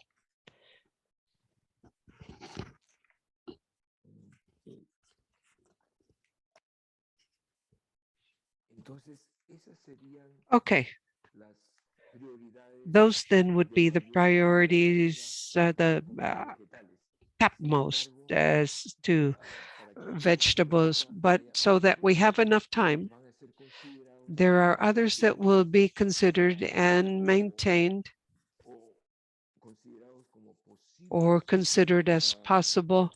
Okay. Those then would be the priorities, the topmost as to vegetables, but so that we have enough time, there are others that will be considered and maintained or considered as possible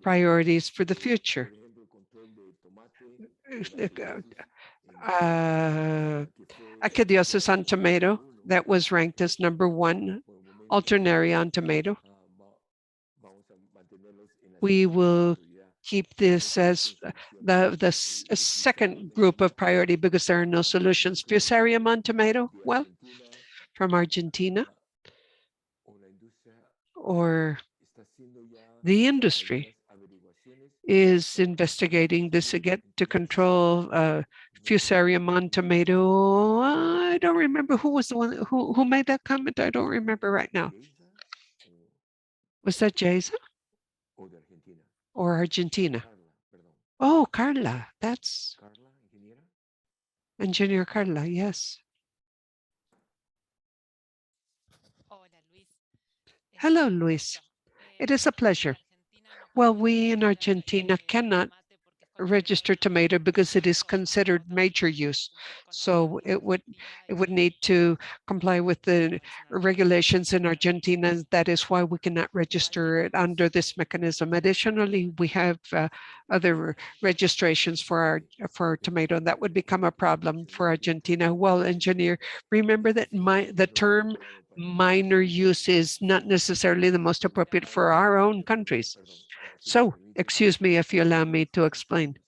priorities for the future. Acidiosis on tomato, that was ranked as number 1, alternaria on tomato. We will keep this as the second group of priority because there are no solutions. Fusarium on tomato, well, from Argentina, or the industry is investigating this again to control Fusarium on tomato. I don't remember who was the one who made that comment. I don't remember right now. Was that Jayza or Argentina? Oh, Carla, that's Engineer Carla, yes. Hello, Luis. It is a pleasure. Well, we in Argentina cannot register tomato because it is considered major use. So it would need to comply with the regulations in Argentina. That is why we cannot register it under this mechanism. Additionally, we have other registrations for our tomato, and that would become a problem for Argentina. Well, engineer, remember that the term minor use is not necessarily the most appropriate for our own countries. So, excuse me if you allow me to explain.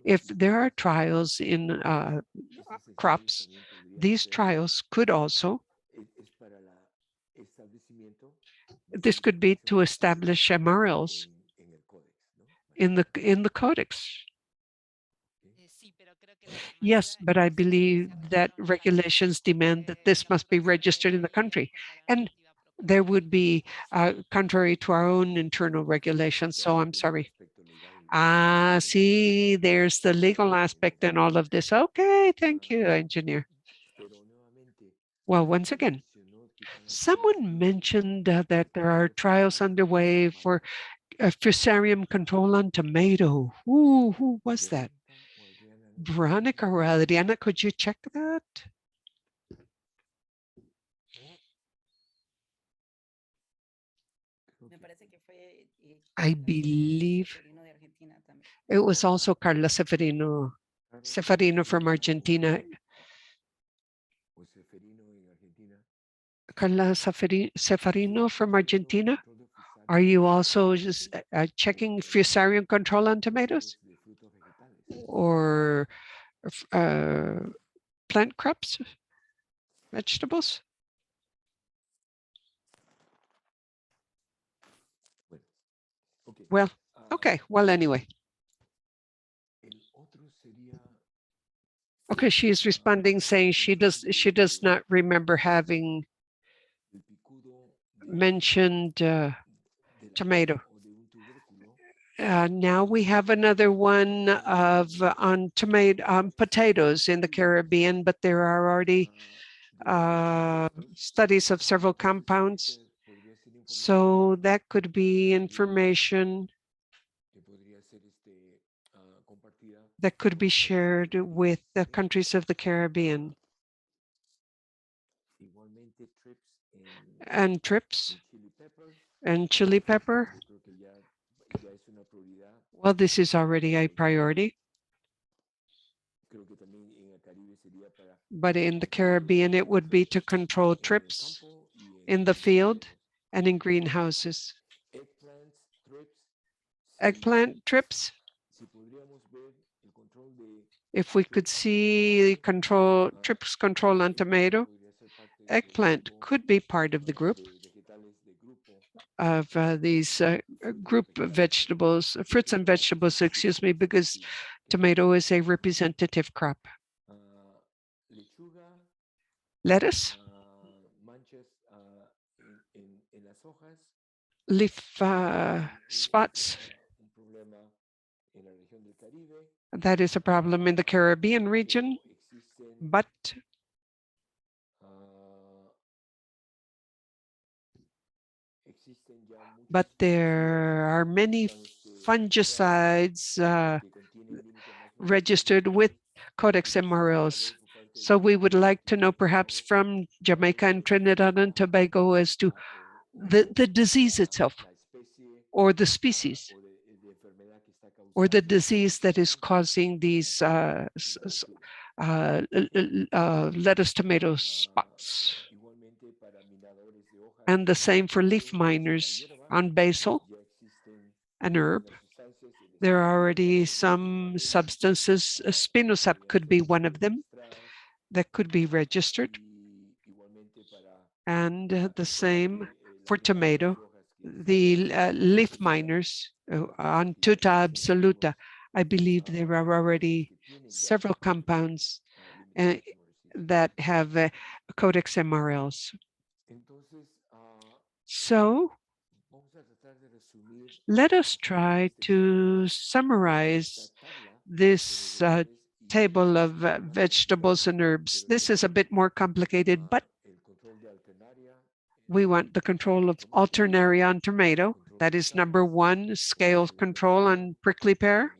If there are trials in crops, these trials could also, this could be to establish MRLs in the codex. Yes, but I believe that regulations demand that this must be registered in the country. And there would be contrary to our own internal regulations, so I'm sorry. See, there's the legal aspect in all of this. Okay, thank you, engineer. Well, once again, someone mentioned that there are trials underway for fusarium control on tomato. Who was that? Veronica or Adriana, could you check that? I believe it was also Carla Seferino from Argentina. Carla Seferino from Argentina. Are you also just checking fusarium control on tomatoes or plant crops, vegetables? Well, okay. Well, anyway. Okay, she is responding saying she does not remember having mentioned tomato. Now we have another one of on potatoes in the Caribbean, but there are already studies of several compounds. So that could be information that could be shared with the countries of the Caribbean. And trips and chili pepper. Well, this is already a priority. But in the Caribbean, it would be to control trips in the field and in greenhouses. Eggplant trips. If we could see trips control on tomato, eggplant could be part of the group of these group of vegetables, fruits and vegetables, excuse me, because tomato is a representative crop. Lettuce, leaf spots. That is a problem in the Caribbean region, but there are many fungicides registered with Codex MRLs. So we would like to know perhaps from Jamaica and Trinidad and Tobago as to the disease itself, or the species, or the disease that is causing these lettuce tomato spots. And the same for leaf miners on basil, an herb. There are already some substances, spinosad could be one of them, that could be registered. And the same for tomato, the leaf miners on Tuta absoluta. I believe there are already several compounds that have Codex MRLs. So let us try to summarize this table of vegetables and herbs. This is a bit more complicated, but we want the control of alternaria on tomato. That is number one, scale control on prickly pear.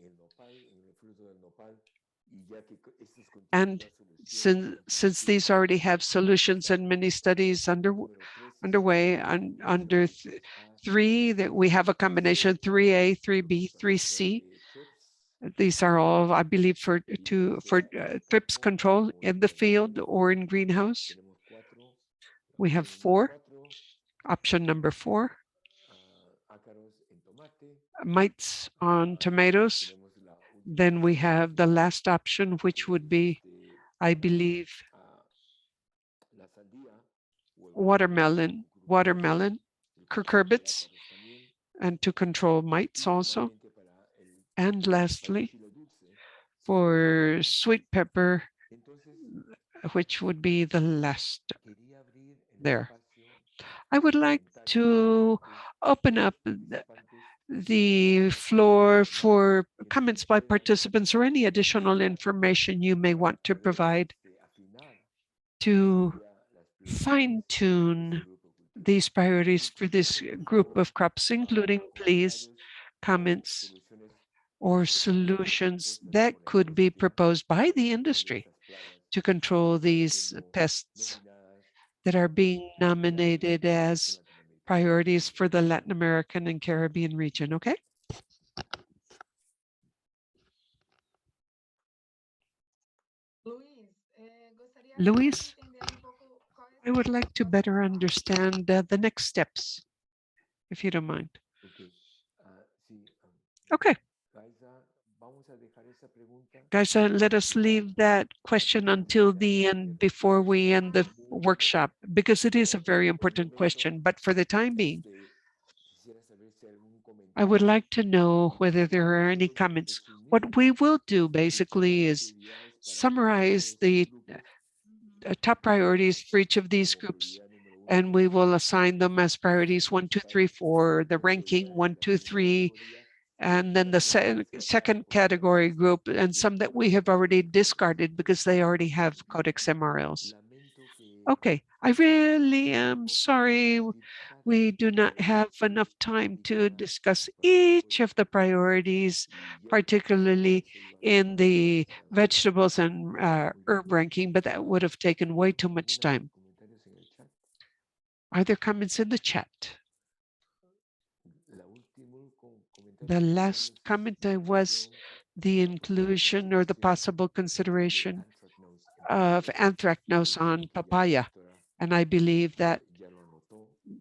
And since these already have solutions and many studies underway under 3, that we have a combination 3A, 3B, 3C. These are all, I believe, for trips control in the field or in greenhouse. We have 4. Option number 4. Mites on tomatoes. Then we have the last option, which would be, I believe, watermelon, cucurbits, and to control mites also. And lastly, for sweet pepper, which would be the last there. I would like to open up the floor for comments by participants or any additional information you may want to provide to fine-tune these priorities for this group of crops, including, please, comments or solutions that could be proposed by the industry to control these pests that are being nominated as priorities for the Latin American and Caribbean region, okay? Luis, I would like to better understand the next steps, if you don't mind. Okay. Guys, let us leave that question until the end before we end the workshop, because it is a very important question. But for the time being, I would like to know whether there are any comments. What we will do basically is summarize the top priorities for each of these groups, and we will assign them as priorities 1, 2, 3, 4, the ranking 1, 2, 3, and then the second category group, and some that we have already discarded because they already have Codex MRLs. Okay, I really am sorry. We do not have enough time to discuss each of the priorities, particularly in the vegetables and herb ranking, but that would have taken way too much time. Are there comments in the chat? The last comment was the inclusion or the possible consideration of anthracnose on papaya. And I believe that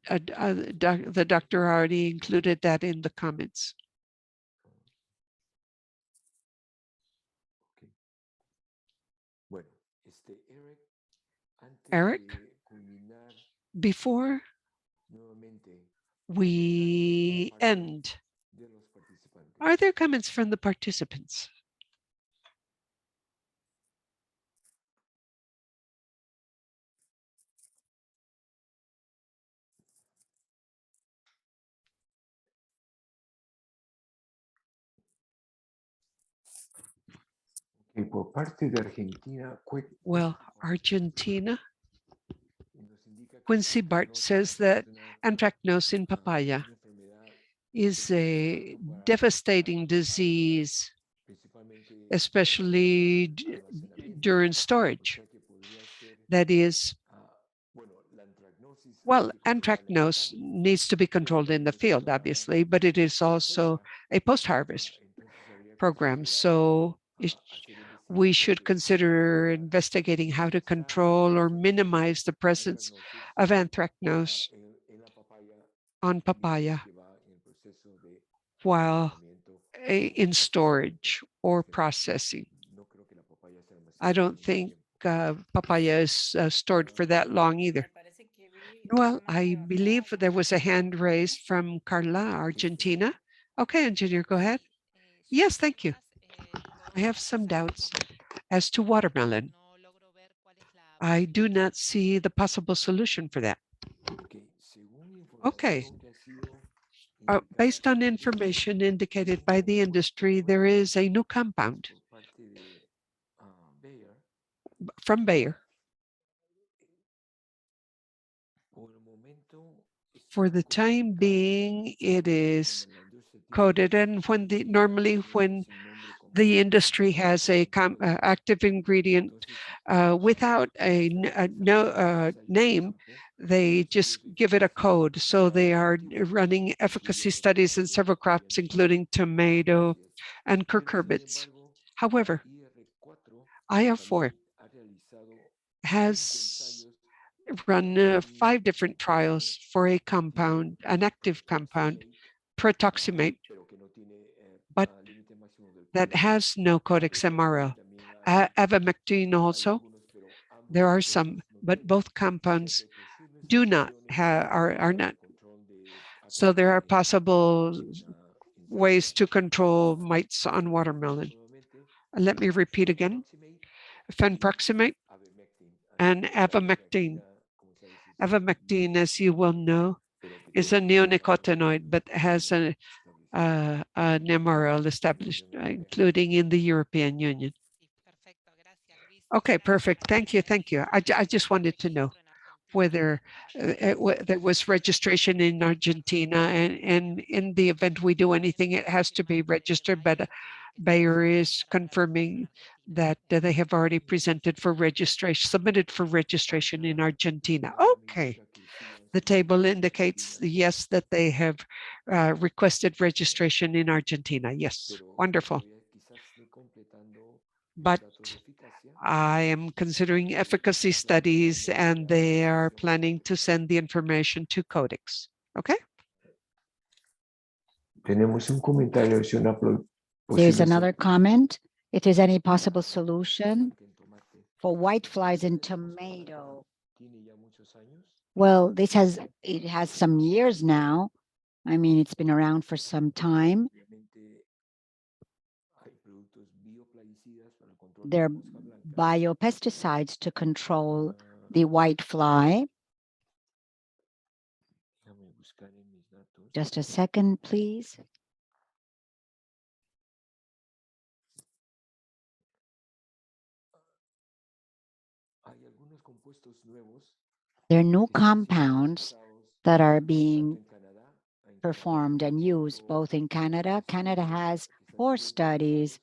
the doctor already included that in the comments. Eric, before we end, are there comments from the participants? Well, Argentina, Quincy Bart says that anthracnose in papaya is a devastating disease, especially during storage. That is, well, anthracnose needs to be controlled in the field, obviously, but it is also a post-harvest program. So we should consider investigating how to control or minimize the presence of anthracnose on papaya while in storage or processing. I don't think papaya is stored for that long either. Well, I believe there was a hand raised from Carla, Argentina. Okay, engineer, go ahead. Yes, thank you. I have some doubts as to watermelon. I do not see the possible solution for that. Okay. Based on information indicated by the industry, there is a new compound from Bayer. For the time being, it is coded, and normally when the industry has a active ingredient without a name, they just give it a code. So they are running efficacy studies in several crops, including tomato and cucurbits. However, IR4 has run 5 different trials for a compound, an active compound, protoximate, but that has no Codex MRL. Avamectin also, there are some, but both compounds do not are not. So there are possible ways to control mites on watermelon. Let me repeat again: fenproximate and avamectin. Avamectin, as you will know, is a neonicotinoid, but has an MRL established, including in the European Union. Okay, perfect. Thank you. Thank you. I just wanted to know whether there was registration in Argentina, and in the event we do anything, it has to be registered, but Bayer is confirming that they have already presented for registration, submitted for registration in Argentina. Okay. The table indicates, yes, that they have requested registration in Argentina. Yes, wonderful. But I am considering efficacy studies, and they are planning to send the information to Codex. Okay? Tenemos un comentario si una There's another comment. If there's any possible solution for whiteflies in tomato. Well, it has some years now. I mean, it's been around for some time. There are biopesticides to control the white fly. Just a second, please. There are new compounds that are being performed and used both in Canada. Canada has 4 studies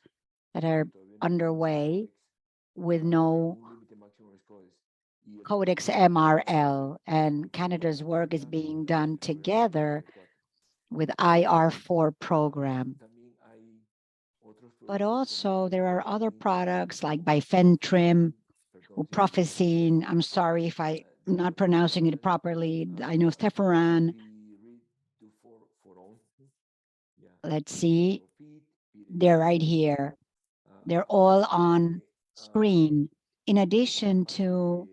that are underway with no Codex MRL, and Canada's work is being done together with IR4 program. But also there are other products like bifentrim, uproficine. I'm sorry if I'm not pronouncing it properly. I know Stefaran. Let's see. They're right here. They're all on screen. In addition to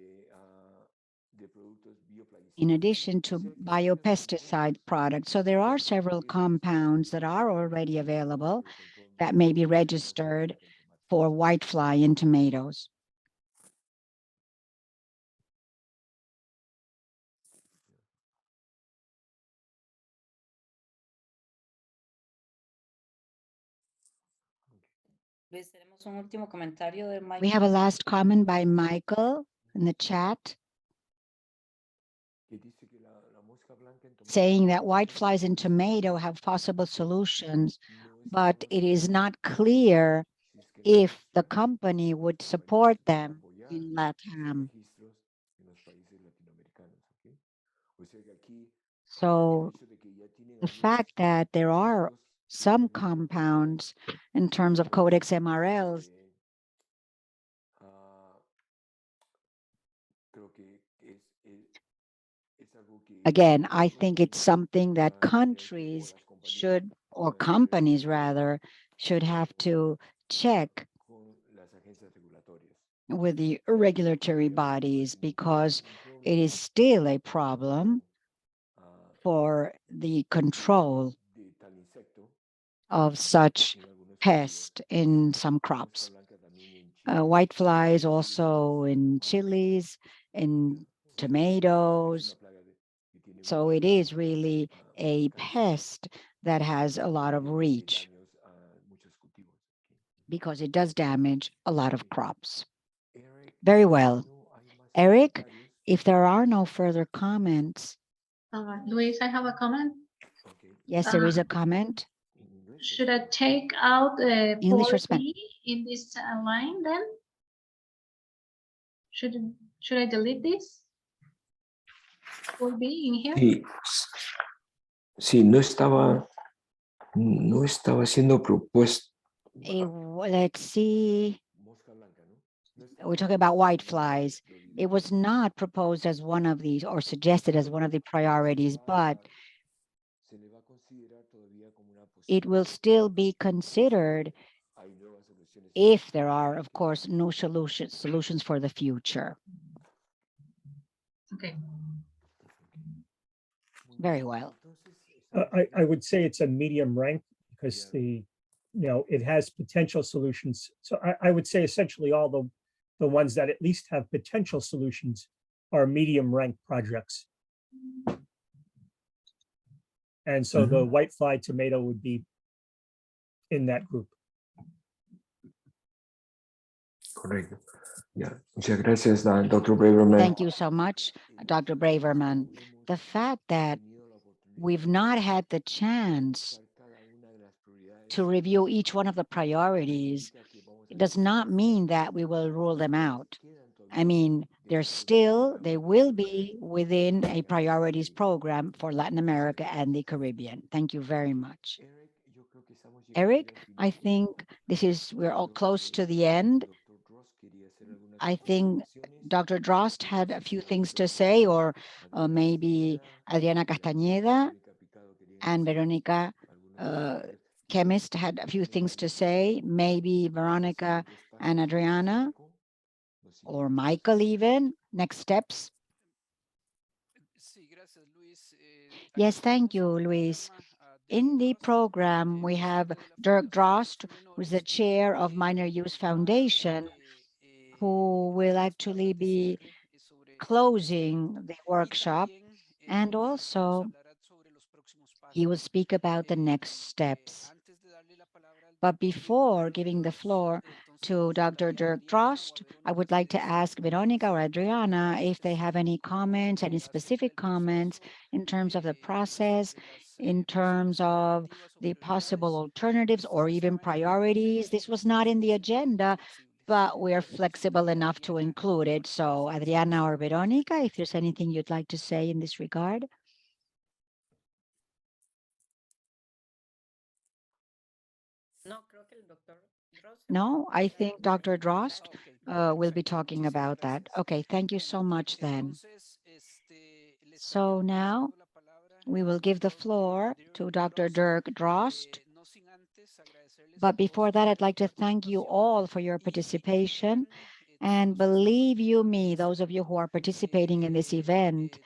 biopesticide products. So there are several compounds that are already available that may be registered for whitefly in tomatoes. We have a last comment by Michael in the chat saying that whiteflies in tomato have possible solutions, but it is not clear if the company would support them in LATAM. So the fact that there are some compounds in terms of Codex MRLs again, I think it's something that countries should, or companies rather, should have to check with the regulatory bodies because it is still a problem for the control of such pest in some crops. Whiteflies also in chilies, in tomatoes. So it is really a pest that has a lot of reach because it does damage a lot of crops. Very well. Eric, if there are no further comments. Luis, I have a comment. Yes, there is a comment. Should I take out English or 4B Spanish? in this line then? Should I delete this? 4B in here? Sí, sí, no estaba siendo propuesto. Let's see. We're talking about whiteflies. It was not proposed as one of these or suggested as one of the priorities, but it will still be considered if there are, of course, no solutions for the future. Okay. Very well. I would say it's a medium rank because it has potential solutions. So I would say essentially all the ones that at least have potential solutions are medium ranked projects. And so the whitefly tomato would be in that group. Correcto. Yeah. Muchas gracias, Dr. Braverman. Thank you so much, Dr. Braverman. The fact that we've not had the chance to review each one of the priorities, it does not mean that we will rule them out. I mean, they will be within a priorities program for Latin America and the Caribbean. Thank you very much. Eric, I think we're all close to the end. I think Dr. Drost had a few things to say, or maybe Adriana Castañeda and Veronica, chemist, had a few things to say, maybe Veronica and Adriana, or Michael even. Next steps. Yes, thank you, Luis. In the program, we have Dirk Drost, who's the chair of Minor Use Foundation, who will actually be closing the workshop, and also he will speak about the next steps. But before giving the floor to Dr. Dirk Drost, I would like to ask Veronica or Adriana if they have any comments, any specific comments in terms of the process, in terms of the possible alternatives or even priorities. This was not in the agenda, but we are flexible enough to include it. So Adriana or Veronica, if there's anything you'd like to say in this regard. No, I think Dr. Drost will be talking about that. Okay, thank you so much then. So now we will give the floor to Dr. Dirk Drost. But before that, I'd like to thank you all for your participation. And believe you me, those of you who are participating in this event,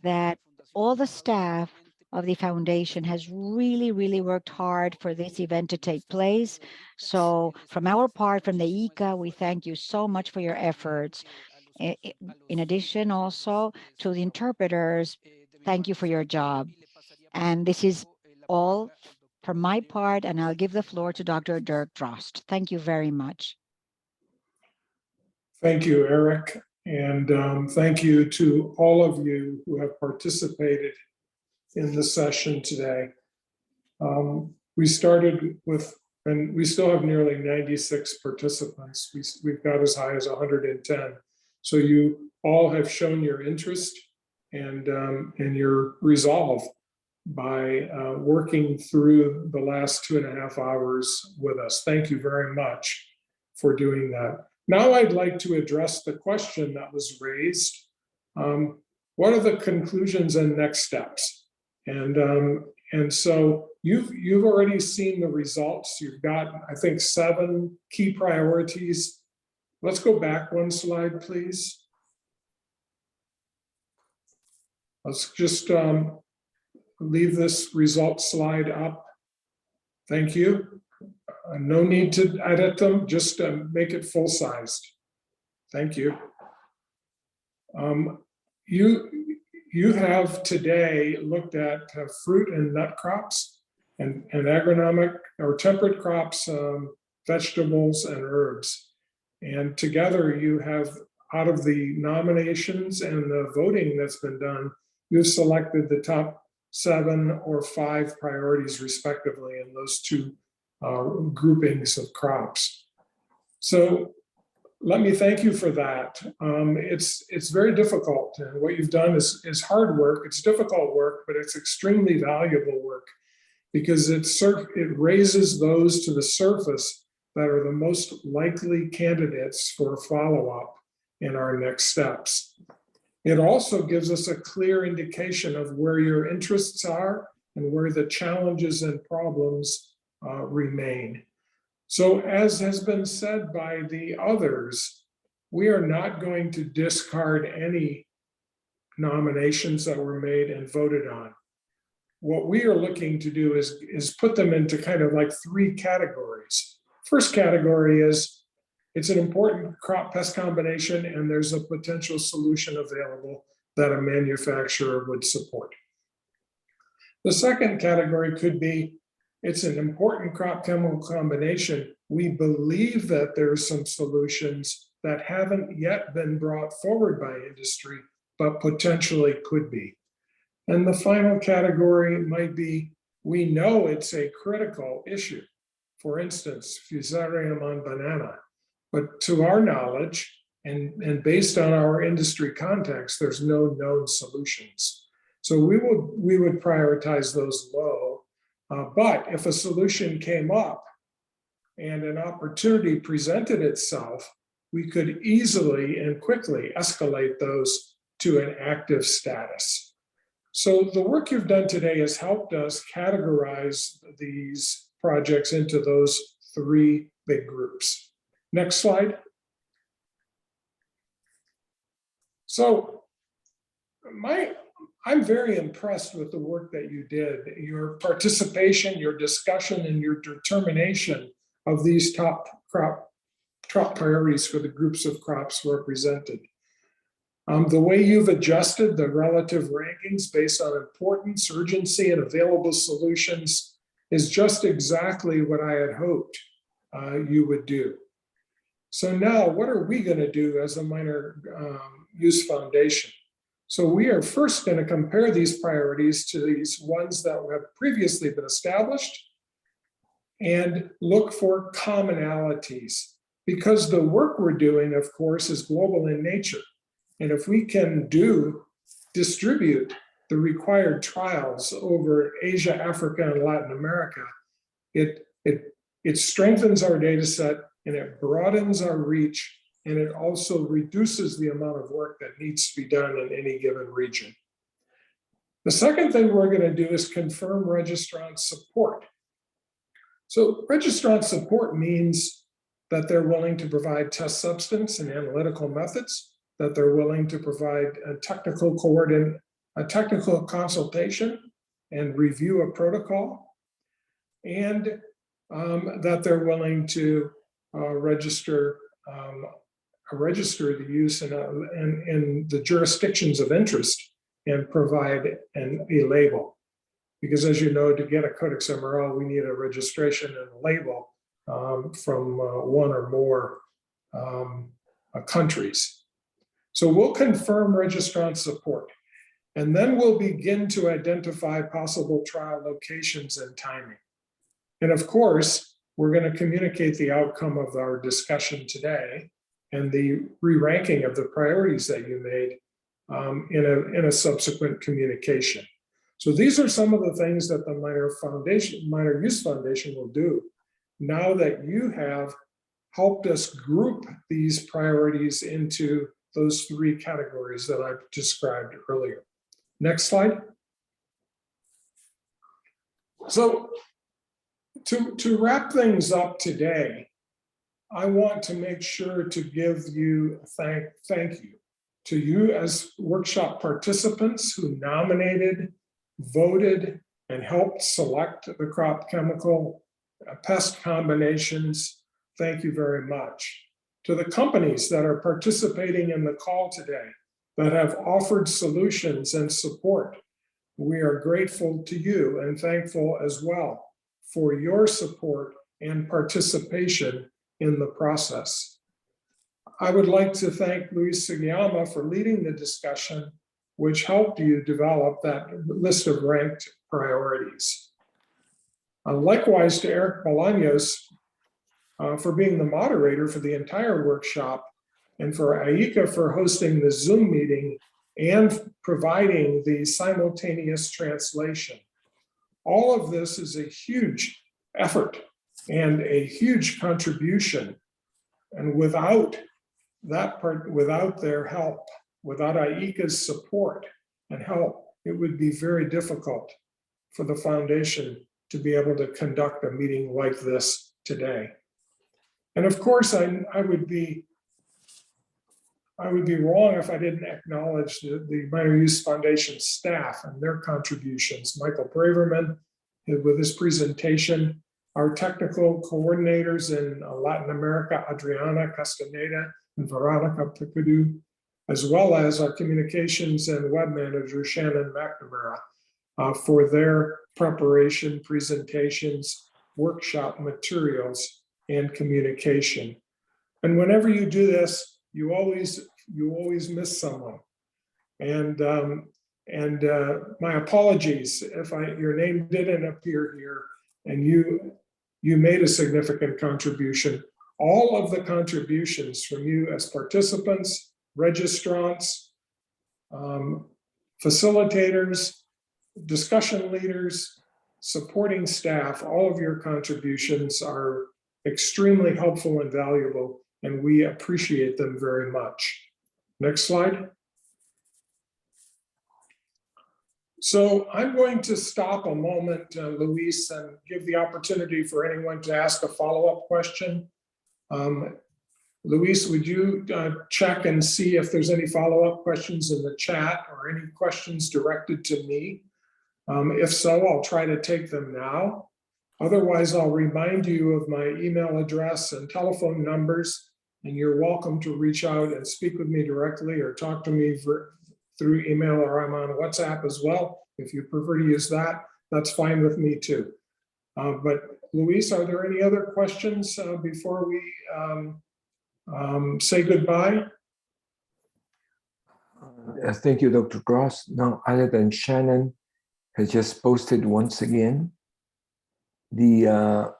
that all the staff of the foundation has really worked hard for this event to take place. So from our part, from the ICA, we thank you so much for your efforts. In addition, also to the interpreters, thank you for your job. And this is all from my part, and I'll give the floor to Dr. Dirk Drost. Thank you very much. Thank you, Eric. And thank you to all of you who have participated in the session today. We started with, and we still have nearly 96 participants. We've got as high as 110. So you all have shown your interest and your resolve by working through the last 2.5 hours with us. Thank you very much for doing that. Now I'd like to address the question that was raised. What are the conclusions and next steps? And so you've already seen the results. You've got, I think, 7 key priorities. Let's go back one slide, please. Let's just leave this results slide up. Thank you. No need to edit them, just make it full-sized. Thank you. You have today looked at fruit and nut crops and agronomic or temperate crops, vegetables and herbs. And together you have, out of the nominations and the voting that's been done, you've selected the top 7 or 5 priorities respectively in those 2 groupings of crops. So let me thank you for that. It's very difficult, and what you've done is hard work. It's difficult work, but it's extremely valuable work because it raises those to the surface that are the most likely candidates for follow-up in our next steps. It also gives us a clear indication of where your interests are and where the challenges and problems remain. So as has been said by the others, we are not going to discard any nominations that were made and voted on. What we are looking to do is put them into kind of like 3 categories. First category is it's an important crop pest combination and there's a potential solution available that a manufacturer would support. The second category could be it's an important crop chemical combination. We believe that there's some solutions that haven't yet been brought forward by industry, but potentially could be. And the final category might be, we know it's a critical issue. For instance, Fusarium on banana. But to our knowledge, and based on our industry context, there's no known solutions. So we would prioritize those low. But if a solution came up and an opportunity presented itself, we could easily and quickly escalate those to an active status. So the work you've done today has helped us categorize these projects into those 3 big groups. Next slide. So I'm very impressed with the work that you did, your participation, your discussion, and your determination of these top crop priorities for the groups of crops represented. The way you've adjusted the relative rankings based on importance, urgency, and available solutions is just exactly what I had hoped you would do. So now what are we going to do as a minor use foundation? So we are first going to compare these priorities to these ones that have previously been established and look for commonalities, because the work we're doing, of course, is global in nature. And if we can distribute the required trials over Asia, Africa, and Latin America, it strengthens our data set, and it broadens our reach, and it also reduces the amount of work that needs to be done in any given region. The second thing we're going to do is confirm registrant support. So registrant support means that they're willing to provide test substance and analytical methods, that they're willing to provide a technical consultation and review a protocol, and that they're willing to register the use in the jurisdictions of interest and provide a label. Because as you know, to get a Codex MRL, we need a registration and a label from one or more countries. So we'll confirm registrant support, and then we'll begin to identify possible trial locations and timing. And of course, we're going to communicate the outcome of our discussion today and the re-ranking of the priorities that you made in a subsequent communication. So these are some of the things that the Minor Use Foundation will do now that you have helped us group these priorities into those three categories that I've described earlier. Next slide. So to wrap things up today, I want to make sure to give you a thank you to you as workshop participants who nominated, voted, and helped select the crop chemical pest combinations. Thank you very much. To the companies that are participating in the call today that have offered solutions and support, we are grateful to you and thankful as well for your support and participation in the process. I would like to thank Luis Sugiyama for leading the discussion, which helped you develop that list of ranked priorities. Likewise to Eric Bolaños for being the moderator for the entire workshop, and for Aika for hosting the Zoom meeting and providing the simultaneous translation. All of this is a huge effort and a huge contribution. And without that part, without their help, without Aika's support and help, it would be very difficult for the foundation to be able to conduct a meeting like this today. And of course, I would be wrong if I didn't acknowledge the Minor Use Foundation staff and their contributions. Michael Braverman with his presentation, our technical coordinators in Latin America, Adriana Castaneda and Veronica Picadou, as well as our communications and web manager, Shannon McNamara, for their preparation, presentations, workshop materials, and communication. And whenever you do this, you always miss someone. And my apologies if your name didn't appear here and you made a significant contribution. All of the contributions from you as participants, registrants, facilitators, discussion leaders, supporting staff, all of your contributions are extremely helpful and valuable, and we appreciate them very much. Next slide. So I'm going to stop a moment, Luis, and give the opportunity for anyone to ask a follow-up question. Luis, would you check and see if there's any follow-up questions in the chat or any questions directed to me? If so, I'll try to take them now. Otherwise, I'll remind you of my email address and telephone numbers and you're welcome to reach out and speak with me directly or talk to me through email, or I'm on WhatsApp as well. If you prefer to use that, that's fine with me too. But Luis, are there any other questions before we say goodbye? Thank you, Dr. Drost. Now, other than Shannon has just posted once again the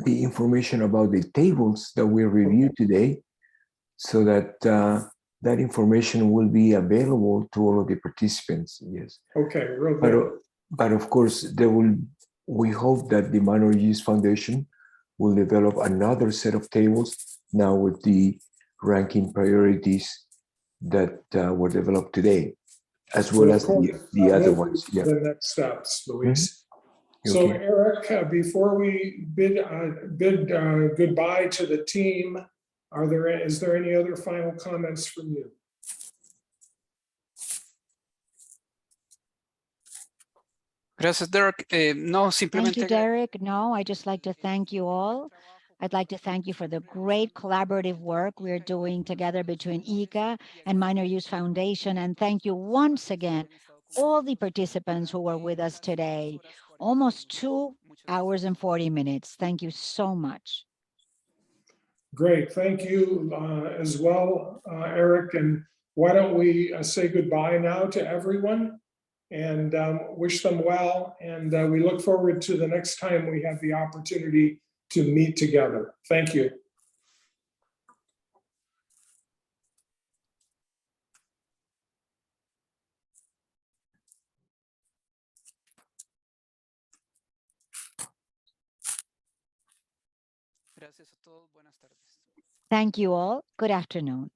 information about the tables that we reviewed today, so that that information will be available to all of the participants. Yes. Okay, real good. But of course, we hope that the Minor Use Foundation will develop another set of tables now with the ranking priorities that were developed today, as well as the other ones. Yeah. The next steps, Luis. Mm-hmm. So Okay. Eric, before we bid goodbye to the team, is there any other final comments from you? Gracias, Dirk. No, Thank simplemente. you, Derek. No, I just like to thank you all. I'd like to thank you for the great collaborative work we're doing together between ICA and Minor Use Foundation. And thank you once again, all the participants who were with us today, almost 2 hours and 40 minutes. Thank you so much. Great, thank you as well, Eric. And why don't we say goodbye now to everyone and wish them well. And we look forward to the next time we have the opportunity to meet together. Thank you. Gracias a todos. Buenas tardes. Thank you all. Good afternoon.